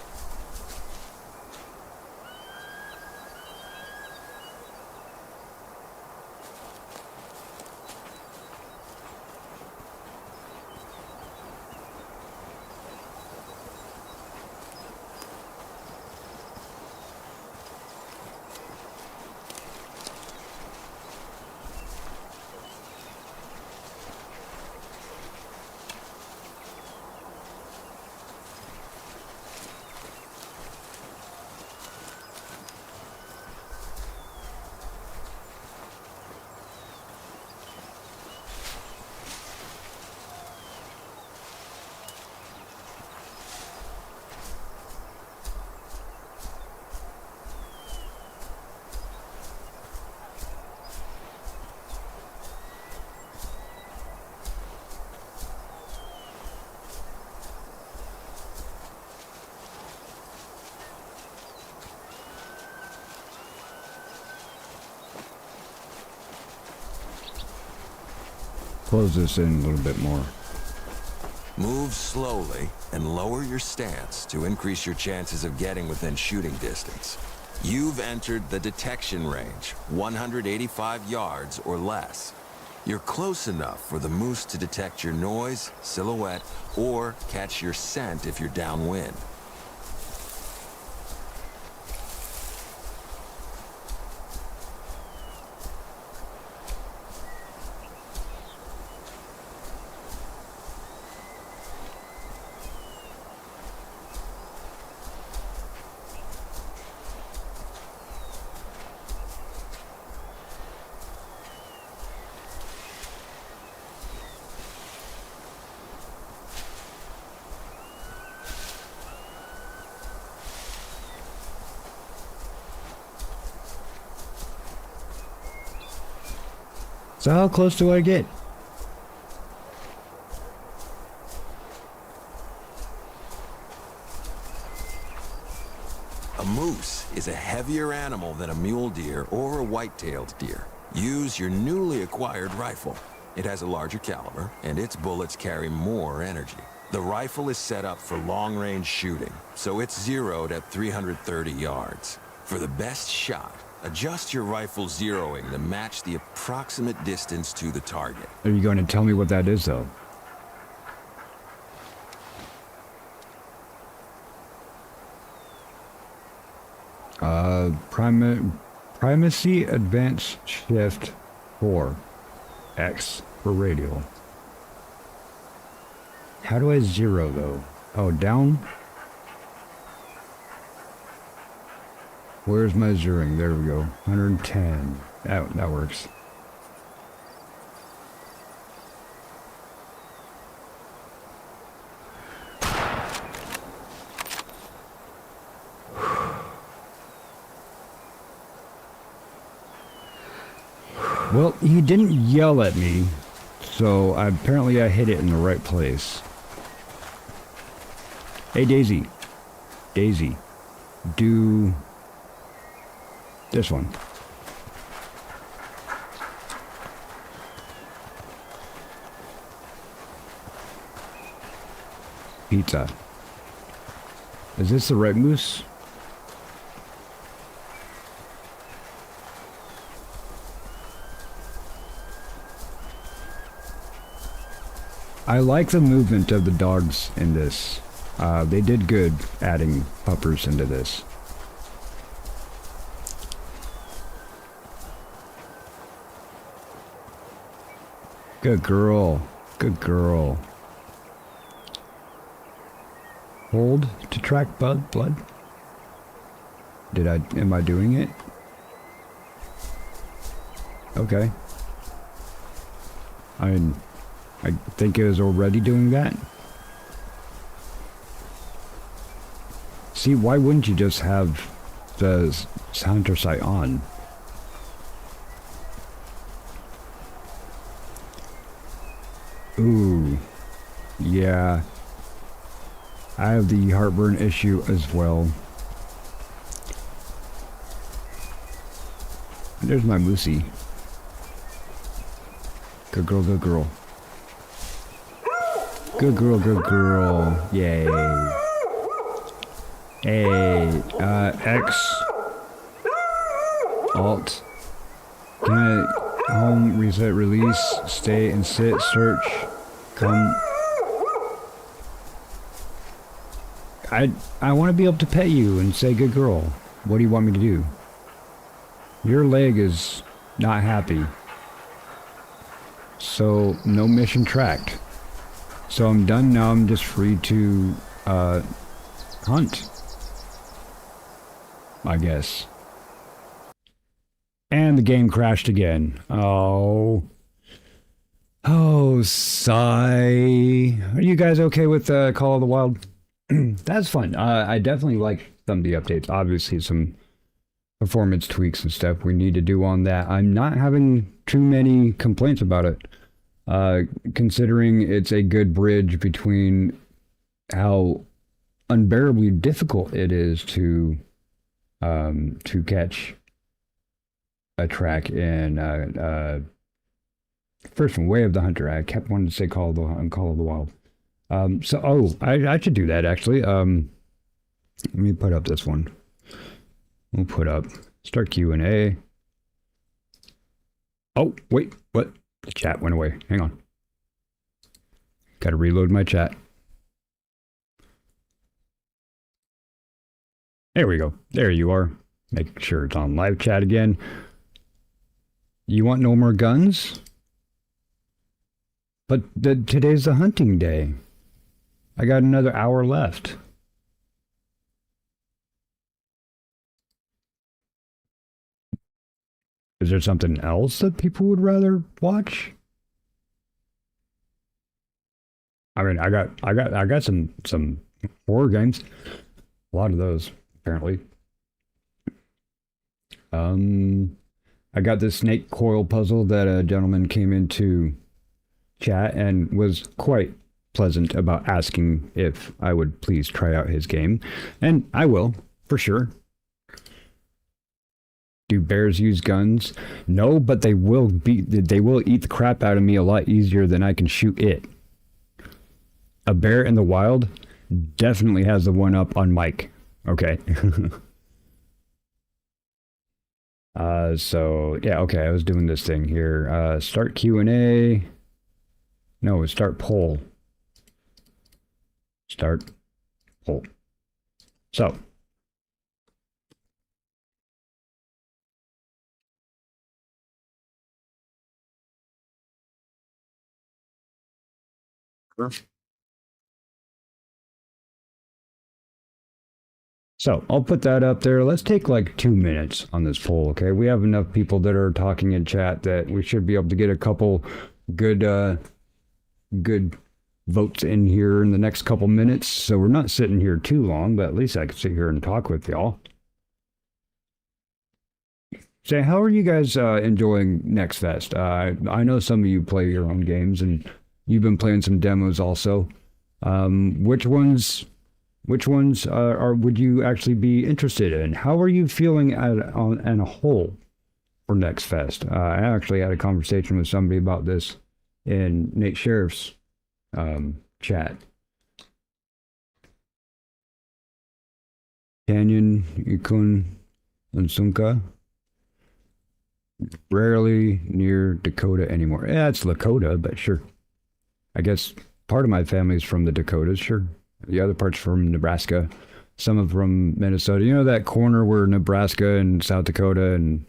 Close this in a little bit more. Move slowly and lower your stance to increase your chances of getting within shooting distance. You've entered the detection range, 185 yards or less. You're close enough for the moose to detect your noise, silhouette, or catch your scent if you're downwind. So how close do I get? A moose is a heavier animal than a mule deer or a white-tailed deer. Use your newly acquired rifle. It has a larger caliber, and its bullets carry more energy. The rifle is set up for long-range shooting, so it's zeroed at 330 yards. For the best shot, adjust your rifle zeroing to match the approximate distance to the target. Are you going to tell me what that is, though? Primacy Advanced Shift 4. X for radial. How do I zero though? Oh, down? Where's my zeroing? There we go. 110. That works. Well, he didn't yell at me, so apparently I hit it in the right place. Hey, Daisy. Daisy. Do this one. Pizza. Is this the right moose? I like the movement of the dogs in this. They did good adding puppers into this. Good girl. Good girl. Hold to track blood. Am I doing it? Okay. I think it was already doing that. See, why wouldn't you just have the hunter sight on? Ooh. Yeah. I have the heartburn issue as well. There's my moosey. Good girl, good girl. Good girl, good girl. Yay. Hey, X. Alt. Can I home, reset, release, stay and sit, search, come. I want to be able to pet you and say good girl. What do you want me to do? Your leg is not happy. So, no mission tracked. So I'm done now, I'm just free to, hunt. I guess. And the game crashed again. Oh. Oh, sigh. Are you guys okay with, Call of the Wild? That's fun. I definitely like some of the updates. Obviously, some performance tweaks and stuff we need to do on that. I'm not having too many complaints about it. Considering it's a good bridge between how unbearably difficult it is to catch a track in first one, Way of the Hunter. I kept wanting to say Call of the Wild. I should do that actually. Let me put up this one. We'll put up start Q&A. Oh, wait, what? The chat went away. Hang on. Gotta reload my chat. There we go. There you are. Make sure it's on live chat again. You want no more guns? But today's the hunting day. I got another hour left. Is there something else that people would rather watch? I mean, I got some horror games. A lot of those, apparently. I got this snake coil puzzle that a gentleman came into chat and was quite pleasant about asking if I would please try out his game, and I will, for sure. Do bears use guns? No, but they will eat the crap out of me a lot easier than I can shoot it. A bear in the wild definitely has the one up on Mike. Okay. So yeah, okay, I was doing this thing here. Start Q&A. No, start poll. Start poll. So So I'll put that up there. Let's take like 2 minutes on this poll, okay? We have enough people that are talking in chat that we should be able to get a couple good good votes in here in the next couple minutes. So we're not sitting here too long, but at least I can sit here and talk with y'all. Say, how are you guys enjoying NextFest? I know some of you play your own games, and you've been playing some demos also. Which ones would you actually be interested in? How are you feeling on a whole for NextFest? I actually had a conversation with somebody about this in Nate Sheriff's chat. Canyon, Ikun, and Sunka. Rarely near Dakota anymore. Yeah, it's Lakota, but sure. I guess part of my family is from the Dakotas, sure. The other part's from Nebraska. Some of from Minnesota. You know that corner where Nebraska and South Dakota and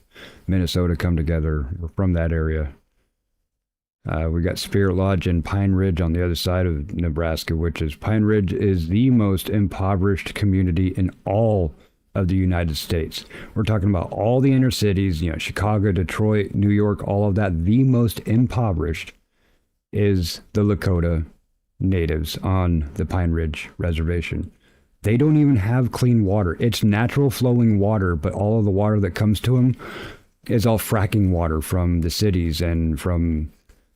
Minnesota come together? We're from that area. We got Spirit Lodge and Pine Ridge on the other side of Nebraska, which is Pine Ridge is the most impoverished community in all of the United States. We're talking about all the inner cities, you know, Chicago, Detroit, New York, all of that. The most impoverished is the Lakota natives on the Pine Ridge Reservation. They don't even have clean water. It's natural flowing water, but all of the water that comes to them is all fracking water from the cities and from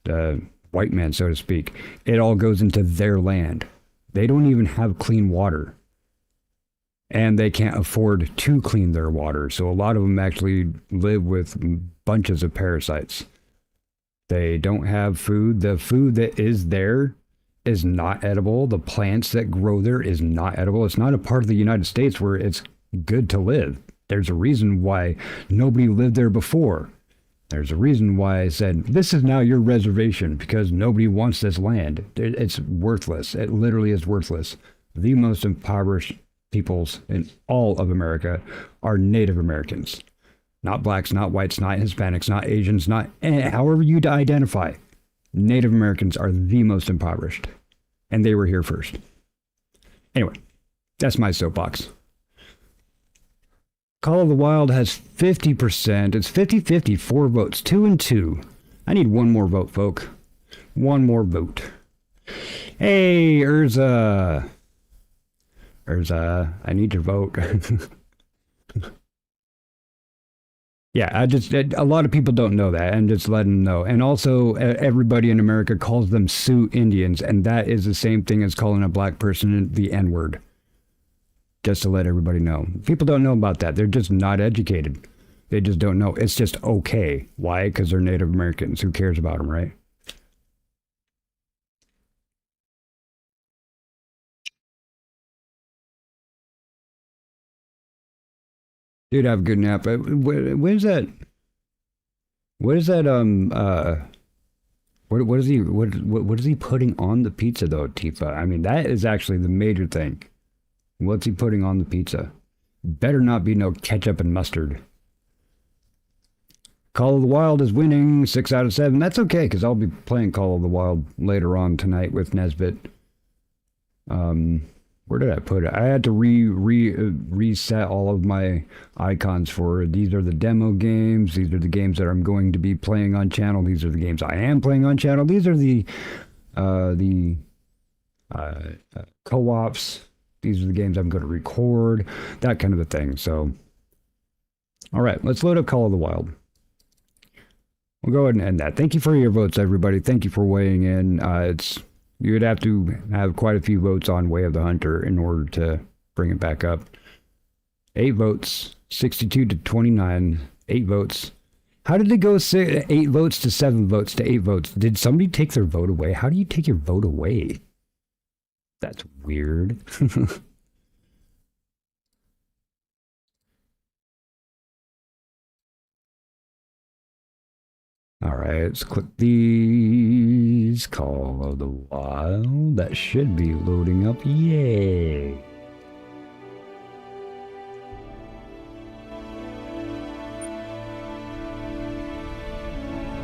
the white man, so to speak. It all goes into their land. They don't even have clean water. And they can't afford to clean their water. So a lot of them actually live with bunches of parasites. They don't have food. The food that is there is not edible. The plants that grow there is not edible. It's not a part of the United States where it's good to live. There's a reason why nobody lived there before. There's a reason why I said, this is now your reservation, because nobody wants this land. It's worthless. It literally is worthless. The most impoverished peoples in all of America are Native Americans. Not blacks, not whites, not Hispanics, not Asians, not however you identify. Native Americans are the most impoverished. And they were here first. Anyway, that's my soapbox. Call of the Wild has 50%. It's 50-50, 4 votes, 2 and 2. I need one more vote, folk. One more vote. Hey, Urza, I need your vote. Yeah, a lot of people don't know that, and just let them know. And also, everybody in America calls them Sioux Indians, and that is the same thing as calling a black person the N-word. Just to let everybody know. People don't know about that. They're just not educated. They just don't know. It's just okay. Why? Because they're Native Americans. Who cares about them, right? Dude, have a good nap. What is that? What is that? What is he putting on the pizza though, Tifa? I mean, that is actually the major thing. What's he putting on the pizza? Better not be no ketchup and mustard. Call of the Wild is winning 6 out of 7. That's okay, because I'll be playing Call of the Wild later on tonight with Nesbit. Where did I put it? I had to reset all of my icons for these are the demo games. These are the games that I'm going to be playing on channel. These are the games I am playing on channel. These are the co-ops. These are the games I'm going to record. That kind of a thing. So, all right, let's load up Call of the Wild. We'll go ahead and end that. Thank you for your votes, everybody. Thank you for weighing in. You would have to have quite a few votes on Way of the Hunter in order to bring it back up. 8 votes, 62 to 29, 8 votes. How did it go 8 votes to 7 votes to 8 votes? Did somebody take their vote away? How do you take your vote away? That's weird. All right, let's click these. Call of the Wild. That should be loading up. Yay.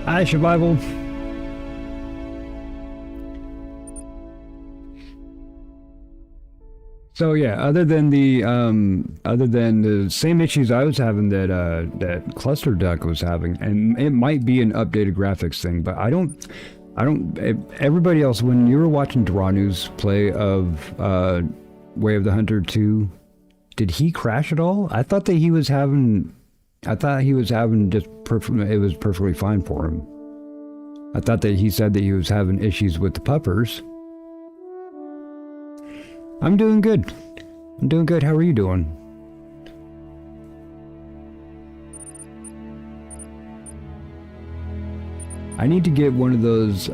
Hi, Survival. So yeah, other than the same issues I was having that Cluster Duck was having, and it might be an updated graphics thing, but I don't. Everybody else, when you were watching Dranu's play of Way of the Hunter 2, did he crash at all? I thought he was having just perfect. It was perfectly fine for him. I thought that he said that he was having issues with the puppers. I'm doing good. I'm doing good. How are you doing? I need to get one of those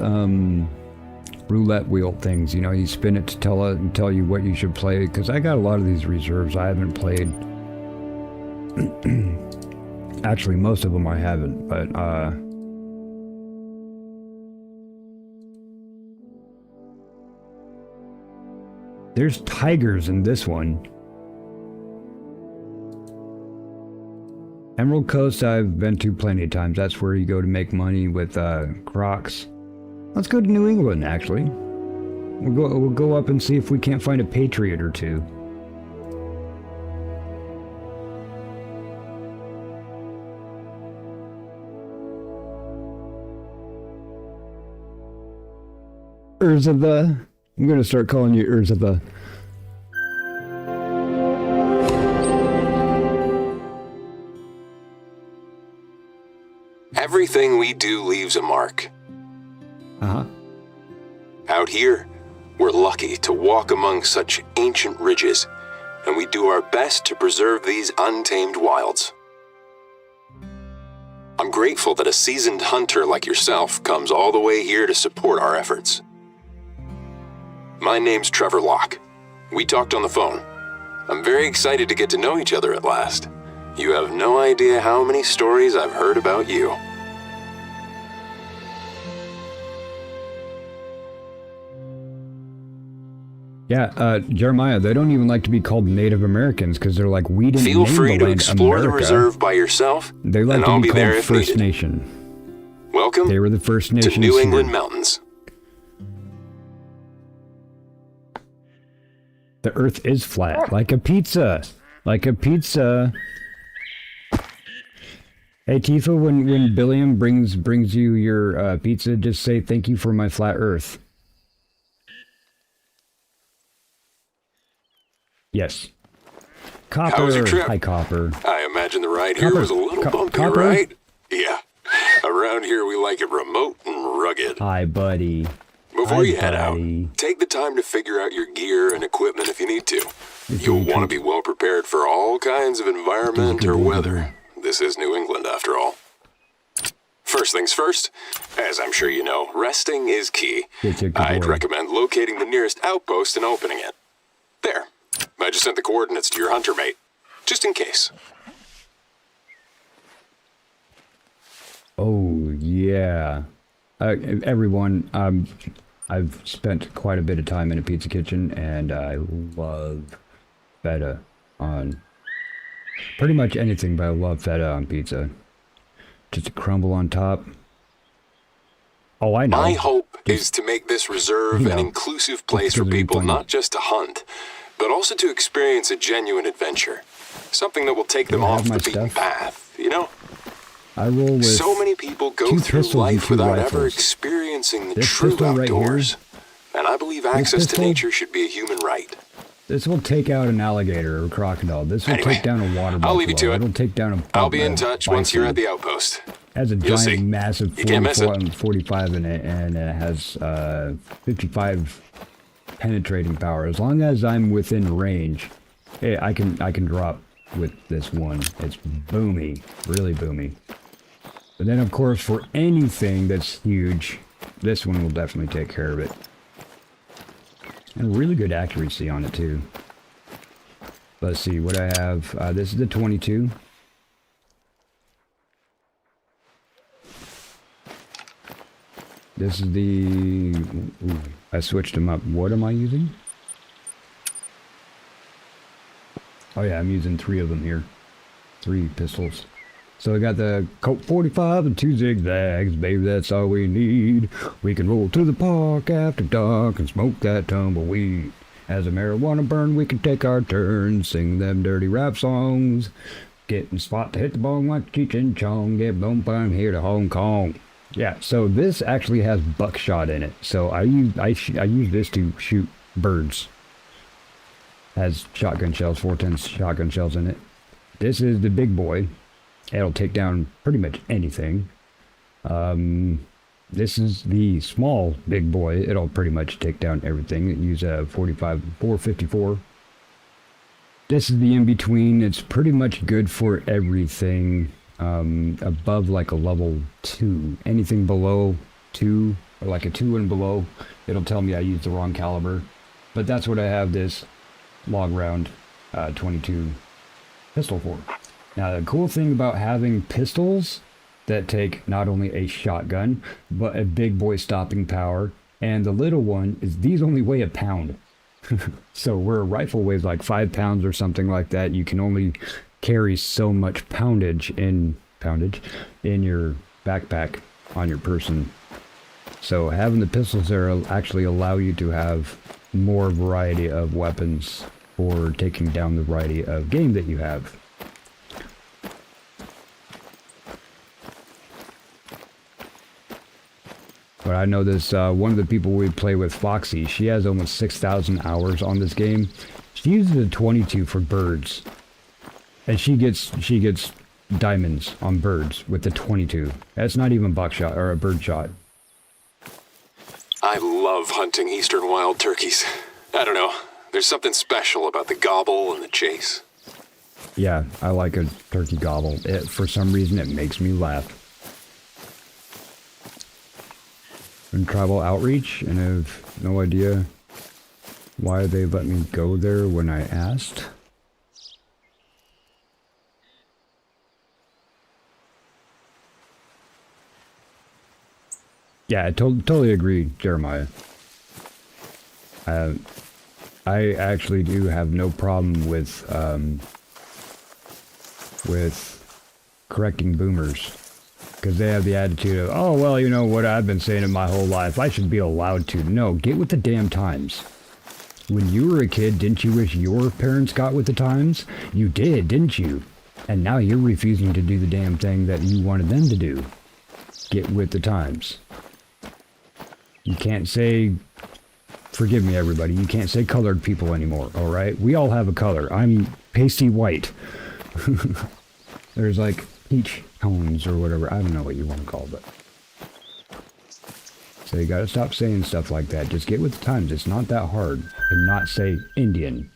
roulette wheel things. You know, you spin it to tell you what you should play. Because I got a lot of these reserves I haven't played. Actually, most of them I haven't. But there's tigers in this one. Emerald Coast I've been to plenty of times. That's where you go to make money with crocs. Let's go to New England, actually. We'll go up and see if we can't find a Patriot or two. Urzava. I'm going to start calling you Urzava. Everything we do leaves a mark. Uh-huh. Out here, we're lucky to walk among such ancient ridges, and we do our best to preserve these untamed wilds. I'm grateful that a seasoned hunter like yourself comes all the way here to support our efforts. My name's Trevor Locke. We talked on the phone. I'm very excited to get to know each other at last. You have no idea how many stories I've heard about you. Yeah, Jeremiah, they don't even like to be called Native Americans because they're like, we didn't Feel name free the to land explore America. the reserve by yourself, They like and to I'll be be there called if First needed. Nation. Welcome They were the First to Nations New England here. mountains. The earth is flat, like a pizza. Like a pizza. Hey Tifa, when Billiam brings you your pizza, just say thank you for my flat earth. Yes. Copper. How was your trip? Hi, Copper. I imagine the ride here was a little bumpy, Copper? right? Yeah. Around here we like it remote and rugged. Hi, buddy. Before Hi, you head buddy. out, take the time to figure out your gear and equipment if you need to. You'll want to be well prepared for all kinds of environment or weather. This is New England after all. First things first, as I'm sure you know, resting is key. I'd recommend locating the nearest outpost and opening it. There. I just sent the coordinates to your hunter mate, just in case. Oh, yeah. Everyone, I've spent quite a bit of time in a pizza kitchen, and I love feta on pretty much anything, but I love feta on pizza. Just a crumble on top. Oh, I know. My hope is to make this reserve an inclusive place for people not just to hunt, but also to experience a genuine adventure. Something that will take them off the beaten path, you know? I roll with so many people go through life without ever experiencing the true outdoors. And I believe access to nature should be a human right. This will take out an alligator or a crocodile. This will take down a water buffalo. I'll leave you to it. It'll take down a I'll be in touch once you're at the outpost. It has a giant, massive 45 in it, and it has 55 penetrating power. As long as I'm within range, I can drop with this one. It's boomy, really boomy. But then, of course, for anything that's huge, this one will definitely take care of it. And really good accuracy on it, too. Let's see what I have. This is the 22. This is the... Ooh, I switched them up. What am I using? Oh yeah, I'm using 3 of them here. 3 pistols. So I got the Colt 45 and 2 zigzags, baby, that's all we need. We can roll to the park after dark and smoke that tumbleweed. As a marijuana burn, we can take our turn, sing them dirty rap songs, getting spot to hit the bong like Cheech and Chong, get boom bang here to Hong Kong. Yeah, so this actually has buckshot in it. So I use this to shoot birds. Has shotgun shells, 410 shotgun shells in it. This is the big boy. It'll take down pretty much anything. This is the small big boy. It'll pretty much take down everything. It uses a 454. This is the in-between. It's pretty much good for everything above like a level 2. Anything below 2, or like a 2 and below, it'll tell me I used the wrong caliber. But that's what I have this long round 22 pistol for. Now the cool thing about having pistols that take not only a shotgun, but a big boy stopping power, and the little one is these only weigh a pound. So where a rifle weighs like 5 pounds or something like that, you can only carry so much poundage in your backpack on your person. So having the pistols there actually allow you to have more variety of weapons for taking down the variety of game that you have. But I know this, one of the people we play with, Foxy, she has almost 6,000 hours on this game. She uses a 22 for birds. And she gets diamonds on birds with the 22. That's not even buckshot or a bird shot. I love hunting eastern wild turkeys. I don't know, there's something special about the gobble and the chase. Yeah, I like a turkey gobble. For some reason, it makes me laugh. And Tribal Outreach, and I have no idea why they let me go there when I asked. Yeah, I totally agree, Jeremiah. I actually do have no problem with correcting boomers. Because they have the attitude of, oh, well, you know what I've been saying it my whole life. I should be allowed to. No, get with the damn times. When you were a kid, didn't you wish your parents got with the times? You did, didn't you? And now you're refusing to do the damn thing that you wanted them to do. Get with the times. You can't say, forgive me everybody, you can't say colored people anymore, alright? We all have a color. I'm pasty white. There's like peach tones or whatever. I don't know what you want to call it. So you gotta stop saying stuff like that. Just get with the times. It's not that hard. And not say Indian.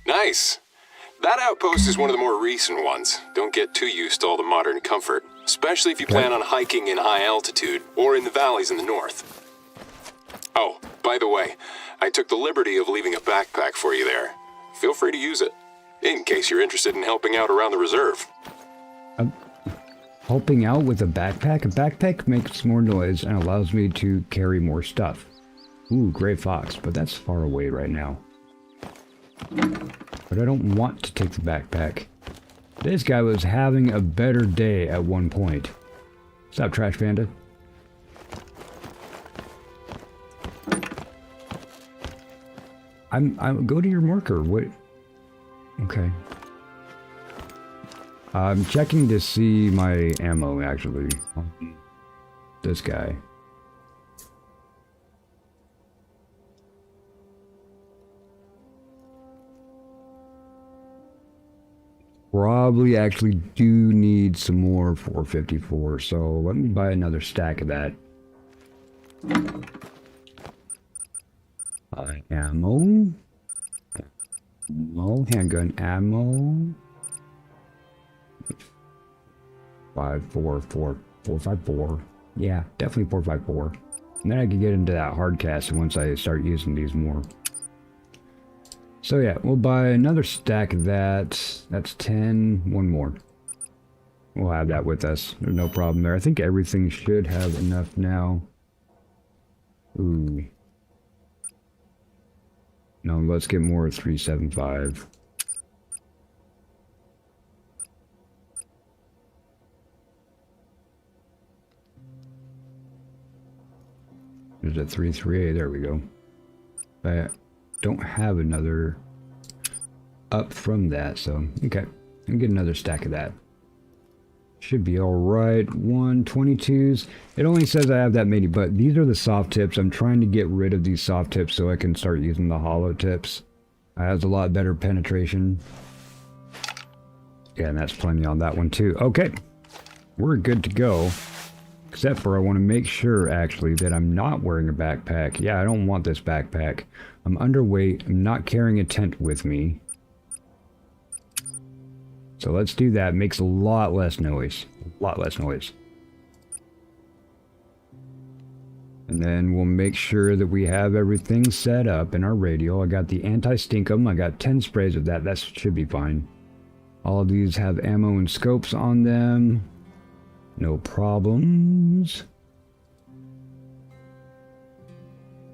Nice. That outpost is one of the more recent ones. Don't get too used to all the modern comfort, especially if you plan on hiking in high altitude or in the valleys in the north. Oh, by the way, I took the liberty of leaving a backpack for you there. Feel free to use it, in case you're interested in helping out around the reserve. Helping out with a backpack? A backpack makes more noise and allows me to carry more stuff. Ooh, Gray Fox, but that's far away right now. But I don't want to take the backpack. This guy was having a better day at one point. Stop, Trash Panda. I'm go to your marker. What? Okay. I'm checking to see my ammo actually. This guy. Probably actually do need some more 454, so let me buy another stack of that. Ammo. No handgun ammo. 454. Yeah, definitely 454. And then I can get into that hardcast once I start using these more. So yeah, we'll buy another stack of that. That's 10. One more. We'll have that with us. There's no problem there. I think everything should have enough now. Ooh. No, let's get more 375. is it? 338. There we go. I don't have another up from that, so okay. Let me get another stack of that. Should be all right. 122s. It only says I have that many, but these are the soft tips. I'm trying to get rid of these soft tips so I can start using the hollow tips. It has a lot better penetration. Yeah, and that's plenty on that one too. Okay, we're good to go. Except for I want to make sure actually that I'm not wearing a backpack. Yeah, I don't want this backpack. I'm underweight. I'm not carrying a tent with me. So let's do that. Makes a lot less noise. A lot less noise. And then we'll make sure that we have everything set up in our radio. I got the anti-stinkum. I got 10 sprays of that. That should be fine. All of these have ammo and scopes on them. No problems.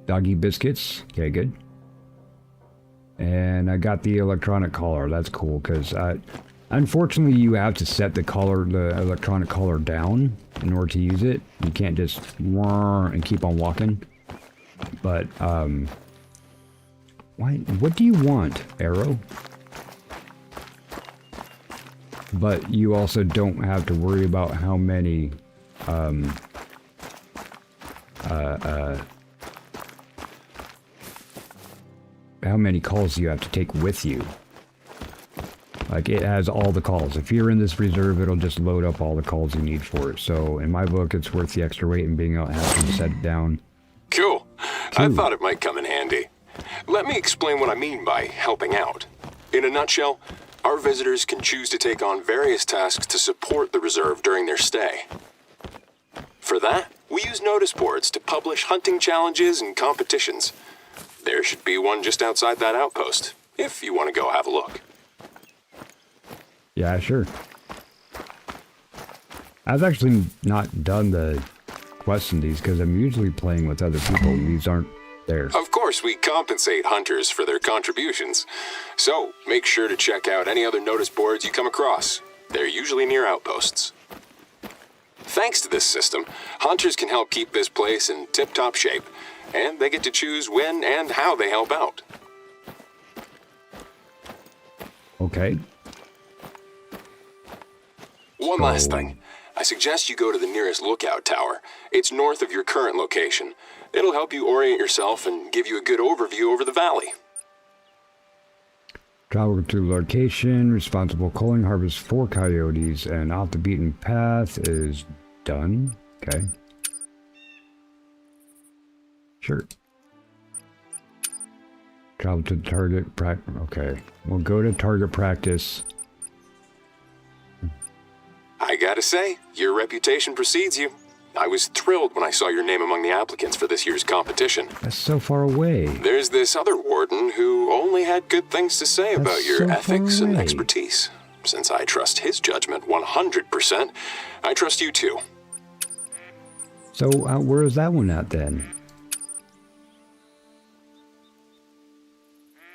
Doggy biscuits. Okay, good. And I got the electronic collar. That's cool because unfortunately, you have to set the collar, the electronic collar down in order to use it. You can't just and keep on walking. But why? What do you want, Arrow? But you also don't have to worry about how many how many calls you have to take with you. Like, it has all the calls. If you're in this reserve, it'll just load up all the calls you need for it. So, in my book, it's worth the extra weight and being able to have to set it down. Cool. I thought it might come in handy. Let me explain what I mean by helping out. In a nutshell, our visitors can choose to take on various tasks to support the reserve during their stay. For that, we use notice boards to publish hunting challenges and competitions. There should be one just outside that outpost, if you want to go have a look. Yeah, sure. I've actually not done the quests in these because I'm usually playing with other people and these aren't there. Of course, we compensate hunters for their contributions. So, make sure to check out any other notice boards you come across. They're usually near outposts. Thanks to this system, hunters can help keep this place in tip-top shape, and they get to choose when and how they help out. Okay. One last thing. I suggest you go to the nearest lookout tower. It's north of your current location. It'll help you orient yourself and give you a good overview over the valley. Travel to location, responsible culling, harvest 4 coyotes, and off the beaten path is done. Okay. Sure. Travel to target practice. Okay. We'll go to target practice. I gotta say, your reputation precedes you. I was thrilled when I saw your name among the applicants for this year's competition. That's so far away. There's this other warden who only had good things to say about your ethics and expertise. Since I trust his judgment 100%, I trust you too. So, where is that one at then?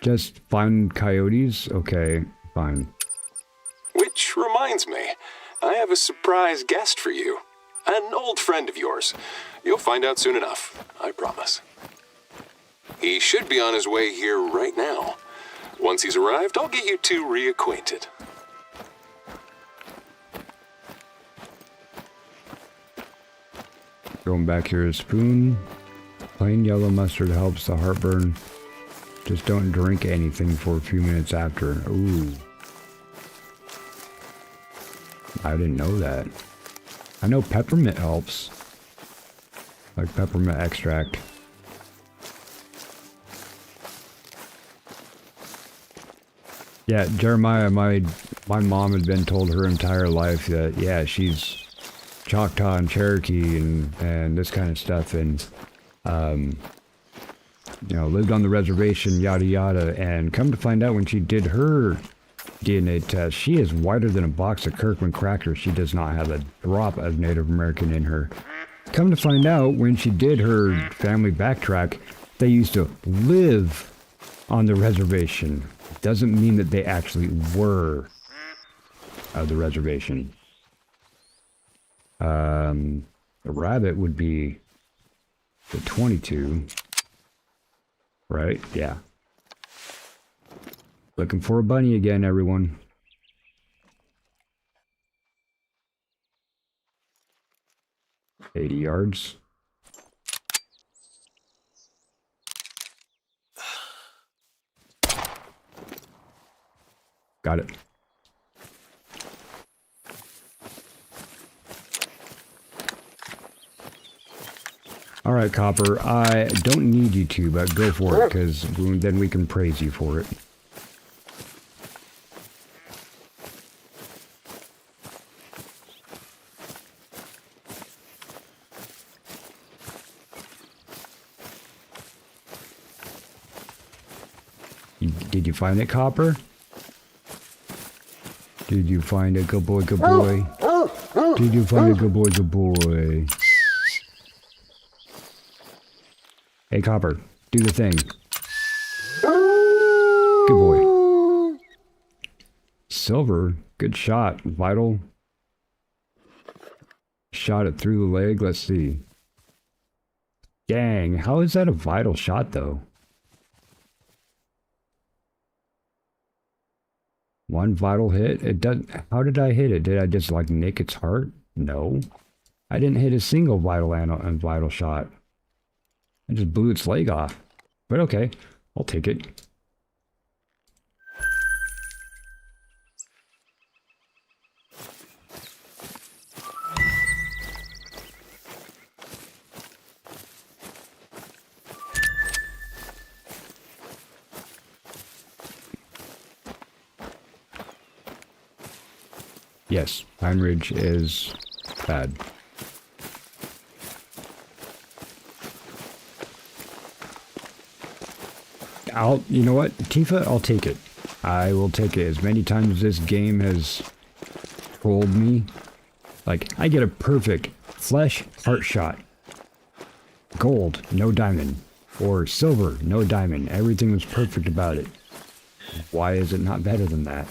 Just find coyotes? Okay, fine. Which reminds me, I have a surprise guest for you. An old friend of yours. You'll find out soon enough, I promise. He should be on his way here right now. Once he's arrived, I'll get you two reacquainted. Going back here, a spoon. Plain yellow mustard helps the heartburn. Just don't drink anything for a few minutes after. Ooh. I didn't know that. I know peppermint helps. Like peppermint extract. Yeah, Jeremiah, my mom had been told her entire life that, yeah, she's Choctaw and Cherokee and this kind of stuff, and you know, lived on the reservation, yada yada, and come to find out when she did her DNA test, she is whiter than a box of Kirkland crackers. She does not have a drop of Native American in her. Come to find out when she did her family backtrack, they used to live on the reservation. Doesn't mean that they actually were of the reservation. A rabbit would be The 22. Right? Yeah. Looking for a bunny again, everyone. $80 yards. Got it. All right, Copper. I don't need you to, but go for it, because then we can praise you for it. Did you find it, Copper? Did you find it? Good boy, good boy. Did you find it? Good boy, good boy. Hey, Copper, do the thing. Good boy. Silver, good shot. Vital. Shot it through the leg. Let's see. Dang, how is that a vital shot, though? One vital hit? It doesn't. How did I hit it? Did I just like nick its heart? No. I didn't hit a single vital shot. I just blew its leg off. But okay, I'll take it. Yes, Pine Ridge is bad. You know what, Tifa, I'll take it. I will take it. As many times as this game has trolled me, like, I get a perfect flesh heart shot. Gold, no diamond. Or silver, no diamond. Everything was perfect about it. Why is it not better than that?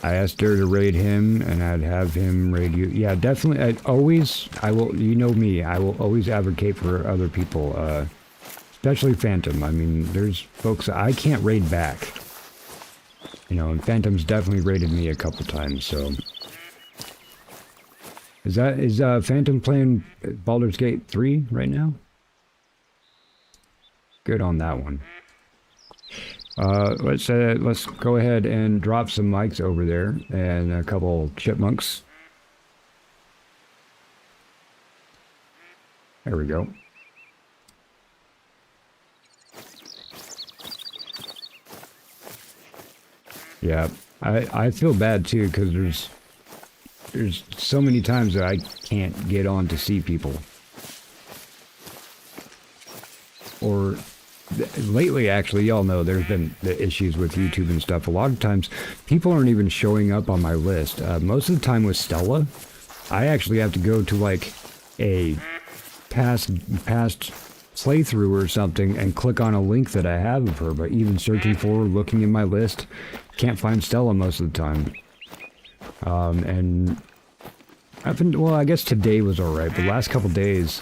I asked her to raid him, and I'd have him raid you. Yeah, definitely. I will, you know me, I will always advocate for other people, especially Phantom. I mean, there's folks I can't raid back. You know, and Phantom's definitely raided me a couple times, so. Is Phantom playing Baldur's Gate 3 right now? Good on that one. Let's go ahead and drop some mics over there and a couple chipmunks. There we go. Yeah, I feel bad too, because there's so many times that I can't get on to see people. Or lately, actually, y'all know there's been the issues with YouTube and stuff. A lot of times, people aren't even showing up on my list. Most of the time with Stella, I actually have to go to like a past playthrough or something and click on a link that I have of her. But even searching for her, looking in my list, can't find Stella most of the time. And well, I guess today was alright, but the last couple days,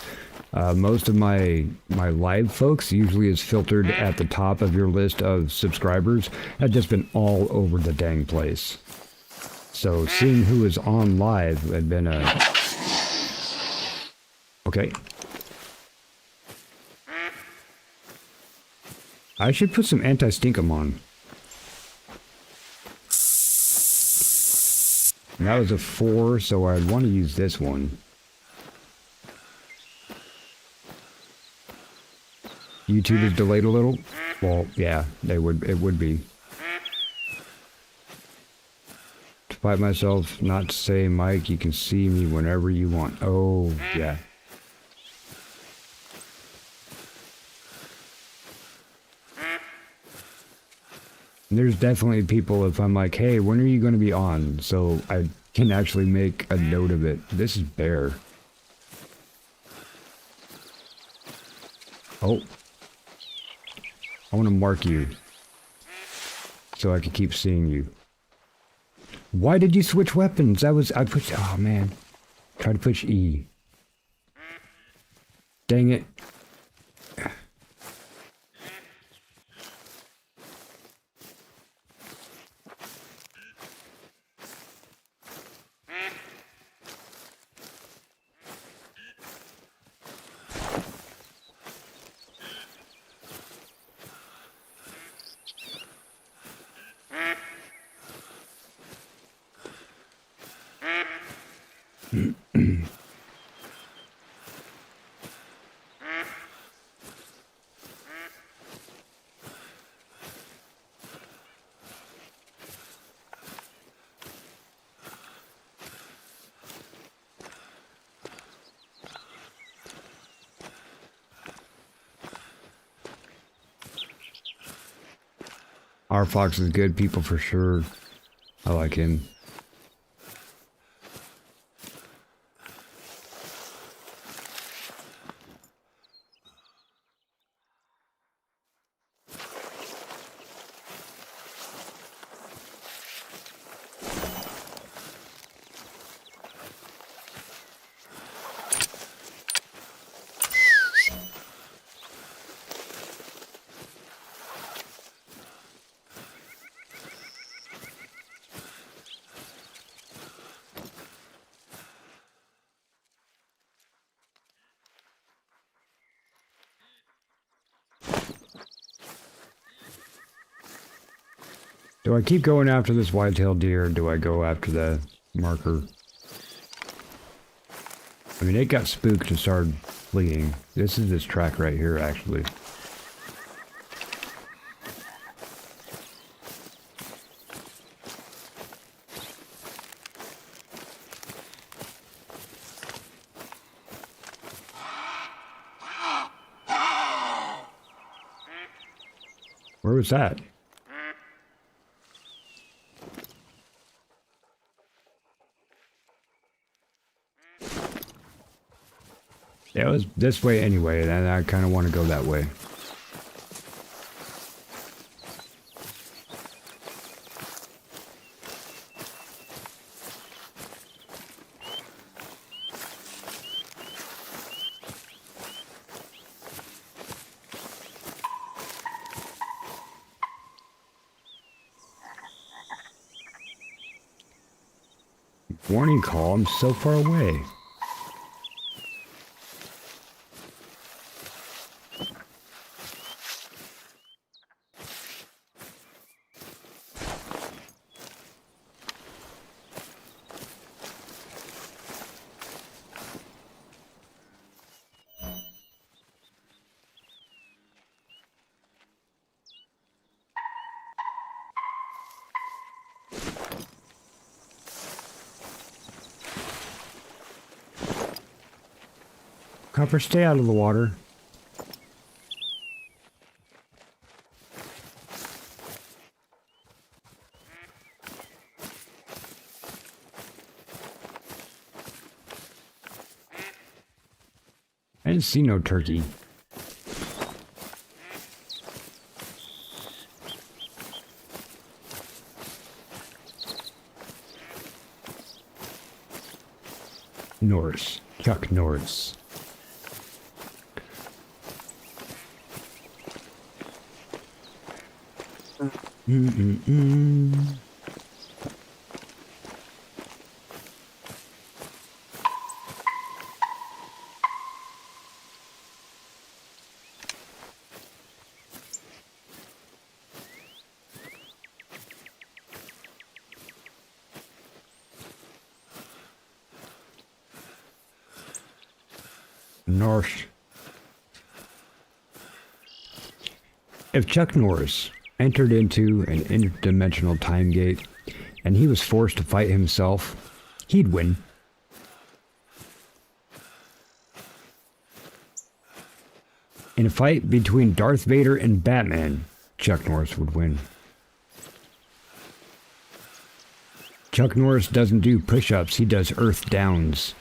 most of my live folks usually is filtered at the top of your list of subscribers. I've just been all over the dang place. So seeing who is on live had been a... Okay. I should put some anti-stinkum on. And that was a 4, so I'd want to use this one. YouTube is delayed a little. Well, yeah, it would be. To fight myself, not to say, Mike, you can see me whenever you want. Oh, yeah. And there's definitely people, if I'm like, hey, when are you going to be on? So I can actually make a note of it. This is Bear. Oh. I want to mark you. So I can keep seeing you. Why did you switch weapons? I pushed, oh man. Try to push E. Dang it. Our Fox is good people for sure. I like him. Do I keep going after this white-tailed deer, or do I go after the marker? I mean, it got spooked and started fleeing. This is this track right here, actually. Where was that? Yeah, it was this way anyway, and I kind of want to go that way. Warning call, I'm so far away. Copper, stay out of the water. I didn't see no turkey. Norris. Chuck Norris. North. If Chuck Norris entered into an interdimensional time gate and he was forced to fight himself, he'd win. In a fight between Darth Vader and Batman, Chuck Norris would win. Chuck Norris doesn't do push-ups, he does earth downs.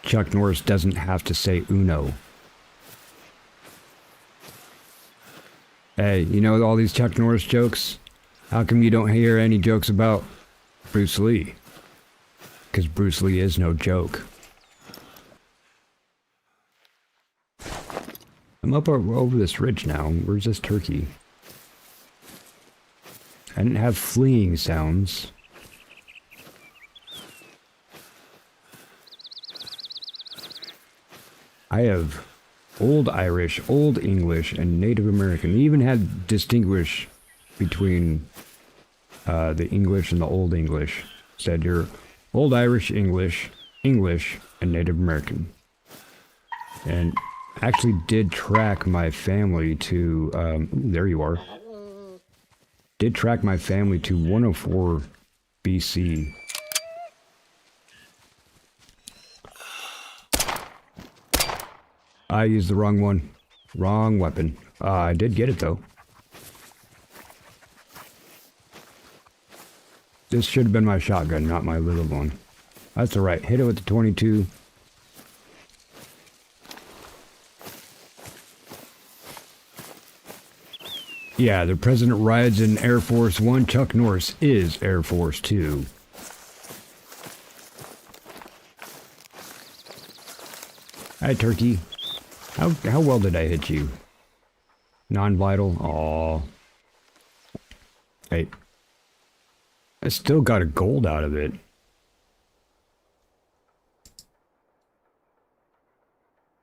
Chuck Norris doesn't have to say Uno. Hey, you know all these Chuck Norris jokes? How come you don't hear any jokes about Bruce Lee? Because Bruce Lee is no joke. I'm up over this ridge now. Where's this turkey? I didn't have fleeing sounds. I have Old Irish, Old English, and Native American. They even had distinguish between the English and the Old English. Said you're Old Irish, English, and Native American. And actually did track my family to, there you are. Did track my family to 104 BC. I used the wrong one. Wrong weapon. I did get it though. This should have been my shotgun, not my little one. That's alright. Hit it with the 22. Yeah, the president rides in Air Force One. Chuck Norris is Air Force Two. Hi, turkey. How well did I hit you? Non-vital? Aww. Hey. I still got a gold out of it.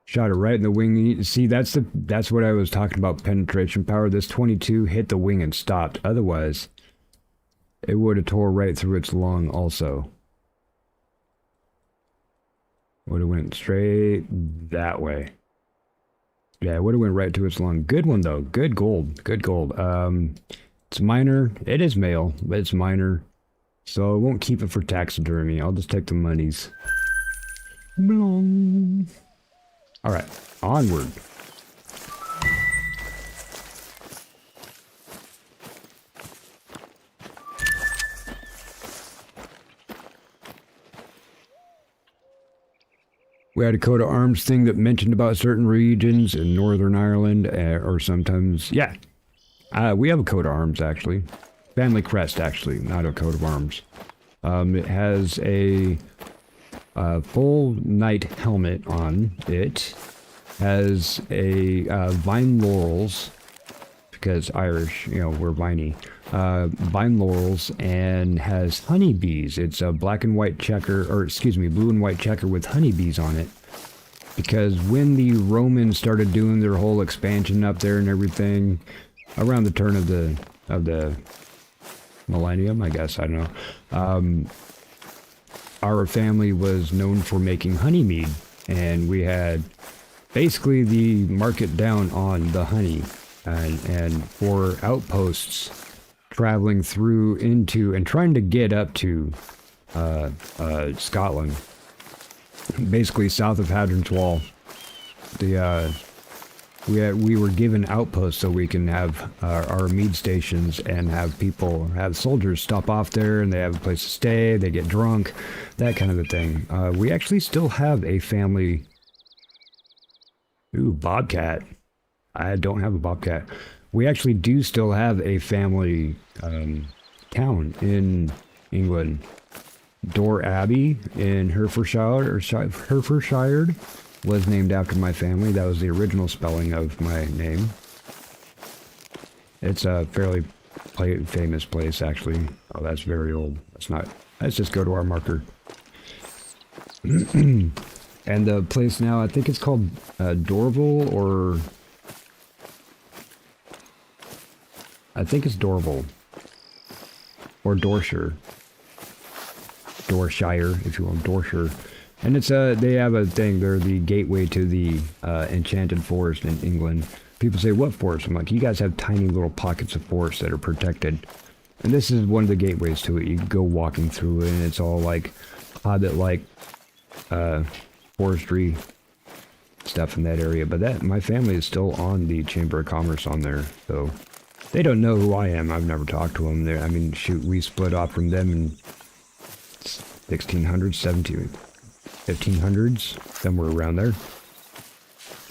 Shot it right in the wing. See, that's what I was talking about, penetration power. This 22 hit the wing and stopped. Otherwise, it would have tore right through its lung also. Would have went straight that way. Yeah, it would have went right to its lung. Good one, though. Good gold. Good gold. It's minor. It is male, but it's minor. So I won't keep it for taxidermy. I'll just take the monies. Blong. Alright, onward. We had a coat of arms thing that mentioned about certain regions in Northern Ireland, or sometimes, yeah. We have a coat of arms, actually. Family crest, actually, not a coat of arms. It has a full knight helmet on it. Has a vine laurels, because Irish, you know, we're viney. Vine laurels, and has honeybees. It's a black and white checker, or excuse me, blue and white checker with honeybees on it. Because when the Romans started doing their whole expansion up there and everything, around the turn of the millennium, I guess, I don't know. Our family was known for making honey mead, and we had basically the market down on the honey, and for outposts traveling through into and trying to get up to Scotland, basically south of Hadrian's Wall. We were given outposts so we can have our mead stations and have soldiers stop off there, and they have a place to stay, they get drunk, that kind of a thing. We actually still have a family. Ooh, bobcat. I don't have a bobcat. We actually do still have a family town in England. Dore Abbey in Herefordshire, was named after my family. That was the original spelling of my name. It's a fairly famous place, actually. Oh, that's very old. Let's just go to our marker. And the place now, I think it's called Dorval, or I think it's Dorval or Dorshire, if you want, Dorshire. And it's they have a thing. They're the gateway to the enchanted forest in England. People say, what forest? I'm like, you guys have tiny little pockets of forest that are protected. And this is one of the gateways to it. You go walking through it, and it's all like hobbit-like forestry stuff in that area. But my family is still on the Chamber of Commerce on there, so they don't know who I am. I've never talked to them. I mean, shoot, we split off from them in 1600, 1500s, somewhere around there.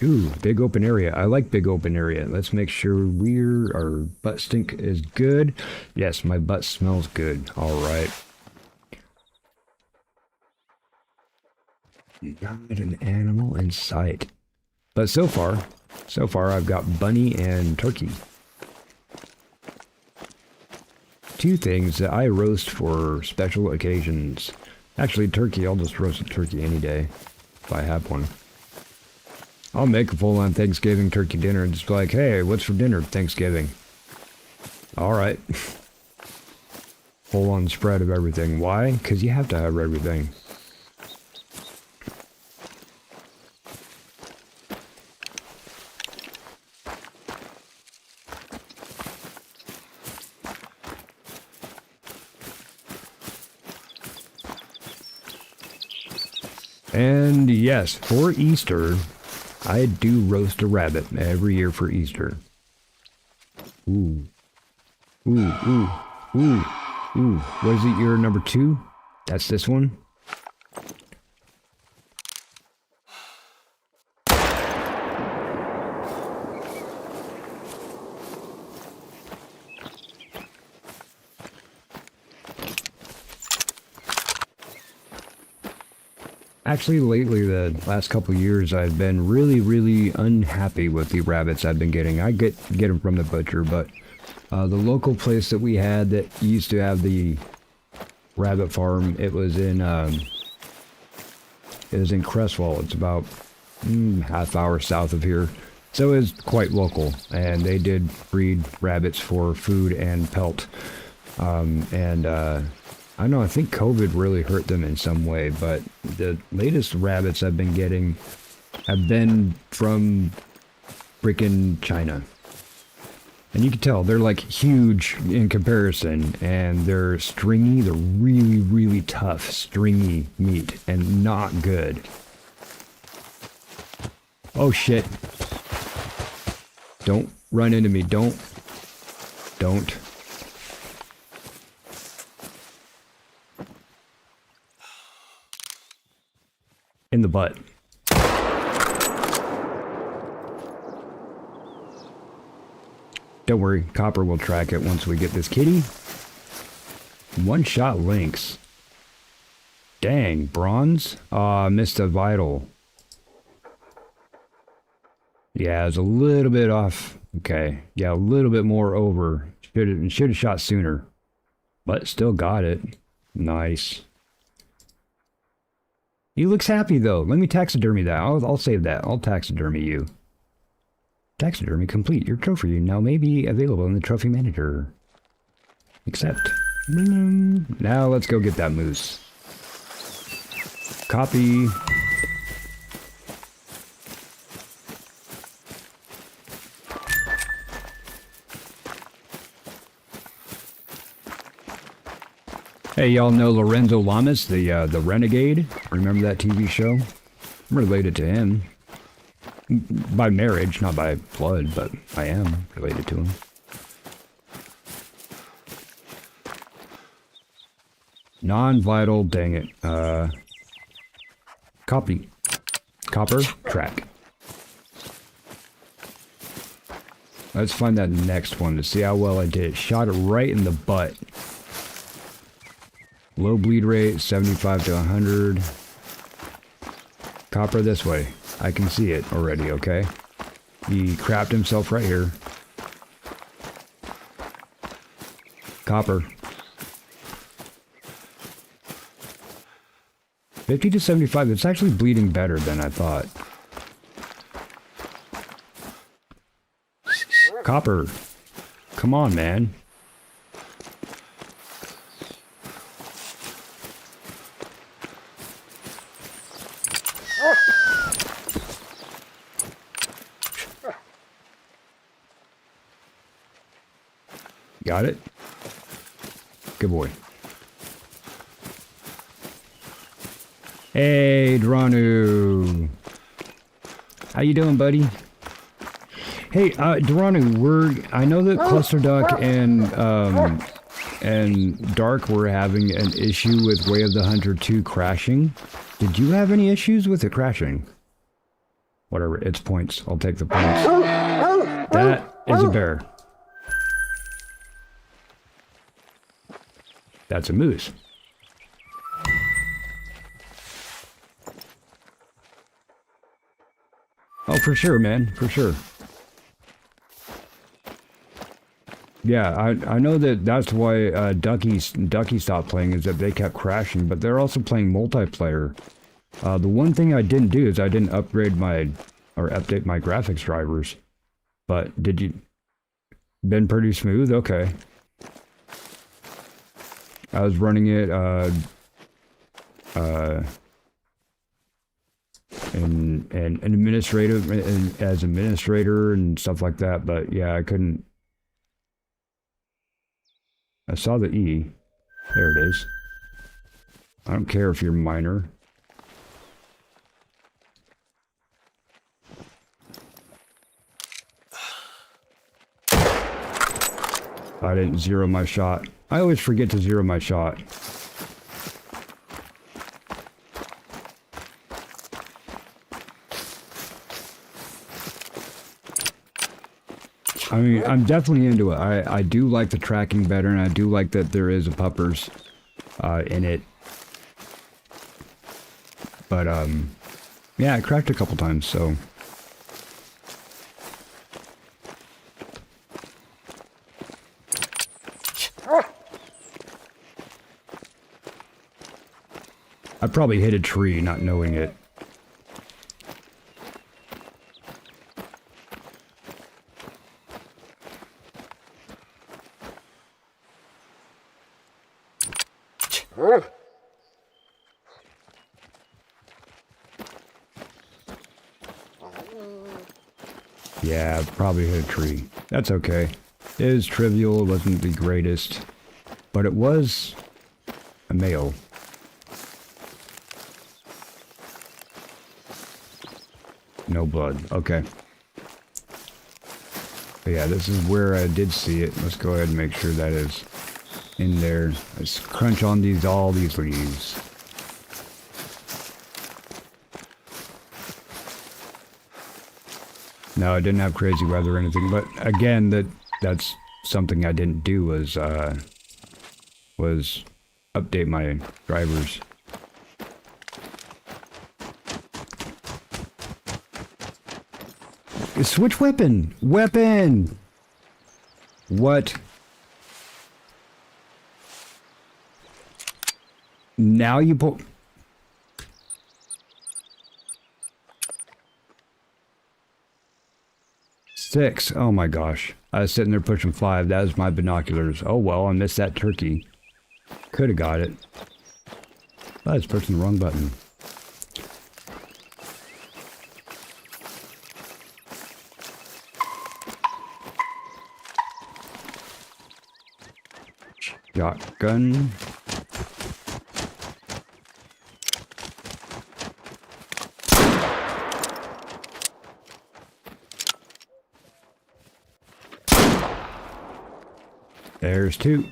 Ooh, big open area. I like big open area. Let's make sure our butt stink is good. Yes, my butt smells good. All right. Not an animal in sight. But so far I've got bunny and turkey. Two things that I roast for special occasions. Actually, turkey, I'll just roast a turkey any day if I have one. I'll make a full-on Thanksgiving turkey dinner and just be like, hey, what's for dinner Thanksgiving? Alright. Full-on spread of everything. Why? Because you have to have everything. And yes, for Easter, I do roast a rabbit every year for Easter. Ooh. Ooh, ooh, ooh, ooh. What is it, year number 2? That's this one? Actually, lately, the last couple of years, I've been really unhappy with the rabbits I've been getting. I get them from the butcher, but the local place that we had that used to have the rabbit farm, it was in Crestwell. It's about half hour south of here, so it's quite local. And they did breed rabbits for food and pelt, I don't know, I think COVID really hurt them in some way, but the latest rabbits I've been getting have been from freaking China. And you can tell they're like huge in comparison, and they're stringy. They're really tough, stringy meat, and not good. Oh shit. Don't run into me. Don't. In the butt. Don't worry, Copper will track it once we get this kitty. One-shot links. Dang, bronze? Missed a vital. Yeah, it's a little bit off. Okay, yeah, a little bit more over. Should have shot sooner. But still got it. Nice. He looks happy, though. Let me taxidermy that. I'll save that. I'll taxidermy you. Taxidermy complete. Your trophy now may be available in the trophy manager. Accept. Now let's go get that moose. Copy. Hey, y'all know Lorenzo Lamas, the Renegade? Remember that TV show? I'm related to him. By marriage, not by blood, but I am related to him. Non-vital, dang it. Copy. Copper, track. Let's find that next one to see how well I did. Shot it right in the butt. Low bleed rate, 75 to 100. Copper this way. I can see it already, okay? He crapped himself right here. Copper. 50 to 75. It's actually bleeding better than I thought. Copper. Come on, man. Got it? Good boy. Hey, Dranu. How you doing, buddy? Hey, Dranu, I know that Cluster Duck and and Dark were having an issue with Way of the Hunter 2 crashing. Did you have any issues with it crashing? Whatever, it's points. I'll take the points. That is a bear. That's a moose. Oh, for sure, man. For sure. Yeah, I know that's why Ducky stopped playing, is that they kept crashing, but they're also playing multiplayer. The one thing I didn't do is I didn't upgrade or update my graphics drivers. But did you... Been pretty smooth? Okay. I was running it, and administrative, as administrator and stuff like that, but yeah, I couldn't... I saw the E. There it is. I don't care if you're minor. I didn't zero my shot. I always forget to zero my shot. I mean, I'm definitely into it. I do like the tracking better, and I do like that there is a puppers in it. But, yeah, I cracked a couple times, so... I probably hit a tree, not knowing it. Yeah, probably hit a tree. That's okay. It is trivial, it wasn't the greatest, but it was a male. No blood. Okay. But yeah, this is where I did see it. Let's go ahead and make sure that is in there. Let's crunch on all these leaves. No, I didn't have crazy weather or anything, but again, that's something I didn't do was update my drivers. Switch weapon! Weapon! What? Now you pull... 6. Oh my gosh. I was sitting there pushing 5. That was my binoculars. Oh well, I missed that turkey. Could have got it. I was pushing the wrong button. Shotgun. There's 2.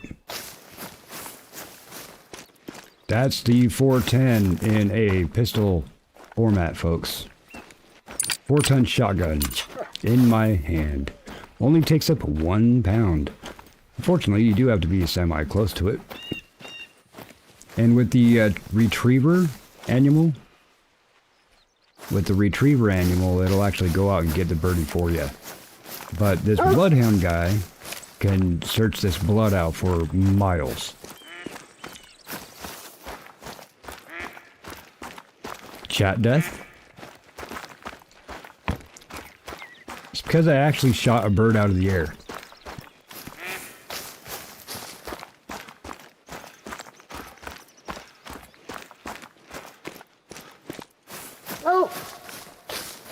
That's the 410 in a pistol format, folks. 4-ton shotgun in my hand. Only takes up 1 pound. Unfortunately, you do have to be semi-close to it. And with the retriever animal, it'll actually go out and get the birdie for you. But this bloodhound guy can search this blood out for miles. Chat death? It's because I actually shot a bird out of the air.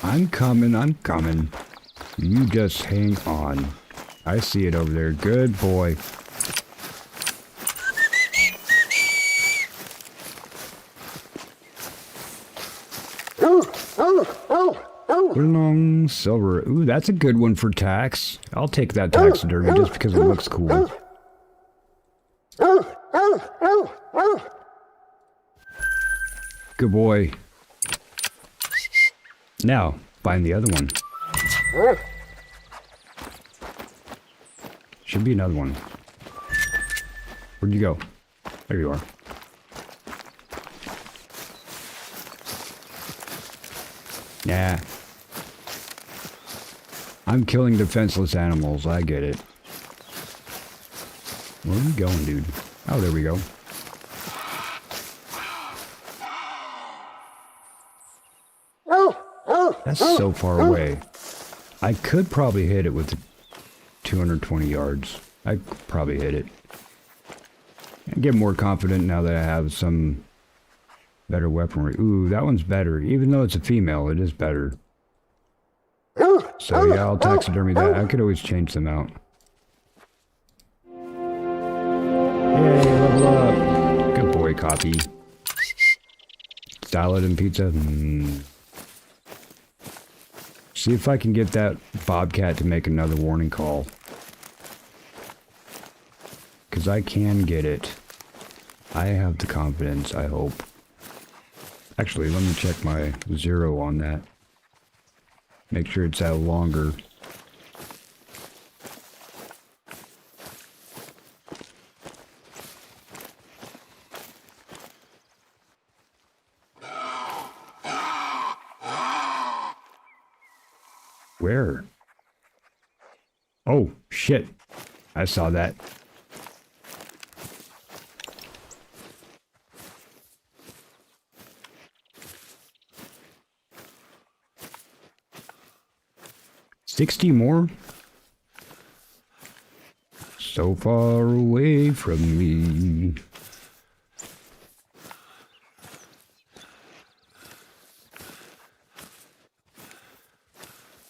I'm coming. You just hang on. I see it over there. Good boy. Long silver. Ooh, that's a good one for tax. I'll take that taxidermy just because it looks cool. Good boy. Now, find the other one. Should be another one. Where'd you go? There you are. Nah. I'm killing defenseless animals, I get it. Where are we going, dude? Oh, there we go. That's so far away. I could probably hit it with 220 yards. I could probably hit it. I get more confident now that I have some better weaponry. Ooh, that one's better. Even though it's a female, it is better. So yeah, I'll taxidermy that. I could always change them out. Yay, level up. Good boy, copy. Salad and pizza. See if I can get that bobcat to make another warning call. Because I can get it. I have the confidence, I hope. Actually, let me check my 0 on that. Make sure it's out longer. Where? Oh, shit. I saw that. $60 more? So far away from me.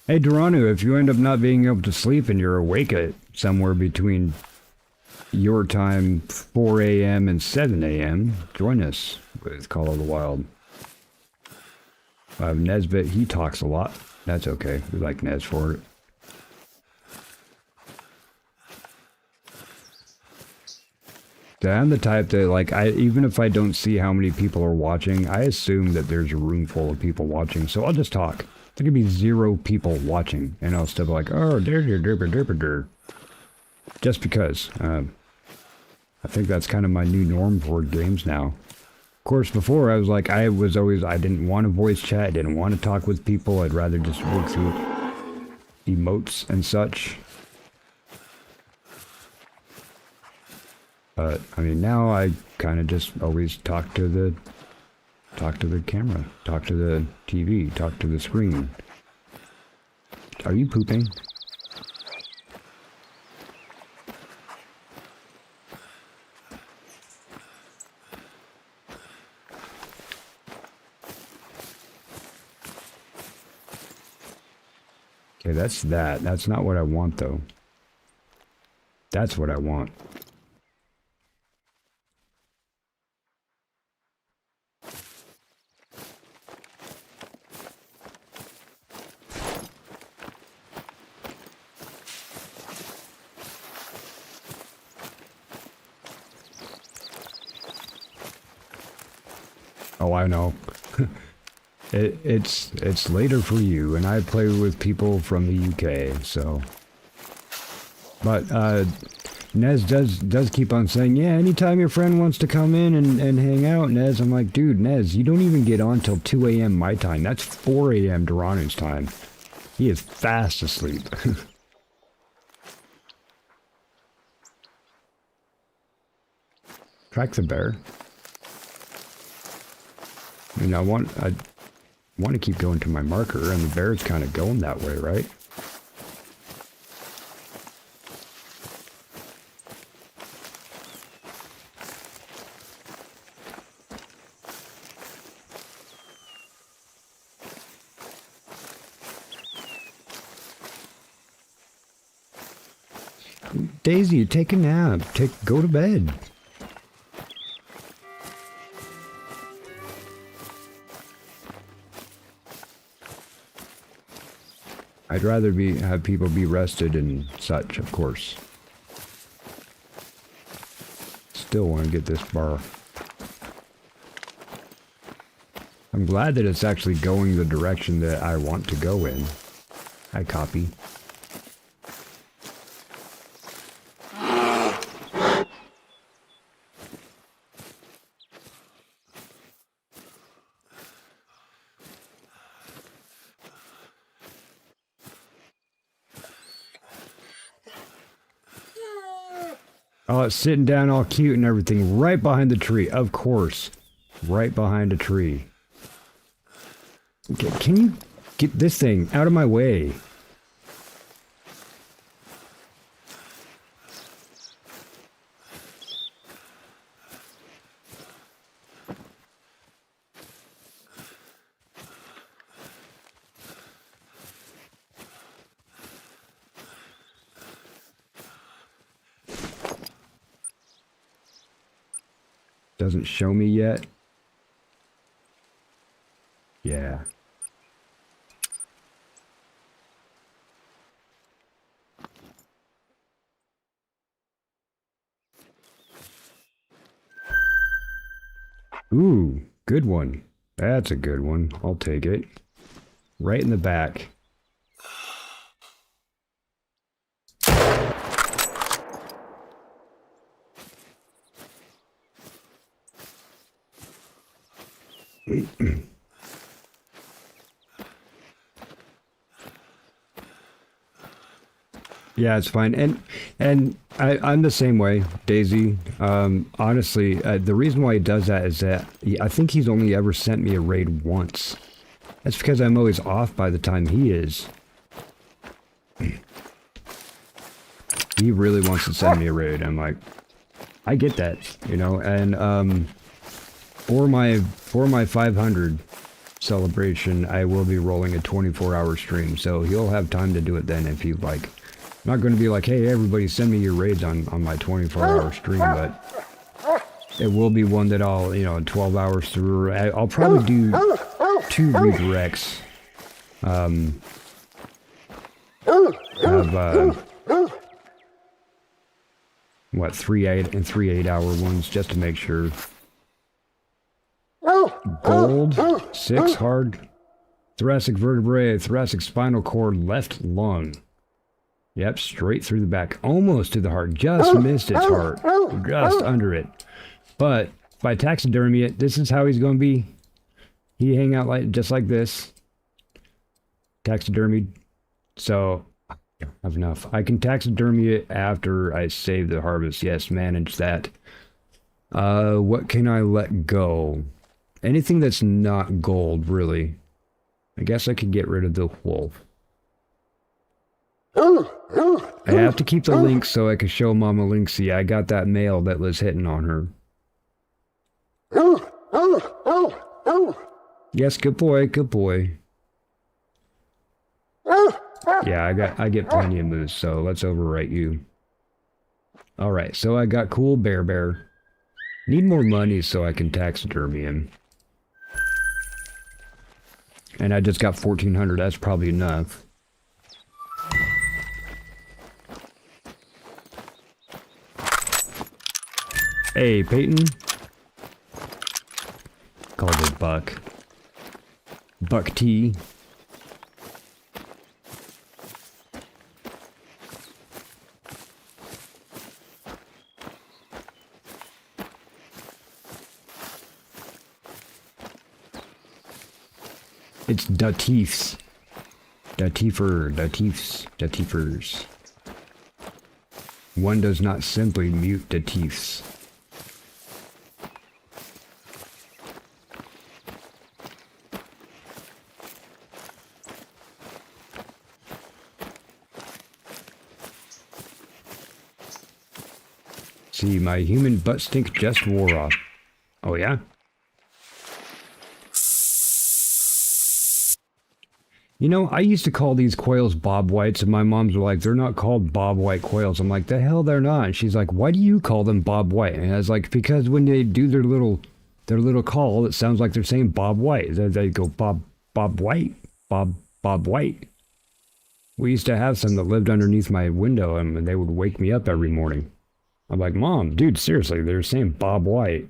Hey, Duranu, if you end up not being able to sleep and you're awake at somewhere between your time, 4 a.m. and 7 a.m., join us with Call of the Wild. Nesbit, he talks a lot. That's okay. We like Nez for it. I'm the type that, like, even if I don't see how many people are watching, I assume that there's a room full of people watching, so I'll just talk. There could be 0 people watching, and I'll still be like, oh, der. Just because. I think that's kind of my new norm for games now. Of course, before I was like, I didn't want to voice chat, I didn't want to talk with people, I'd rather just work through emotes and such. But, I mean, now I kind of just always talk to the camera, talk to the TV, talk to the screen. Are you pooping? Okay, that's that. That's not what I want, though. That's what I want. Oh, I know. It's later for you, and I play with people from the UK, so. But Nez does keep on saying, yeah, anytime your friend wants to come in and hang out, Nez. I'm like, dude, Nez, you don't even get on till 2 a.m. my time. That's 4 a.m. Duranu's time. He is fast asleep. Track the bear. I mean, I want to keep going to my marker, and the bear's kind of going that way, right? Daisy, take a nap. Go to bed. I'd rather have people be rested and such, of course. still want to get this bar. I'm glad that it's actually going the direction that I want to go in. I copy. Oh, it's sitting down all cute and everything right behind the tree. Of course. Right behind a tree. Okay, can you get this thing out of my way? Doesn't show me yet. Yeah. Ooh, good one. That's a good one. I'll take it. Right in the back. Yeah, it's fine. And I'm the same way, Daisy. Honestly, the reason why he does that is that I think he's only ever sent me a raid once. That's because I'm always off by the time he is. He really wants to send me a raid. I'm like, I get that, you know. And for my 500 celebration, I will be rolling a 24-hour stream, so he'll have time to do it then if he'd like. I'm not going to be like, hey, everybody send me your raids on my 24-hour stream, but it will be one that I'll, 12 hours through. I'll probably do 2 redirects. What, 3 8-hour ones, just to make sure. Gold, 6 hard, thoracic vertebrae, thoracic spinal cord, left lung. Yep, straight through the back, almost to the heart, just missed its heart, just under it. But if I taxidermy it, this is how he's going to be. He hang out just like this. Taxidermied. So, I have enough. I can taxidermy it after I save the harvest. Yes, manage that. What can I let go? Anything that's not gold, really. I guess I could get rid of the wolf. I have to keep the lynx so I can show Mama Lynxie I got that male that was hitting on her. Yes, good boy, good boy. Yeah, I get plenty of moves, so let's overwrite you. Alright, so I got cool bear. Need more money so I can taxidermy him. And I just got 1,400, that's probably enough. Hey, Peyton. Called it Buck. Buck T. It's Datifs. Datifers. One does not simply mute Datifs. See, my human butt stink just wore off. Oh yeah? You know, I used to call these quails Bob Whites, and my moms were like, they're not called Bob White quails. I'm like, the hell they're not. And she's like, why do you call them Bob White? And I was like, because when they do their little call, it sounds like they're saying Bob White. They go Bob White, Bob White. We used to have some that lived underneath my window, and they would wake me up every morning. I'm like, Mom, dude, seriously, they're saying Bob White.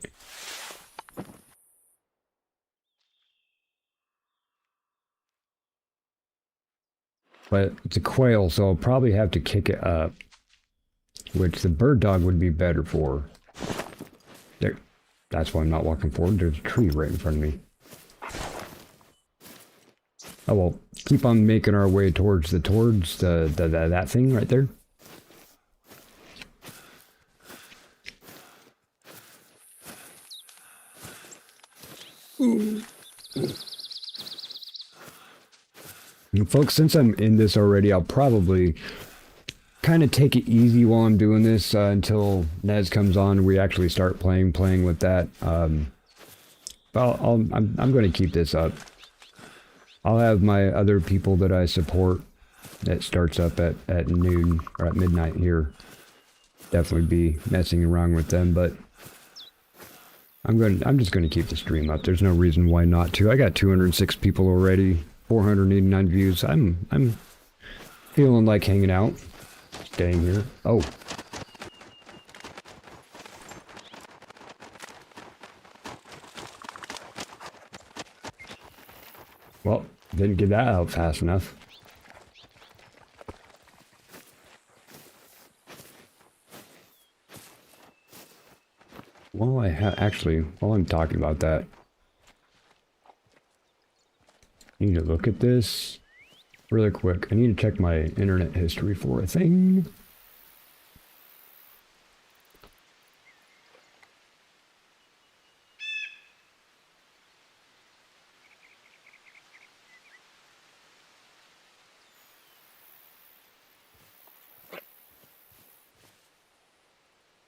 But it's a quail, so I'll probably have to kick it up, which the bird dog would be better for. There, that's why I'm not walking forward. There's a tree right in front of me. Oh well, keep on making our way towards that thing right there. And folks, since I'm in this already, I'll probably kind of take it easy while I'm doing this until Nez comes on and we actually start playing with that. But I'm going to keep this up. I'll have my other people that I support that starts up at noon or at midnight here. Definitely be messing around with them, but I'm just going to keep the stream up. There's no reason why not to. I got 206 people already. 489 views. I'm feeling like hanging out, staying here. Oh. Well, didn't get that out fast enough. Well, actually, while I'm talking about that, I need to look at this really quick. I need to check my internet history for a thing.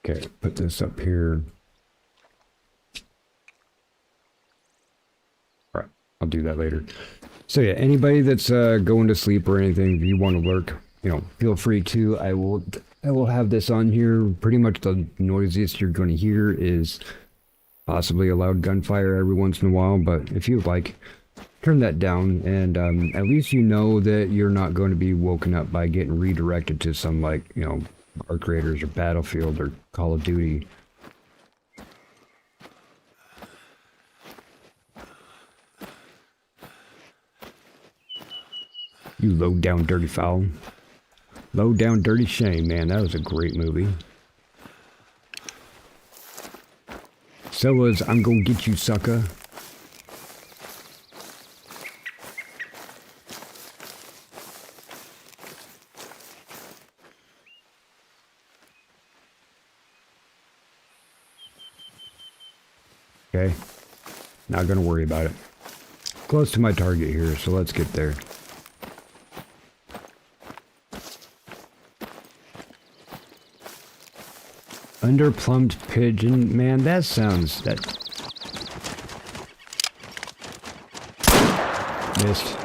Okay, put this up here. All right, I'll do that later. So yeah, anybody that's going to sleep or anything, if you want to lurk, you know, feel free to. I will have this on here. Pretty much the noisiest you're going to hear is possibly a loud gunfire every once in a while, but if you like, turn that down, and at least you know that you're not going to be woken up by getting redirected to some, like, you know, Arc Raiders or Battlefield or Call of Duty. You low down dirty foul. Low down dirty shame, man. That was a great movie. So was I'm Gonna Get You, Sucker. Okay. Not gonna worry about it. Close to my target here, so let's get there. Underplumbed pigeon, man, that sounds that missed.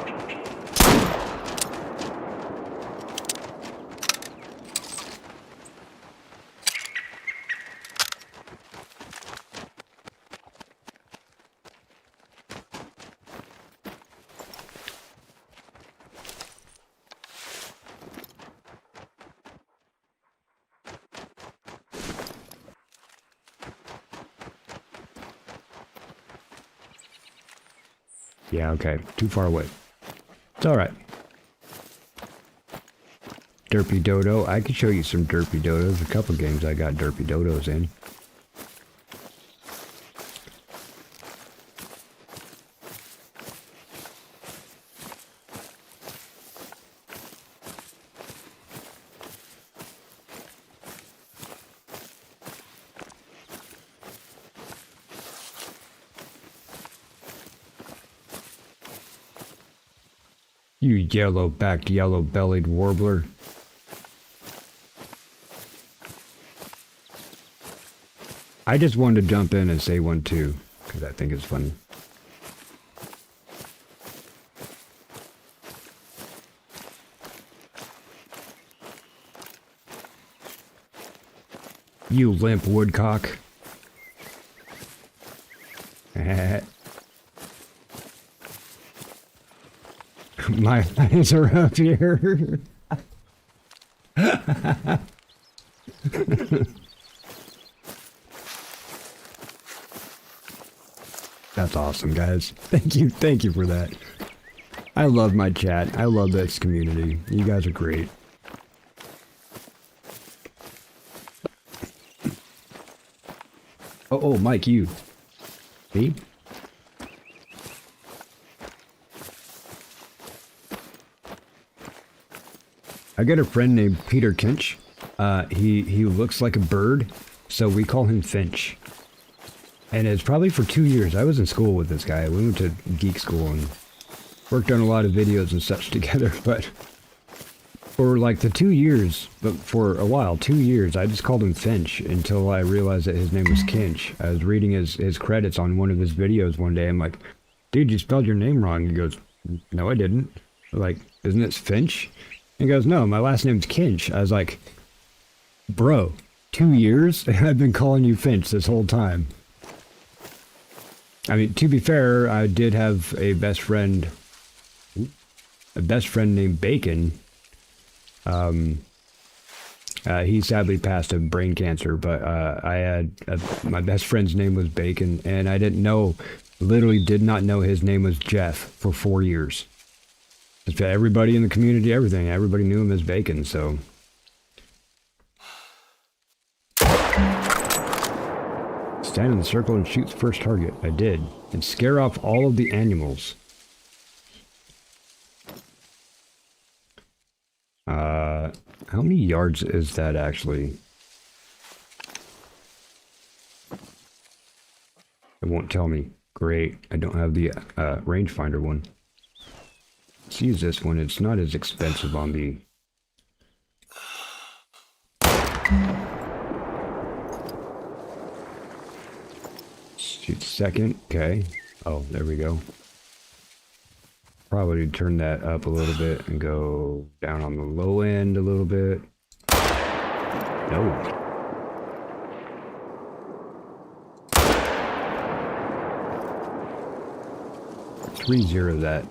Yeah, okay. Too far away. It's alright. Derpy Dodo. I could show you some Derpy Dodos. A couple games I got Derpy Dodos in. You yellow-backed, yellow-bellied warbler. I just wanted to jump in and say one too, because I think it's funny. You limp woodcock. My eyes are up here. That's awesome, guys. Thank you for that. I love my chat. I love this community. You guys are great. Oh, Mike, you. Me? I got a friend named Peter Kinch. He looks like a bird, so we call him Finch. And it's probably for 2 years. I was in school with this guy. We went to geek school and worked on a lot of videos and such together, but for like the 2 years, but for a while, 2 years, I just called him Finch until I realized that his name was Kinch. I was reading his credits on one of his videos one day. I'm like, dude, you spelled your name wrong. He goes, no, I didn't. I'm like, isn't it Finch? He goes, no, my last name's Kinch. I was like, bro, 2 years? I've been calling you Finch this whole time. I mean, to be fair, I did have a best friend named Bacon. He sadly passed of brain cancer, but I had my best friend's name was Bacon, and I literally did not know his name was Jeff for 4 years. Everybody in the community, everybody knew him as Bacon, so. Stand in the circle and shoot the first target. I did. And scare off all of the animals. How many yards is that actually? It won't tell me. Great. I don't have the rangefinder one. Let's use this one. It's not as expensive on the... Shoot second. Okay. Oh, there we go. Probably turn that up a little bit and go down on the low end a little bit. No. Zero that.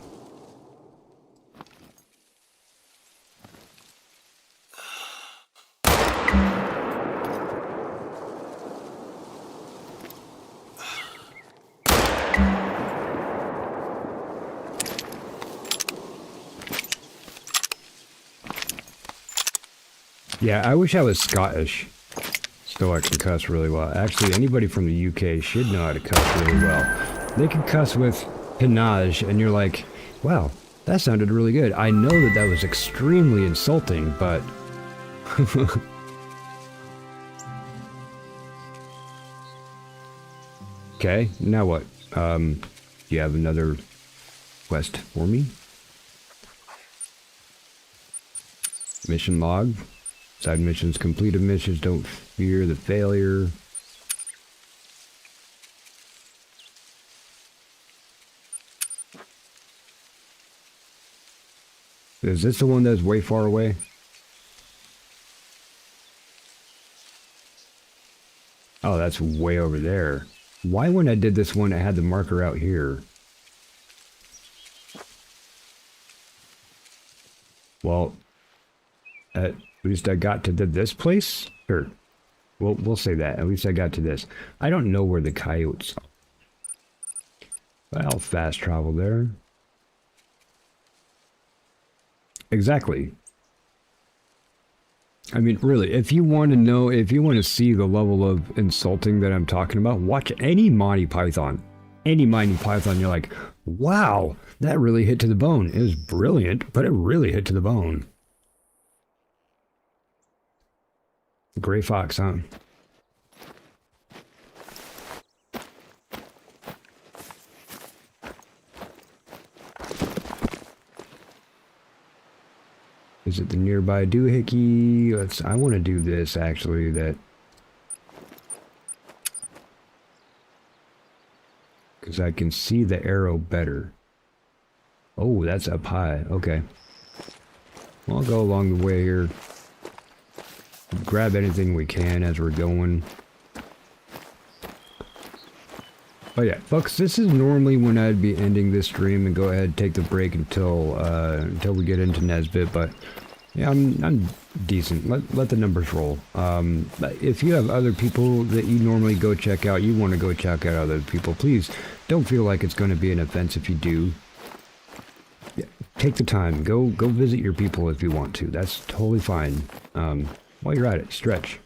Yeah, I wish I was Scottish, so I can cuss really well. Actually, anybody from the UK should know how to cuss really well. They can cuss with panache, and you're like, wow, that sounded really good. I know that that was extremely insulting, but... Okay, now what? Do you have another quest for me? Mission log. Side missions, completed missions, don't fear the failure. Is this the one that's way far away? Oh, that's way over there. Why when I did this one, I had the marker out here? Well, at least I got to this place? Sure. Well, we'll say that. At least I got to this. I don't know where the coyotes are. But I'll fast travel there. Exactly. I mean, really, if you want to know, if you want to see the level of insulting that I'm talking about, watch any Monty Python. Any Monty Python, you're like, wow, that really hit to the bone. It was brilliant, but it really hit to the bone. Gray Fox, huh? Is it the nearby doohickey? I want to do this actually, because I can see the arrow better. Oh, that's up high. Okay. Well, I'll go along the way here. Grab anything we can as we're going. Oh yeah, folks, this is normally when I'd be ending this stream and go ahead and take the break until we get into Nesbit, but Yeah, I'm decent. Let the numbers roll. But if you have other people that you normally go check out, you want to go check out other people, please don't feel like it's going to be an offense if you do. Yeah, take the time. Go visit your people if you want to. That's totally fine. While you're at it, stretch.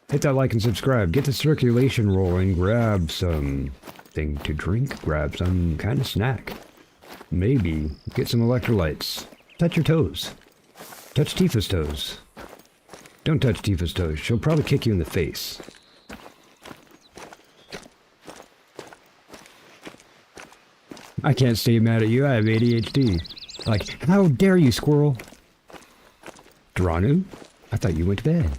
Hit that like and subscribe. Get the circulation rolling. Grab some thing to drink. Grab some kind of snack. Maybe get some electrolytes. Touch your toes. Touch Tifa's toes. Don't touch Tifa's toes. She'll probably kick you in the face. I can't stay mad at you. I have ADHD. Like, how dare you, squirrel? Dranu? I thought you went to bed.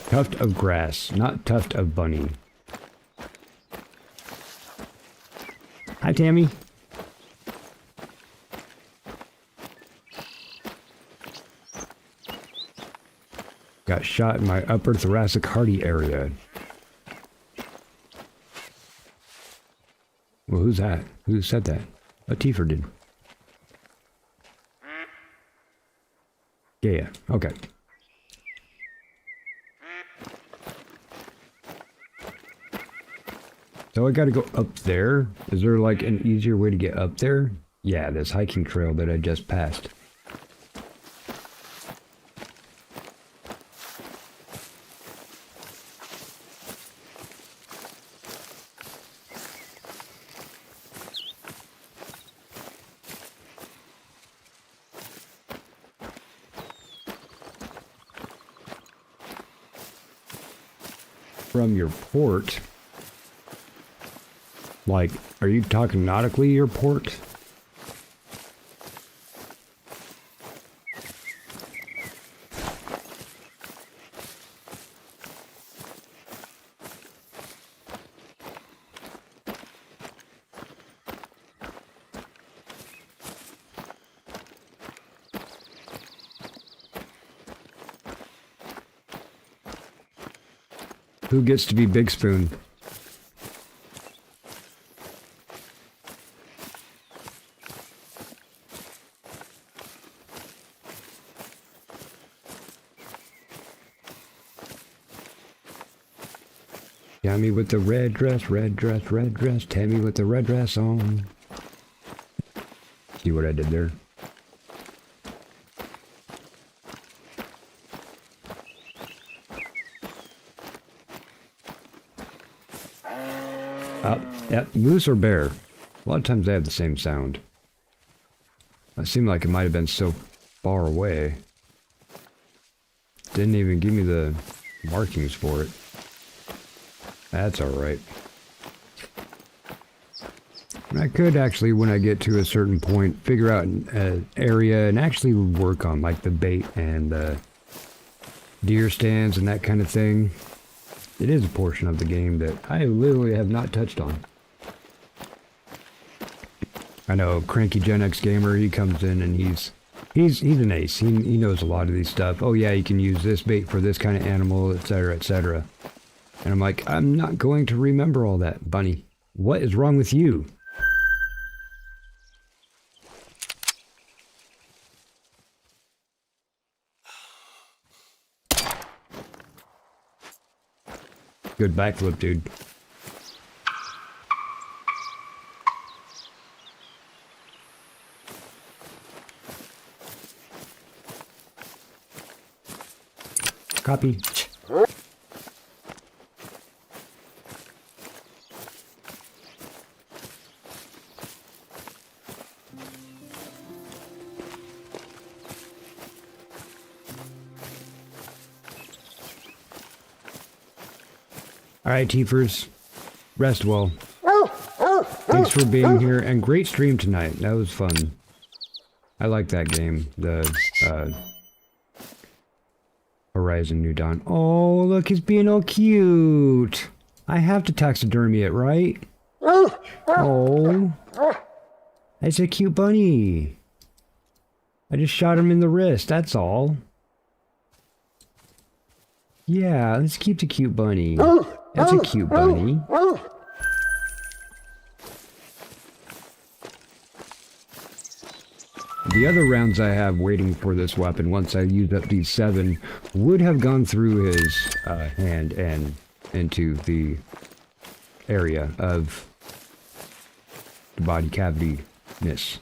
Tuft of grass, not tuft of bunny. Hi, Tammy. Got shot in my upper thoracic hardy area. Well, who's that? Who said that? A Tifa did. Yeah, okay. So I gotta go up there? Is there like an easier way to get up there? Yeah, this hiking trail that I just passed. From your port. Like, are you talking nautically your port? Who gets to be Big Spoon? Tammy with the red dress, red dress, red dress. Tammy with the red dress on. See what I did there? Yep, moose or bear. A lot of times they have the same sound. It seemed like it might have been so far away. Didn't even give me the markings for it. That's alright. I could actually, when I get to a certain point, figure out an area and actually work on like the bait and the deer stands and that kind of thing. It is a portion of the game that I literally have not touched on. I know Cranky Gen X Gamer, he comes in and he's an ace. He knows a lot of these stuff. Oh yeah, you can use this bait for this kind of animal, etc., etc. And I'm like, I'm not going to remember all that, bunny. What is wrong with you? Good backflip, dude. Copy. Alright, Teefers. Rest well. Thanks for being here, and great stream tonight. That was fun. I like that game. The, Horizon New Dawn. Oh, look, he's being all cute. I have to taxidermy it, right? Oh. That's a cute bunny. I just shot him in the wrist, that's all. Yeah, let's keep the cute bunny. That's a cute bunny. the other rounds I have waiting for this weapon, once I use up these 7, would have gone through his hand and into the area of the body cavity-ness.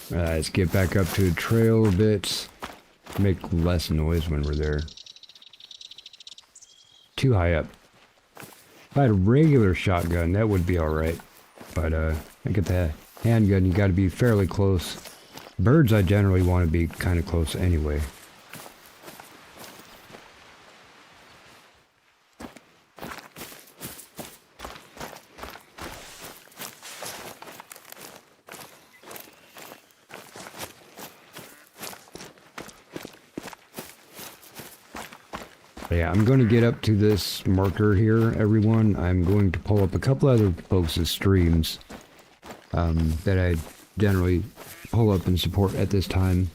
Let's get back up to the trail a bit. Make less noise when we're there. Too high up. If I had a regular shotgun, that would be alright. But, I get the handgun, you gotta be fairly close. Birds, I generally want to be kind of close anyway. Yeah, I'm going to get up to this marker here, everyone. I'm going to pull up a couple other folks' streams that I generally pull up and support at this time.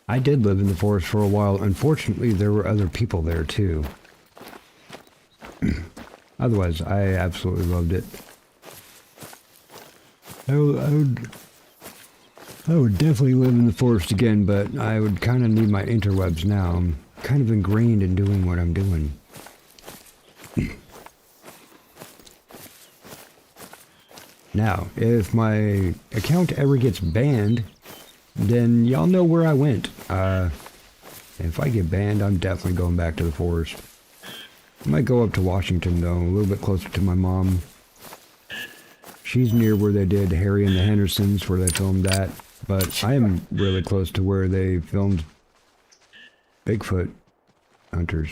I did live in the forest for a while. Unfortunately, there were other people there too. Otherwise, I absolutely loved it. I would definitely live in the forest again, but I would kind of need my interwebs now. I'm kind of ingrained in doing what I'm doing. Now, if my account ever gets banned, then y'all know where I went. If I get banned, I'm definitely going back to the forest. I might go up to Washington, though, a little bit closer to my mom. She's near where they did Harry and the Hendersons, where they filmed that. But I am really close to where they filmed Bigfoot Hunters.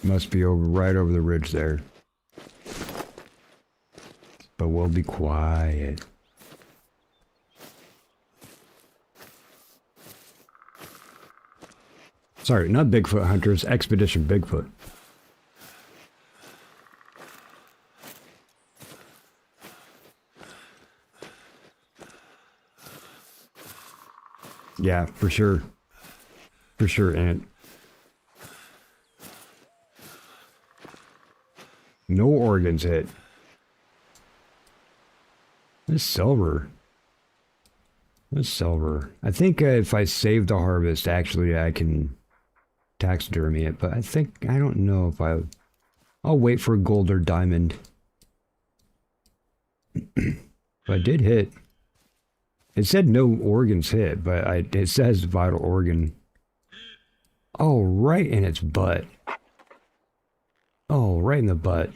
Must be right over the ridge there. But we'll be quiet. Sorry, not Bigfoot Hunters, Expedition Bigfoot. Yeah, for sure. For sure, Ant. No organs hit. This silver. This silver. I think if I save the harvest, actually I can taxidermy it, but I don't know if I'll wait for a gold or diamond. But I did hit. It said no organs hit, but it says vital organ. Oh, right in its butt. Oh, right in the butt.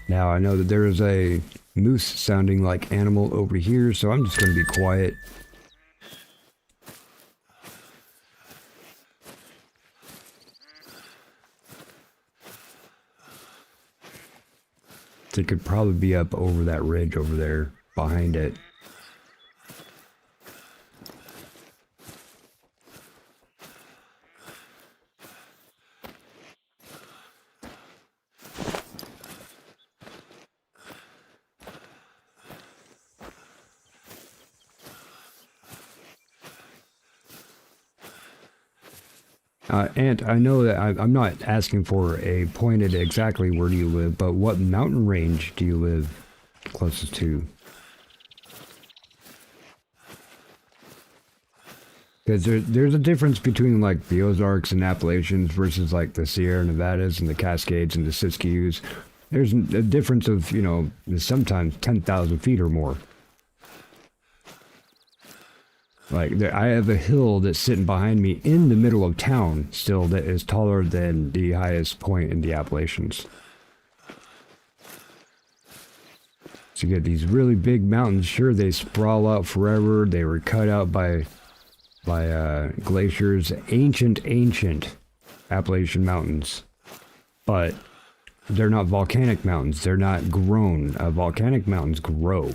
Now I know that there is a moose sounding like animal over here, so I'm just going to be quiet. It could probably be up over that ridge over there, behind it. Ant, I know that I'm not asking for a pointed exactly where do you live, but what mountain range do you live closest to? Because there's a difference between like the Ozarks and Appalachians versus like the Sierra Nevadas and the Cascades and the Siskiyous. There's a difference of, you know, sometimes 10,000 feet or more. Like, I have a hill that's sitting behind me in the middle of town still that is taller than the highest point in the Appalachians. So you get these really big mountains. Sure, they sprawl out forever. They were cut out by glaciers. Ancient Appalachian mountains. But they're not volcanic mountains. They're not grown. Volcanic mountains grow.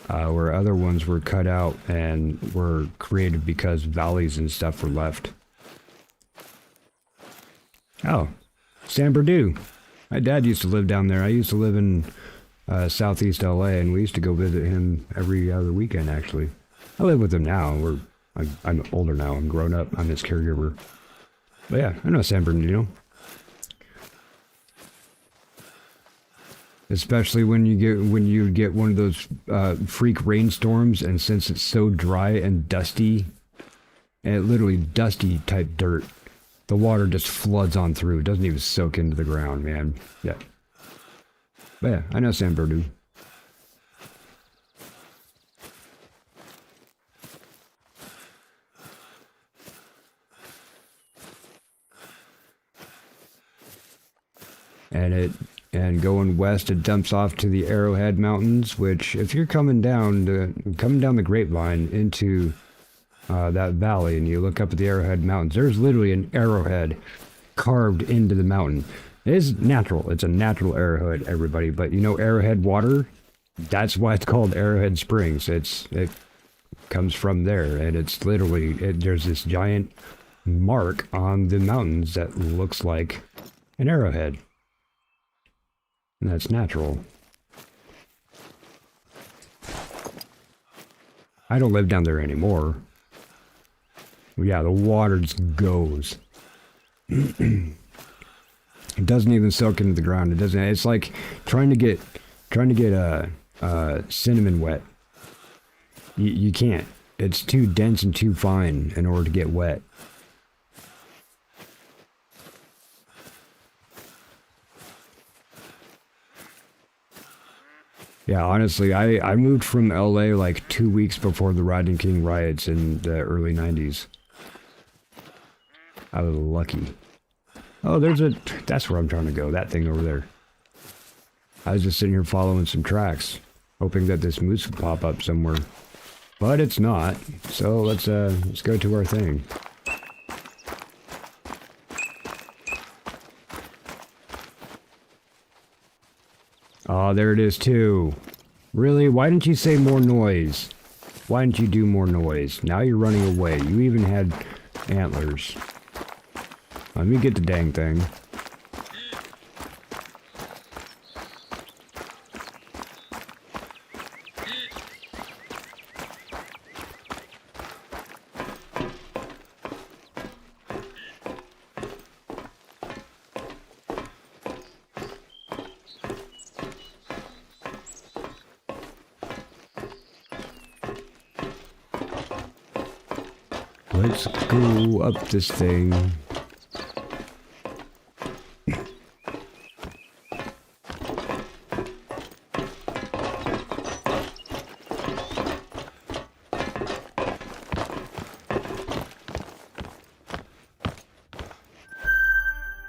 Where other ones were cut out and were created because valleys and stuff were left. Oh, San Bernardino. My dad used to live down there. I used to live in southeast LA, and we used to go visit him every other weekend, actually. I live with him now. I'm older now. I'm grown up. I'm his caregiver. But yeah, I know San Bernardino. Especially when you get one of those freak rainstorms, and since it's so dry and dusty, and literally dusty type dirt, the water just floods on through. It doesn't even soak into the ground, man. Yeah. But yeah, I know San Bernardino. And going west, it dumps off to the Arrowhead Mountains, which, if you're coming down the Grapevine into that valley, and you look up at the Arrowhead Mountains, there's literally an arrowhead carved into the mountain. It is natural. It's a natural arrowhead, everybody. But you know Arrowhead water? That's why it's called Arrowhead Springs. It comes from there, and it's literally, there's this giant mark on the mountains that looks like an arrowhead. And that's natural. I don't live down there anymore. Yeah, the water just goes. It doesn't even soak into the ground. It doesn't. It's like trying to get cinnamon wet. You can't. It's too dense and too fine in order to get wet. Yeah, honestly, I moved from LA like 2 weeks before the Rodney King riots in the early 90s. I was lucky. Oh, that's where I'm trying to go, that thing over there. I was just sitting here following some tracks, hoping that this moose would pop up somewhere. But it's not, so let's go to our thing. Oh, there it is too. Really? Why didn't you say more noise? Why didn't you do more noise? Now you're running away. You even had antlers. Let me get the dang thing. Let's go up this thing.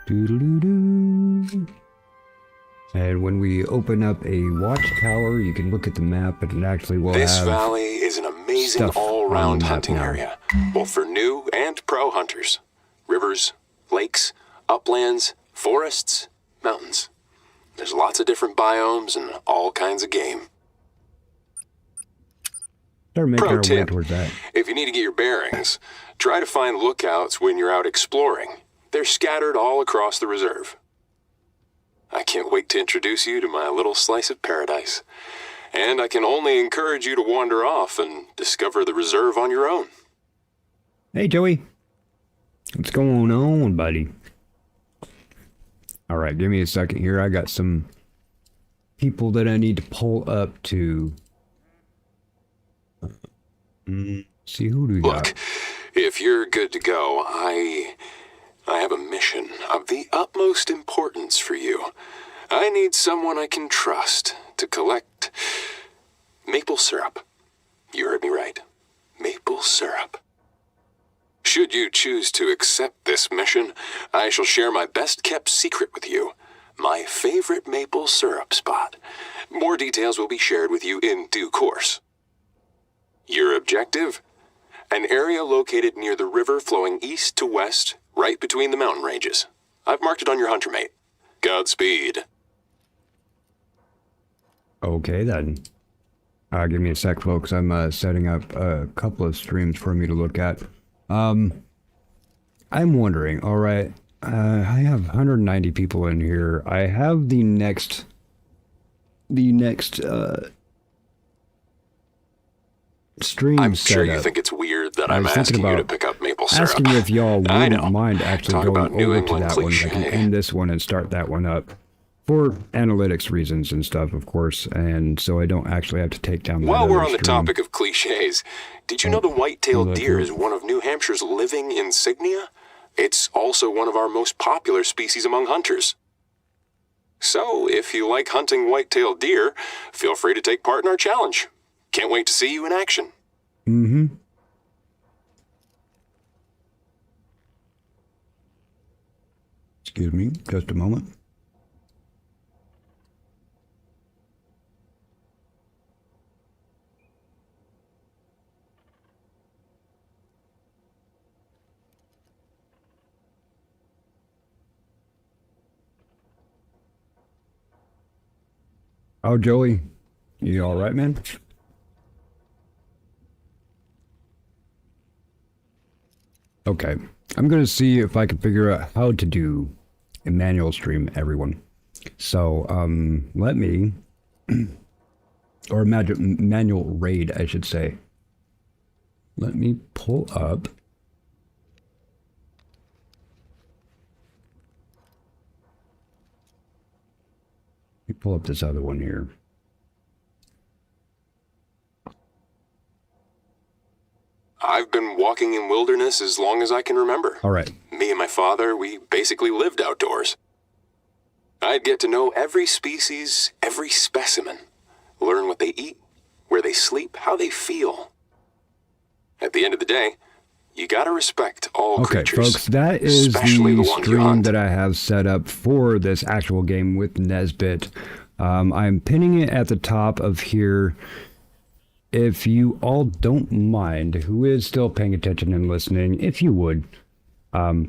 Doo-doo-doo-doo. And when we open up a watchtower, you can look at the map, and it actually will This have valley is an amazing all-round hunting area, both for new and pro hunters. Rivers, lakes, uplands, forests, mountains. There's lots of different biomes and all kinds of game. Start making Pro our way tip, towards that. if you need to get your bearings, try to find lookouts when you're out exploring. They're scattered all across the reserve. I can't wait to introduce you to my little slice of paradise. And I can only encourage you to wander off and discover the reserve on your own. Hey, Joey. What's going on, buddy? All right, give me a second here. I got some people that I need to pull up to. See, who do we got? Look, if you're good to go, I have a mission of the utmost importance for you. I need someone I can trust to collect maple syrup. You heard me right. maple syrup. Should you choose to accept this mission, I shall share my best-kept secret with you, my favorite maple syrup spot. More details will be shared with you in due course. Your objective? An area located near the river flowing east to west, right between the mountain ranges. I've marked it on your hunter mate. Godspeed. Okay, then. Give me a sec, folks. I'm setting up a couple of streams for me to look at. I'm wondering, all right, I have 190 people in here. I have the next stream I'm sure setup. you think it's weird that I'm asking you to pick up maple syrup. Asking if y'all wouldn't mind actually Talk about going New over to England that one. I can cliche. end this one and start that one up for analytics reasons and stuff, of course, and so I don't actually have to take down that While we're other on the stream. topic of cliches, did you know the white-tailed look deer here. is one of New Hampshire's living insignia? It's also one of our most popular species among hunters. So, if you like hunting white-tailed deer, feel free to take part in our challenge. Can't wait to see you in action. Mm-hmm. Excuse me, just a moment. Oh, Joey, you all right, man? Okay, I'm gonna see if I can figure out how to do a manual stream, everyone. So, let me, or manual raid, I should say. Let me pull up. Let me pull up this other one here. I've been walking in wilderness as long as I can remember. All right. Me and my father, we basically lived outdoors. I'd get to know every species, every specimen, learn what they eat, where they sleep, how they feel. At the end of the day, you gotta respect all Okay, creatures, folks, that is especially the the ones you stream hunt. that I have set up for this actual game with Nesbit. I'm pinning it at the top of here. If you all don't mind, who is still paying attention and listening, if you would,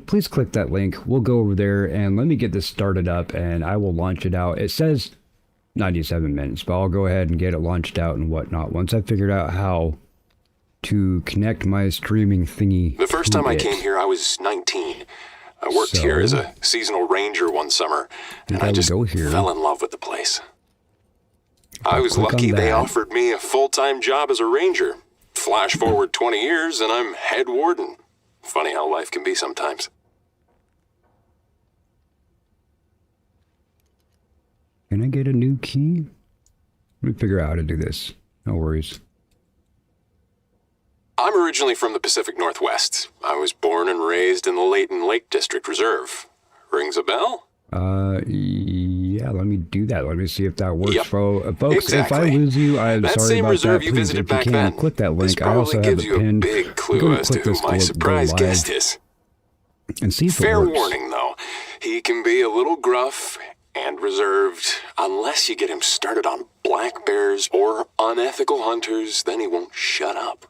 please click that link. We'll go over there and let me get this started up and I will launch it out. It says 97 minutes, but I'll go ahead and get it launched out and whatnot once I figured out how to connect my streaming thingy. The first to time I it. came here, I was 19. I worked here as a seasonal ranger one summer, and I would just go here. fell in love with the place. I was click on lucky they that. offered me a full-time job as a ranger. Flash forward 20 years, and I'm head warden. Funny how life can be sometimes. Can I get a new key? Let me figure out how to do this. No worries. I'm originally from the Pacific Northwest. I was born and raised in the Layton Lake District Reserve. Rings a bell? Yeah, let me do that. Let me see if that works. Yep, Folks, exactly. if I lose you, I'm That sorry same about reserve that. you Please, visited if you back can, then. click that This link. I also probably have gives it you a pinned. big I'm clue gonna as click to this who my go surprise live guest is. and see if it Fair works. warning, though. He can be a little gruff and reserved. Unless you get him started on black bears or unethical hunters, then he won't shut up.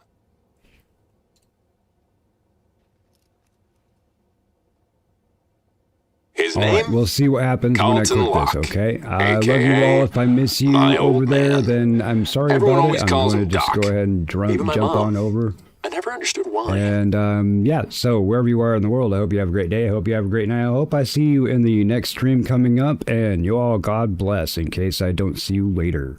His All name? right, we'll see what happens Carlton when I Locke, click this, okay? I love you AKA all. If I miss you my over old there, man. then I'm sorry Everyone about always it. I'm calls going to him just Doc. go ahead and Even my jump mom. on over. I never understood why. And yeah, so wherever you are in the world, I hope you have a great day. I hope you have a great night. I hope I see you in the next stream coming up. And you all, God bless, in case I don't see you later.